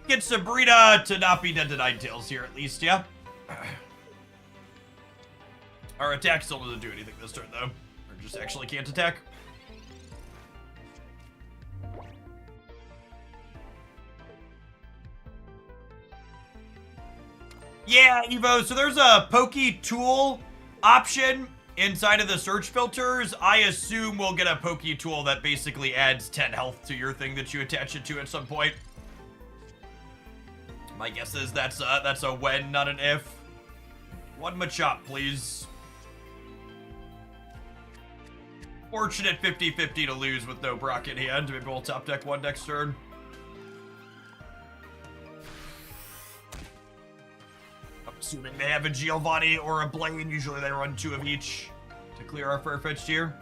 Get Sabrina to not be dead to Ninetales here at least, yeah? Our attack still doesn't do anything this turn, though. Or just actually can't attack. Yeah, Evo, so there's a Pokey Tool option inside of the search filters. I assume we'll get a Pokey Tool that basically adds 10 health to your thing that you attach it to at some point. My guess is that's a when, not an if. 1 Machop, please. Fortunate 50-50 to lose with no Brock in hand. Maybe we'll top deck 1 next turn. I'm assuming they have a Giovanni or a Blaine. Usually they run 2 of each to clear our Farfetch'd here.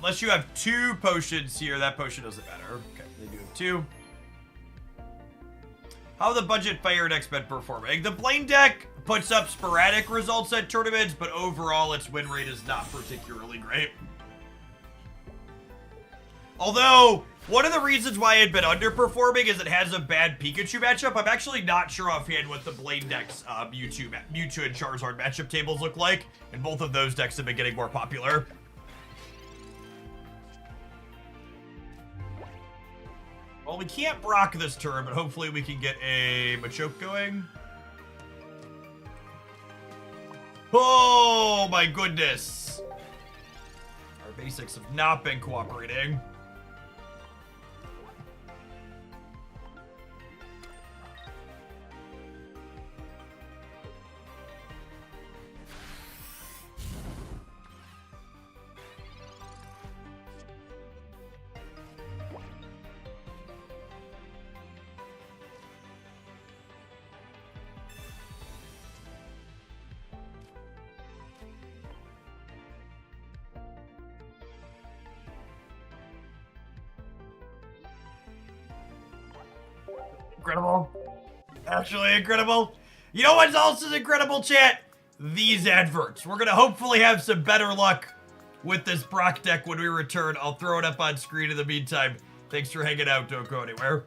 unless you have 2 potions here, that potion doesn't matter. Okay, they do have 2. How the budget fire deck's been performing? The Blaine deck puts up sporadic results at tournaments, but overall its win rate is not particularly great. Although, one of the reasons why it had been underperforming is it has a bad Pikachu matchup. I'm actually not sure offhand what the Blaine deck's Mewtwo and Charizard matchup tables look like, and both of those decks have been getting more popular. Well, we can't Brock this turn, but hopefully we can get a Machoke going. Oh my goodness. Our basics have not been cooperating. Incredible. Actually incredible. You know what's also incredible, chat? These adverts. We're gonna hopefully have some better luck with this Brock deck when we return. I'll throw it up on screen in the meantime. Thanks for hanging out. Don't go anywhere.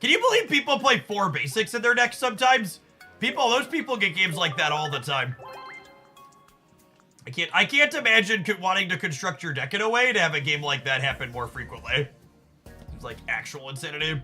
Can you believe people play 4 basics in their decks sometimes? Those people get games like that all the time. I can't imagine wanting to construct your deck in a way to have a game like that happen more frequently. It's like actual insanity.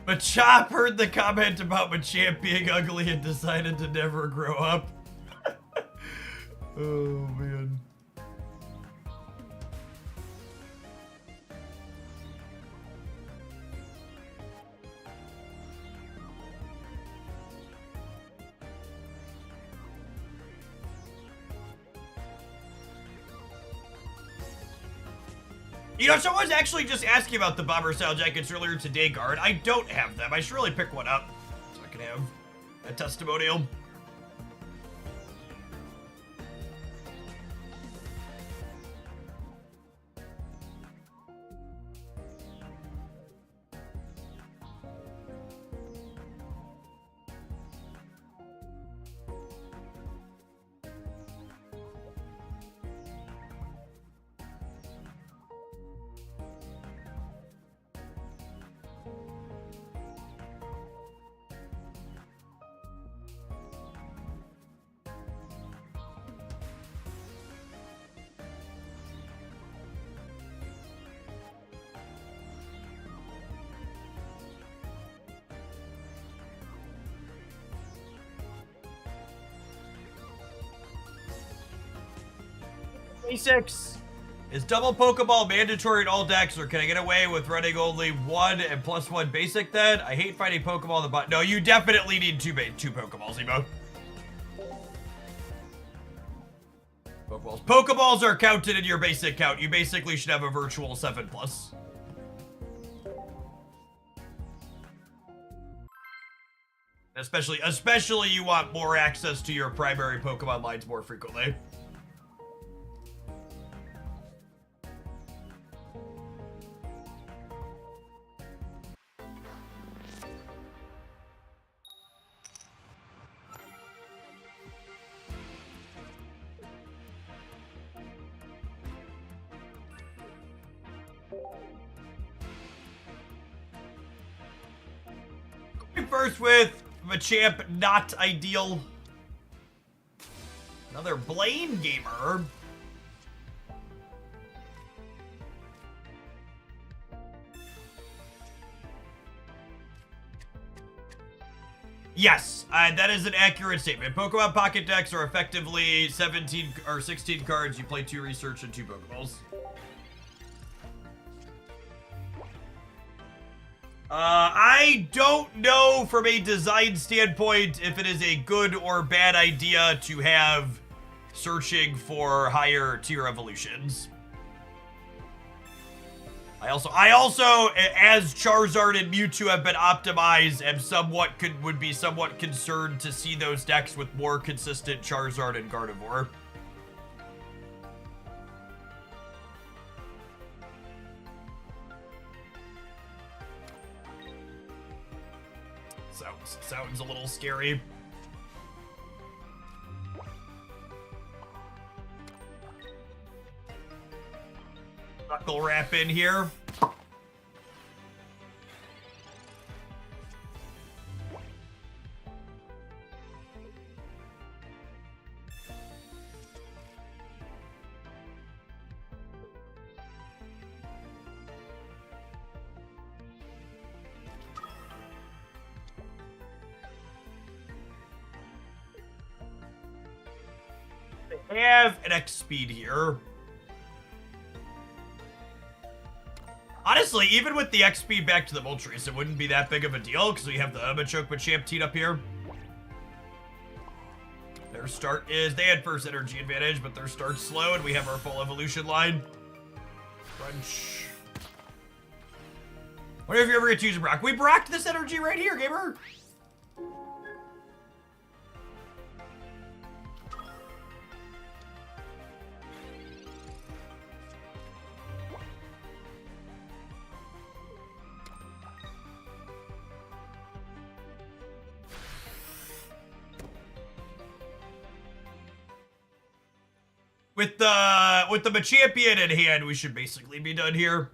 Machop heard the comment about Machamp being ugly and decided to never grow up. Oh, man. You know, someone was actually just asking about the bomber style jackets earlier today, Guard. I don't have them. I should really pick one up so I can have a testimonial. Basics. Is double Pokeball mandatory in all decks, or can I get away with running only 1 and +1 basic then? I hate fighting Pokeball in the bot. No, you definitely need two Pokeballs, Emo. Pokeballs are counted in your basic count. You basically should have a virtual 7+. Especially you want more access to your primary Pokemon lines more frequently. First with Machamp, not ideal. Another Blaine gamer. Yes, that is an accurate statement. Pokemon Pocket decks are effectively 17 or 16 cards. You play 2 research and 2 Pokeballs. I don't know from a design standpoint if it is a good or bad idea to have searching for higher tier evolutions. I also, as Charizard and Mewtwo have been optimized, would be somewhat concerned to see those decks with more consistent Charizard and Gardevoir. Sounds a little scary. Knuckle wrap in here. They have an X speed here. Honestly, even with the X speed back to the Moltres, it wouldn't be that big of a deal because we have the Machoke Machamp teed up here. Their start is, they had first energy advantage, but their start's slow, and we have our full evolution line. Crunch. Wonder if you ever get to use a Brock. We brocked this energy right here, gamer. With the Machampion in hand, we should basically be done here.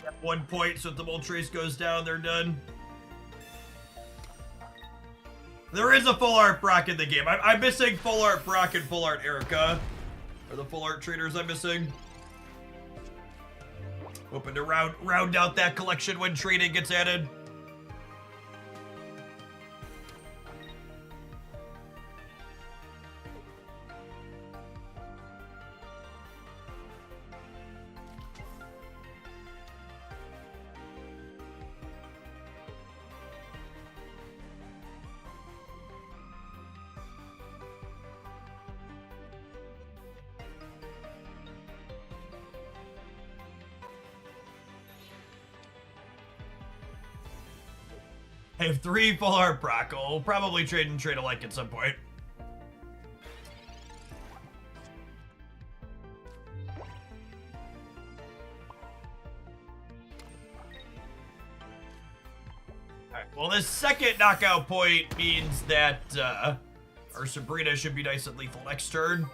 At 1 point, so if the Moltres goes down, they're done. There is a full art Brock in the game. I'm missing full art Brock and full art Erica. Are the full art traders I'm missing? Hoping to round out that collection when trading gets added. I have 3 full art Brock. We'll probably trade alike at some point. Alright, well, this second knockout point means that our Sabrina should be nice and lethal next turn.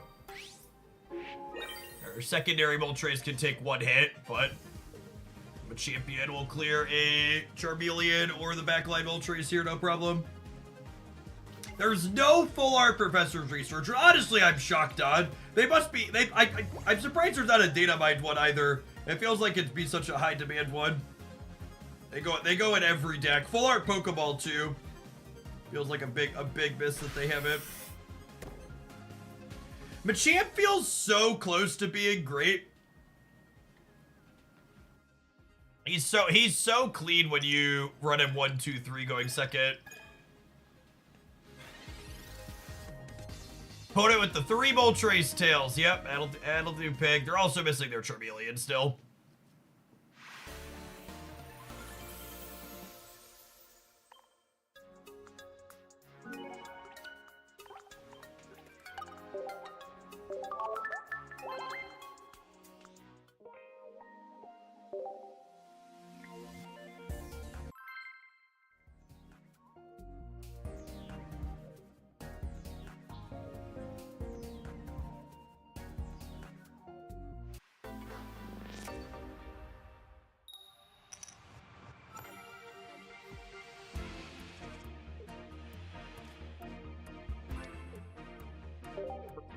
Our secondary Moltres can take 1 hit, but Champion will clear a Charmeleon or the backline Moltres here, no problem. There's no full art Professor's Researcher. Honestly, I'm shocked on. They must be. I'm surprised there's not a data mined one either. It feels like it'd be such a high demand one. They go in every deck. Full art Pokeball too. Feels like a big miss that they haven't. Machamp feels so close to being great. He's so clean when you run him 1, 2, 3 going second. Opponent with the 3 Moltres tails. Yep, that'll do pig. They're also missing their Charmeleon still.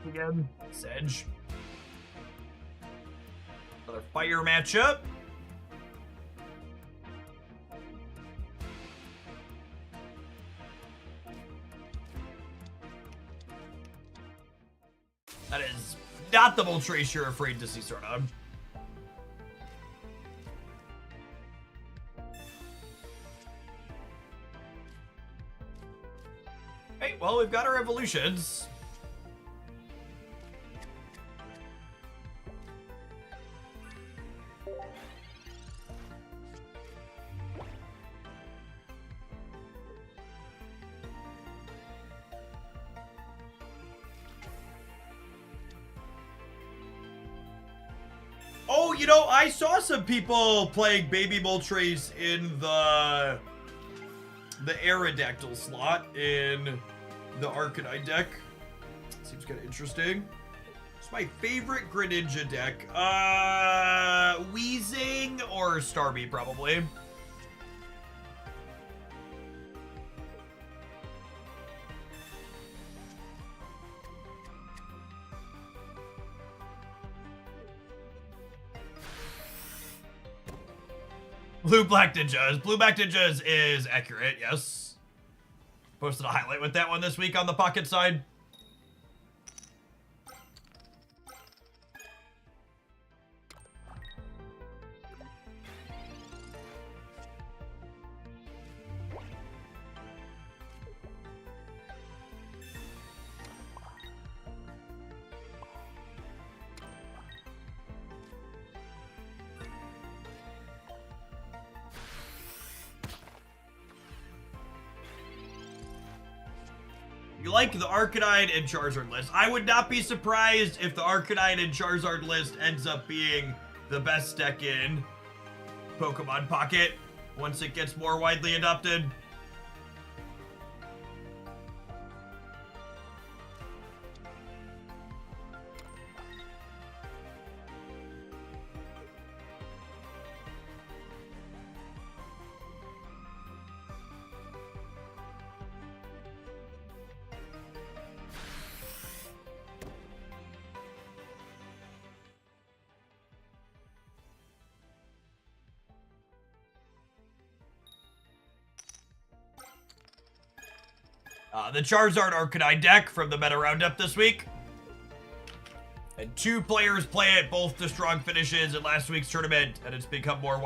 Again, Sedge. Another fire matchup. That is not the Moltres you're afraid to see start on. Hey, well, we've got our evolutions. Oh, you know, I saw some people playing Baby Moltres in the Aerodactyl slot in the Arcanine deck. Seems kind of interesting. It's my favorite Greninja deck. Weezing or Starmie, probably. Blue Black Ninjas. Blue Black Ninjas is accurate, yes. Posted a highlight with that one this week on the pocket side. You like the Arcanine and Charizard list. I would not be surprised if the Arcanine and Charizard list ends up being the best deck in Pokemon Pocket once it gets more widely adopted. The Charizard Arcanine deck from the Meta Roundup this week. And 2 players play it, both to strong finishes in last week's tournament, and it's become more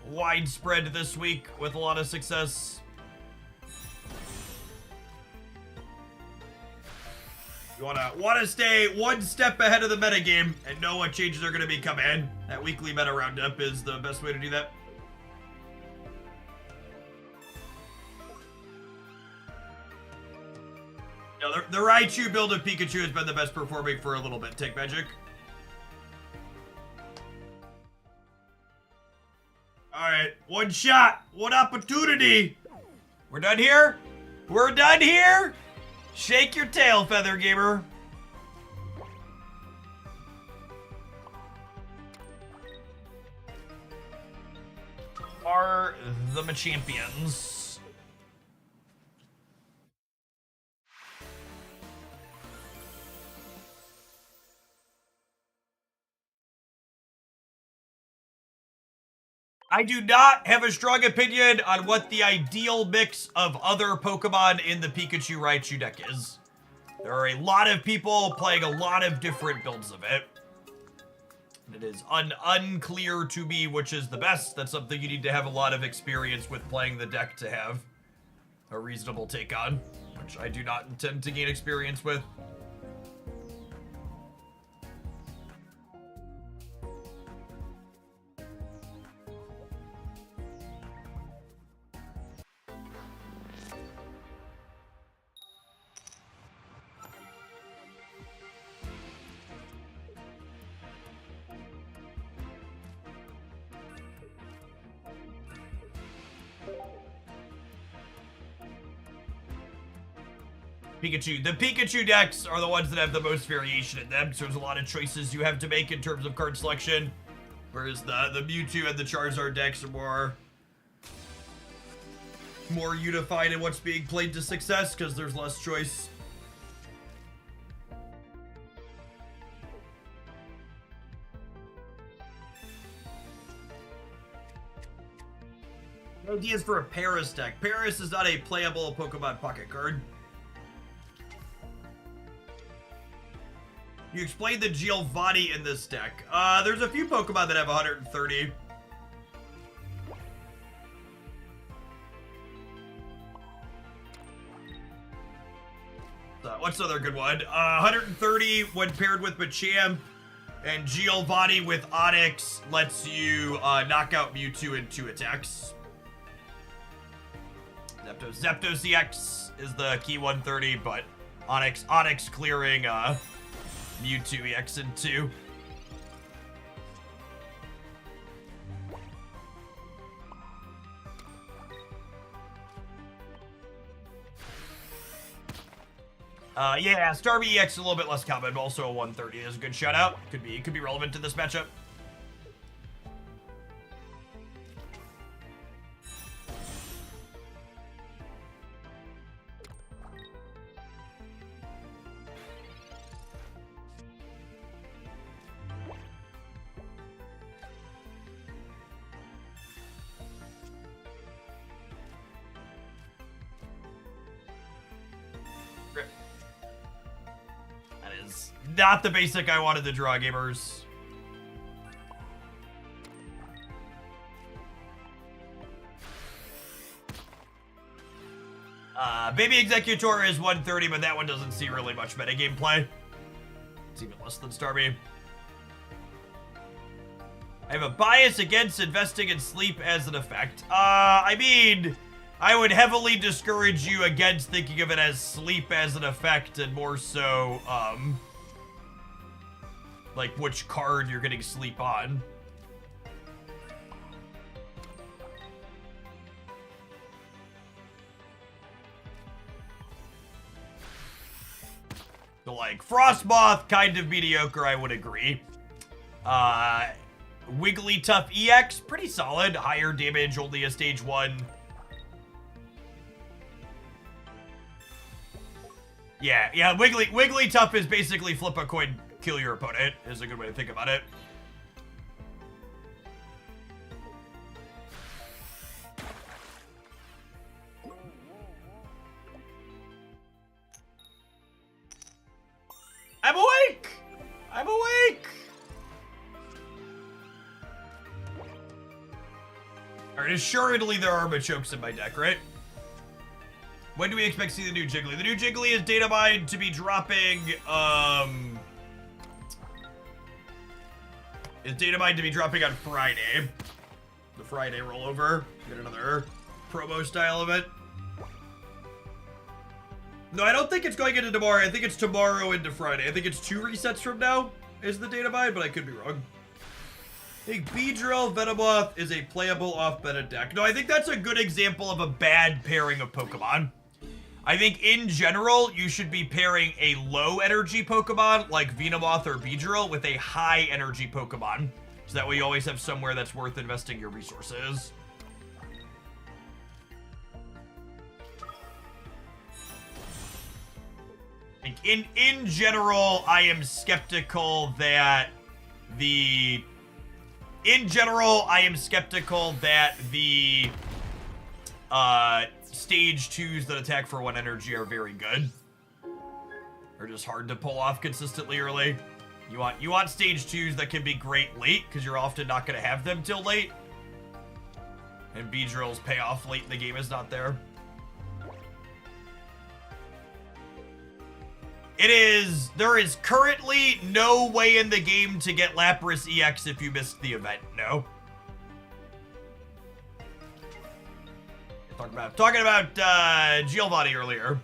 widespread this week with a lot of success. You wanna stay one step ahead of the metagame and know what changes are gonna be coming. That weekly Meta Roundup is the best way to do that. The Raichu build of Pikachu has been the best performing for a little bit. Take Magic. Alright, one shot, one opportunity. We're done here? We're done here? Shake your tail, Feather Gamer. Are the Machampions. I do not have a strong opinion on what the ideal mix of other Pokemon in the Pikachu Raichu deck is. There are a lot of people playing a lot of different builds of it. It is unclear to me which is the best. That's something you need to have a lot of experience with playing the deck to have a reasonable take on, which I do not intend to gain experience with. Pikachu. The Pikachu decks are the ones that have the most variation in them, so there's a lot of choices you have to make in terms of card selection, whereas the Mewtwo and the Charizard decks are more unified in what's being played to success because there's less choice. Ideas for a Paris deck. Paris is not a playable Pokemon Pocket card. You explained the Giovanni in this deck. There's a few Pokemon that have 130. What's another good one? 130 when paired with Machamp, and Giovanni with Onix lets you knock out Mewtwo in 2 attacks. Zapdos EX is the key 130, but Onix clearing Mewtwo EX in 2. Yeah, Starmie EX is a little bit less common, but also a 130 is a good shout out. Could be relevant to this matchup. Not the basic I wanted to draw, gamers. Baby Executor is 130, but that one doesn't see really much metagame play. It's even less than Starmie. I have a bias against investing in sleep as an effect. I mean, I would heavily discourage you against thinking of it as sleep as an effect, and more so, like which card you're getting sleep on. So like Frostmoth, kind of mediocre, I would agree. Wigglytuff EX, pretty solid. Higher damage, only a stage 1. Yeah, Wigglytuff is basically flip a coin, kill your opponent, is a good way to think about it. I'm awake! I'm awake! Alright, assuredly there are Machokes in my deck, right? When do we expect to see the new Jiggly? The new Jiggly is data mined to be dropping, on Friday. The Friday rollover. Get another promo style of it. No, I don't think it's going into tomorrow. I think it's tomorrow into Friday. I think it's 2 resets from now is the data mine, but I could be wrong. I think Beedrill Venomoth is a playable off-meta deck. No, I think that's a good example of a bad pairing of Pokemon. I think in general, you should be pairing a low energy Pokemon like Venomoth or Beedrill with a high energy Pokemon. So that way you always have somewhere that's worth investing your resources. In general, I am skeptical that the stage 2s that attack for 1 energy are very good. They're just hard to pull off consistently early. You want stage 2s that can be great late, because you're often not going to have them till late. And Beedrill's payoff late in the game is not there. There is currently no way in the game to get Lapras EX if you missed the event, no. Talking about Giovanni earlier.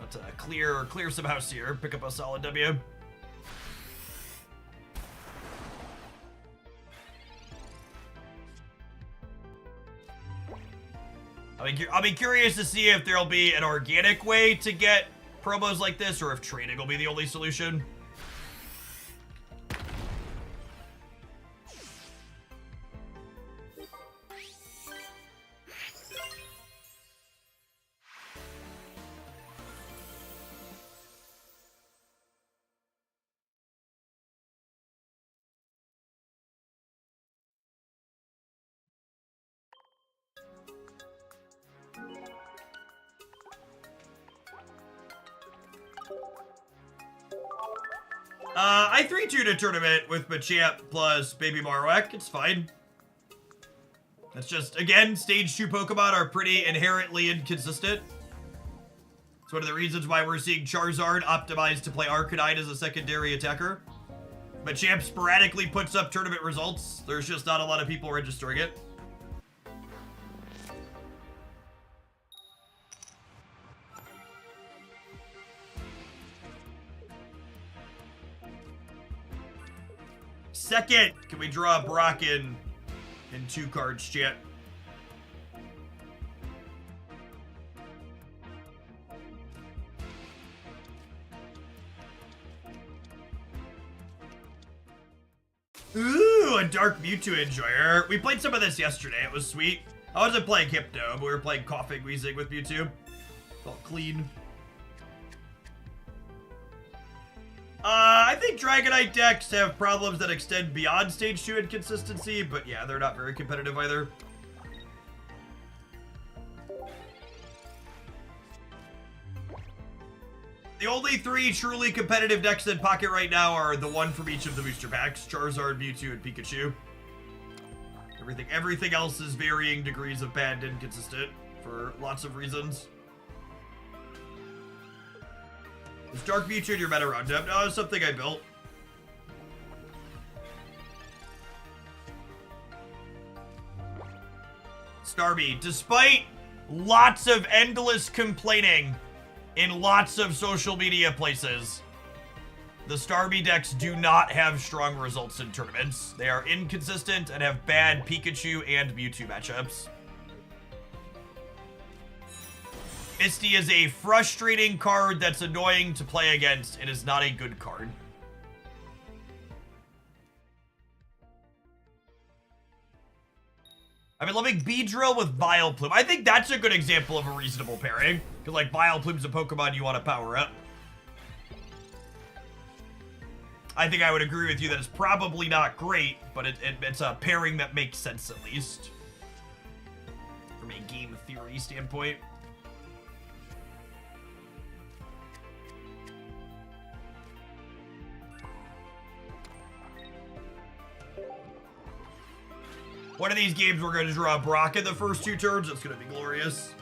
Let's clear some house here, pick up a solid W. I'll be curious to see if there'll be an organic way to get promos like this, or if trading will be the only solution. I 3-2'd a tournament with Machamp plus Baby Marowak. It's fine. That's just, again, stage 2 Pokemon are pretty inherently inconsistent. It's one of the reasons why we're seeing Charizard optimized to play Arcanine as a secondary attacker. Machamp sporadically puts up tournament results. There's just not a lot of people registering it. Second, can we draw a Brock in 2 cards, chat? Ooh, a Dark Mewtwo Enjoyer. We played some of this yesterday. It was sweet. I wasn't playing Hypno, but we were playing Coughing Wheezing with Mewtwo. Felt clean. I think Dragonite decks have problems that extend beyond Stage 2 inconsistency, but yeah, they're not very competitive either. The only 3 truly competitive decks in Pocket right now are the one from each of the booster packs: Charizard, Mewtwo, and Pikachu. Everything else is varying degrees of bad and inconsistent for lots of reasons. Is Dark Mewtwo in your meta roundup? No, it's something I built. Starmie, despite lots of endless complaining in lots of social media places, the Starmie decks do not have strong results in tournaments. They are inconsistent and have bad Pikachu and Mewtwo matchups. Misty is a frustrating card that's annoying to play against. It is not a good card. I've been loving Beedrill with Vileplume. I think that's a good example of a reasonable pairing. Because, like, Vileplume's a Pokemon you want to power up. I think I would agree with you that it's probably not great, but it's a pairing that makes sense, at least. From a game theory standpoint. One of these games we're going to draw Brock in the first 2 turns. It's going to be glorious.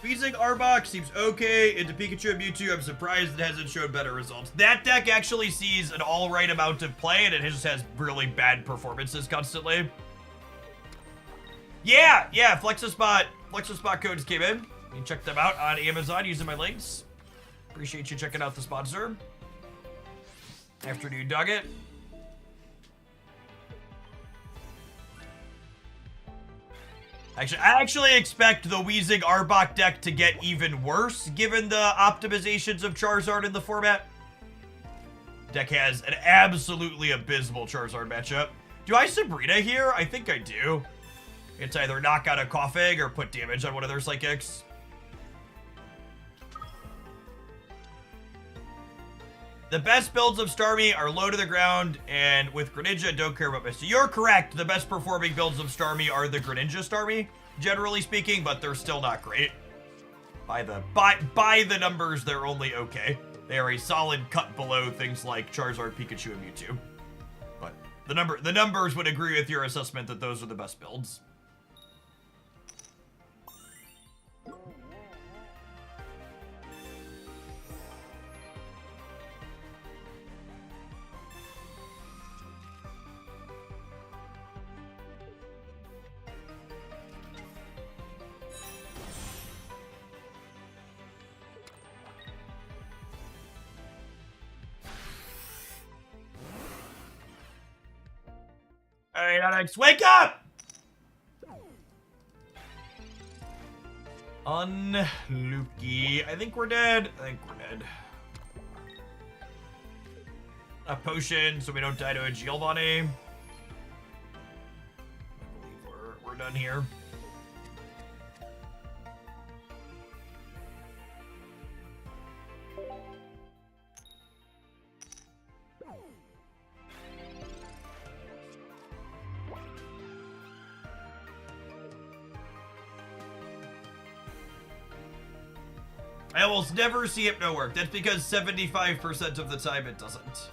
Weezing Arbok seems okay. Into Pikachu and Mewtwo, I'm surprised it hasn't shown better results. That deck actually sees an alright amount of play, and it just has really bad performances constantly. Yeah, Flexispot codes came in. You can check them out on Amazon using my links. Appreciate you checking out the sponsor. Afternoon Nugget. Actually, I actually expect the Weezing Arbok deck to get even worse, given the optimizations of Charizard in the format. Deck has an absolutely abysmal Charizard matchup. Do I Sabrina here? I think I do. It's either knock out a Coughing or put damage on one of their Psychics. The best builds of Starmie are low to the ground, and with Greninja, don't care about Misty. You're correct. The best performing builds of Starmie are the Greninja Starmie, generally speaking, but they're still not great. By the numbers, they're only okay. They are a solid cut below things like Charizard, Pikachu, and Mewtwo. But the numbers would agree with your assessment that those are the best builds. Alright, Onyx, wake up! Unlucky. I think we're dead. A potion so we don't die to a Giovanni. I believe we're done here. I almost never see Hypno work. That's because 75% of the time it doesn't.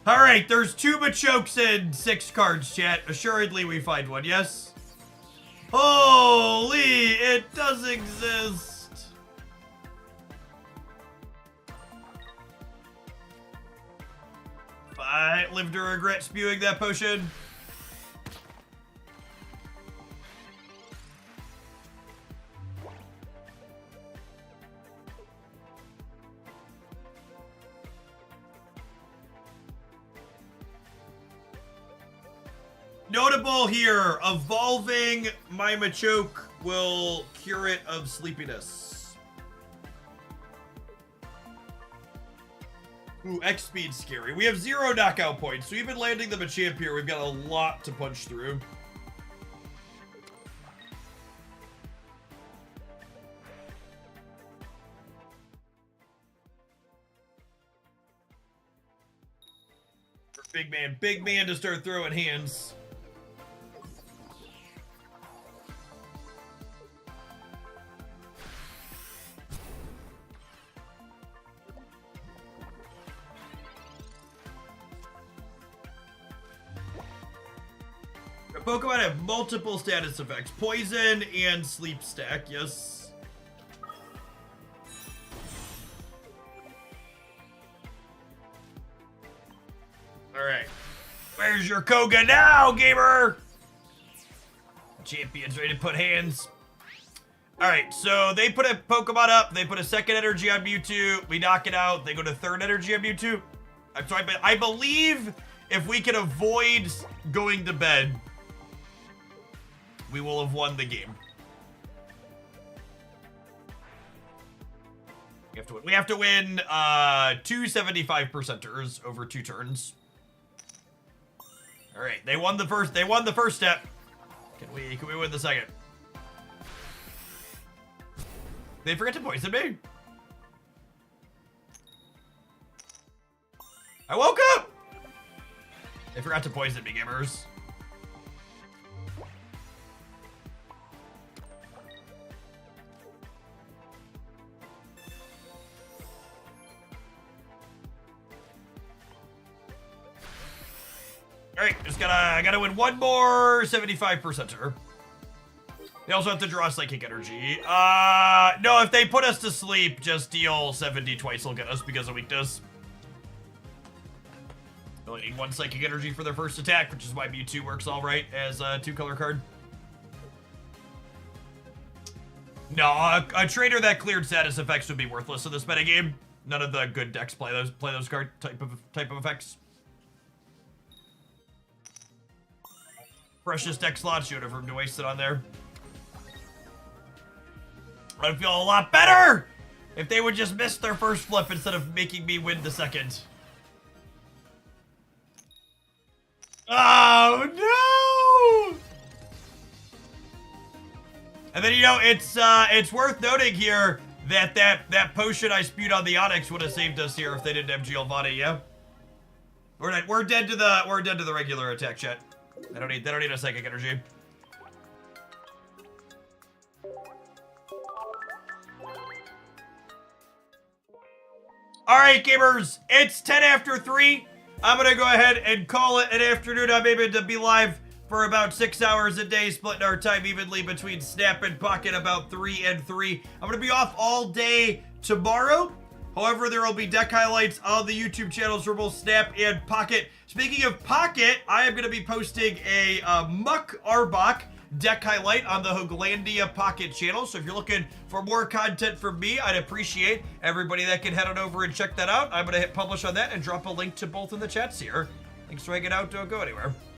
All right, there's 2 Machokes and 6 cards, chat. Assuredly, we find one, yes? Holy, it does exist. I live to regret spewing that potion. Notable here, evolving my Machoke will cure it of sleepiness. Ooh, X speed's scary. We have 0 knockout points, so even landing the Machamp here, we've got a lot to punch through. For big man to start throwing hands. Pokemon have multiple status effects. Poison and sleep stack, yes. Alright. Where's your Koga now, gamer? Champion's ready to put hands. Alright, so they put a Pokemon up. They put a second energy on Mewtwo. We knock it out. They go to third energy on Mewtwo. I'm sorry, but I believe if we can avoid going to bed, we will have won the game. We have to win 2 75%ers over 2 turns. All right, they won the first step. Can we win the second? They forget to poison me. I woke up. They forgot to poison me, gamers. Alright, I gotta win 1 more 75%er. They also have to draw Psychic Energy. No, if they put us to sleep, just deal 70 twice will get us because of weakness. They only need 1 Psychic Energy for their first attack, which is why Mewtwo works alright as a 2-color card. No, a trainer that cleared status effects would be worthless in this metagame. None of the good decks play those card type of effects. Precious deck slots, you would have room to waste it on there. I'd feel a lot better if they would just miss their first flip instead of making me win the second. Oh no! And then, you know, it's worth noting here that potion I spewed on the Onyx would have saved us here if they didn't have Giovanni. Yeah, we're dead to the regular attack, chat. They don't need a Psychic Energy. All right, gamers, it's 10 after 3. I'm gonna go ahead and call it an afternoon. I'm able to be live for about 6 hours a day, splitting our time evenly between Snap and Pocket, about 3 and 3. I'm gonna be off all day tomorrow. However, there will be deck highlights on the YouTube channels for both Snap and Pocket. Speaking of Pocket, I am going to be posting a Muck Arbok deck highlight on the Hooglandia Pocket channel. So if you're looking for more content from me, I'd appreciate everybody that can head on over and check that out. I'm going to hit publish on that and drop a link to both in the chats here. Thanks for hanging out. Don't go anywhere.